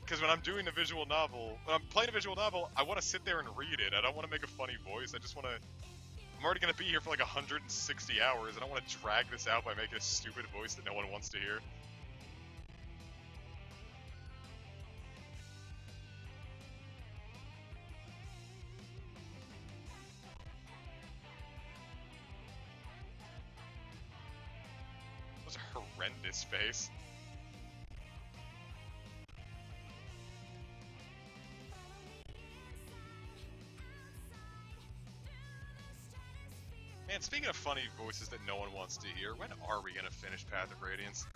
Because when I'm doing a visual novel, when I'm playing a visual novel, I want to sit there and read it. I don't want to make a funny voice. I just want to... I'm already gonna be here for like 160 hours. I don't want to drag this out by making a stupid voice that no one wants to hear. Horrendous face. Man, speaking of funny voices that no one wants to hear, when are we gonna finish Path of Radiance?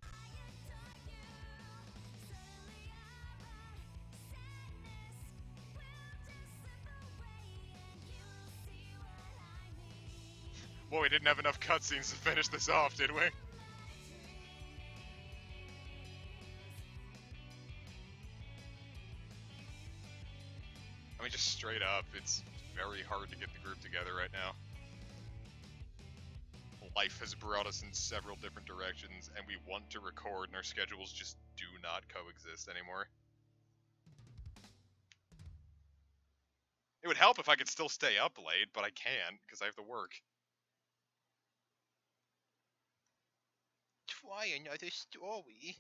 Boy, we didn't have enough cutscenes to finish this off, did we? I mean, just straight up, it's very hard to get the group together right now. Life has brought us in several different directions, and we want to record, and our schedules just do not coexist anymore. It would help if I could still stay up late, but I can't, because I have to work. Try another story.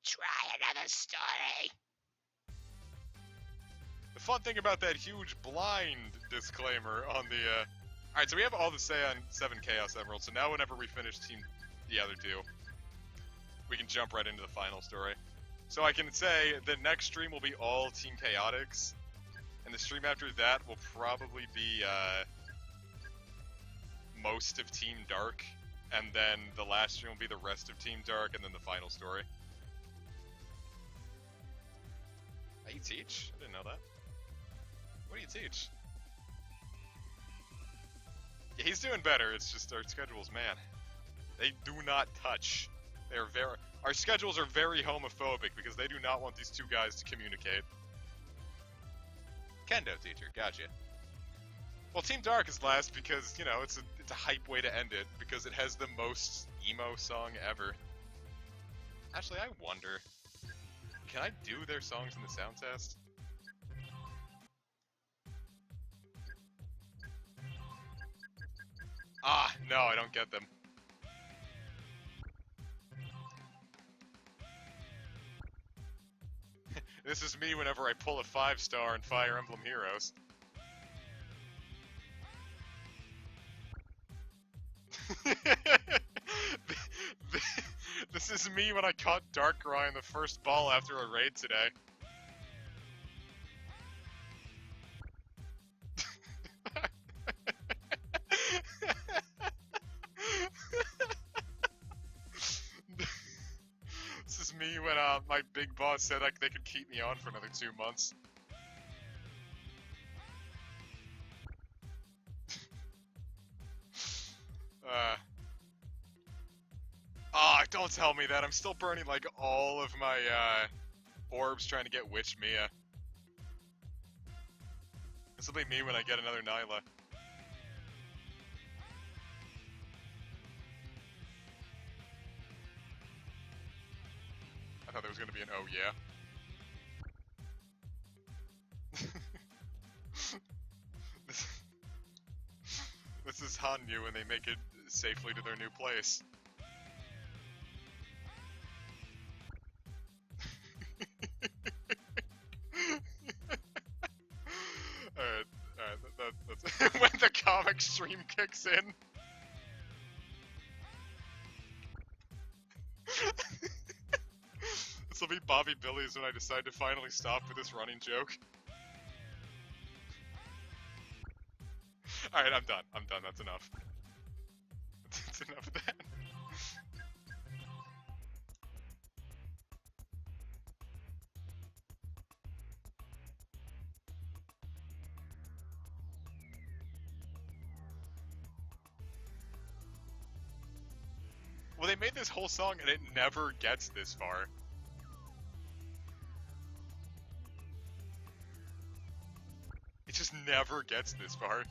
Try another story. The fun thing about that huge blind disclaimer on the, Alright, so we have all to say on 7 Chaos Emeralds, so now whenever we finish the other two, we can jump right into the final story. So I can say the next stream will be all Team Chaotix, and the stream after that will probably be, most of Team Dark, and then the last stream will be the rest of Team Dark, and then the final story. You teach? I didn't know that. What do you teach? Yeah, he's doing better, it's just our schedules, man. They do not touch. They're very... Our schedules are very homophobic because they do not want these two guys to communicate. Kendo teacher, gotcha. Well, Team Dark is last because, you know, it's a hype way to end it, because it has the most emo song ever. Actually, I wonder... Can I do their songs in the sound test? Ah, no, I don't get them. This is me whenever I pull a 5-star in Fire Emblem Heroes. This is me when I caught Darkrai in the first ball after a raid today. This is me when my big boss said they could keep me on for another 2 months. Don't tell me that. I'm still burning like all of my orbs trying to get Witch Mia. This will be me when I get another Nyla. I thought there was gonna be an oh yeah. This is Hanyu when they make it safely to their new place. Alright, that's when the comic stream kicks in. This will be Bobby Billy's when I decide to finally stop with this running joke. Alright, I'm done. That's enough. That's enough of that. Well, they made this whole song and it never gets this far. It just never gets this far.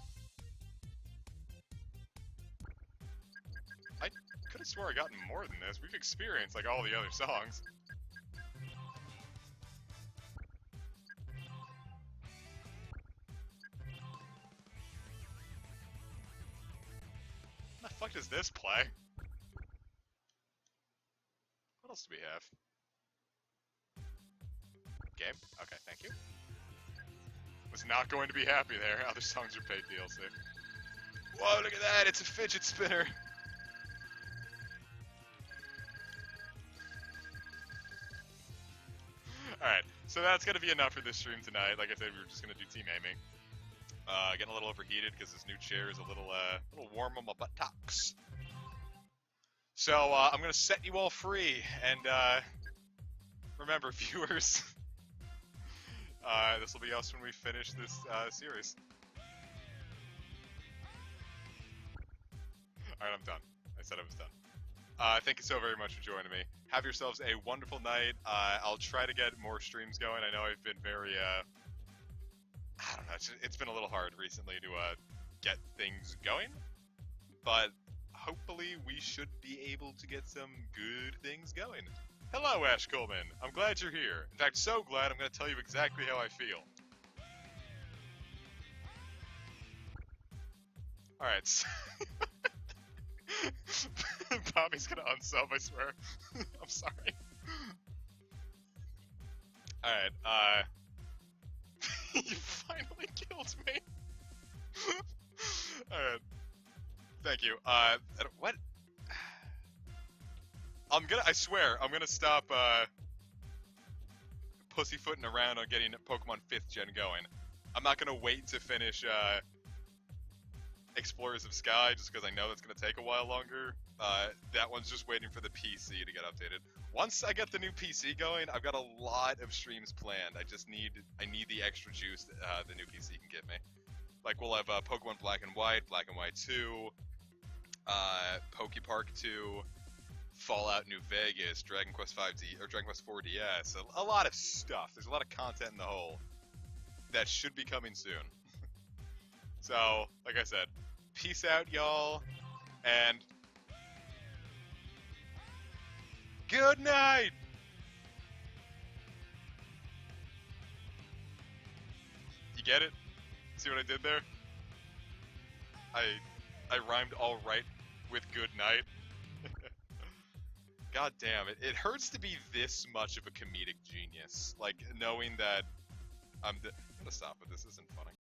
I could have swore I gotten more than this. We've experienced like all the other songs. What the fuck does this play? What else do we have? Game? Okay, thank you. Was not going to be happy there. Other songs are paid DLC. Whoa, look at that! It's a fidget spinner! Alright, so that's gonna be enough for this stream tonight. Like I said, we were just gonna do team aiming. Getting a little overheated because this new chair is a little warm on my buttocks. So, I'm gonna set you all free, and, remember, viewers, this will be us when we finish this, series. Alright, I'm done. I said I was done. Thank you so very much for joining me. Have yourselves a wonderful night. I'll try to get more streams going. I know I've been very, I don't know, it's been a little hard recently to, get things going, but hopefully we should be able to get some good things going. Hello, Ash Coleman. I'm glad you're here. In fact, so glad I'm going to tell you exactly how I feel. Alright, so Bobby's gonna unsub, I swear. I'm sorry. Alright, you finally killed me. Alright. Thank you. What? I swear, I'm gonna stop, pussyfooting around on getting Pokemon 5th Gen going. I'm not gonna wait to finish, Explorers of Sky, just because I know that's going to take a while longer. That one's just waiting for the PC to get updated. Once I get the new PC going, I've got a lot of streams planned. I need the extra juice the new PC can give me. Like, we'll have Pokemon Black and White 2, Pokepark 2, Fallout New Vegas, Dragon Quest 5D, or Dragon Quest 4DS, a lot of stuff. There's a lot of content in the hole that should be coming soon. So, like I said, peace out, y'all, and good night! You get it? See what I did there? I rhymed all right with good night. God damn it. It hurts to be this much of a comedic genius. Like, knowing that I'm gonna stop with this isn't funny.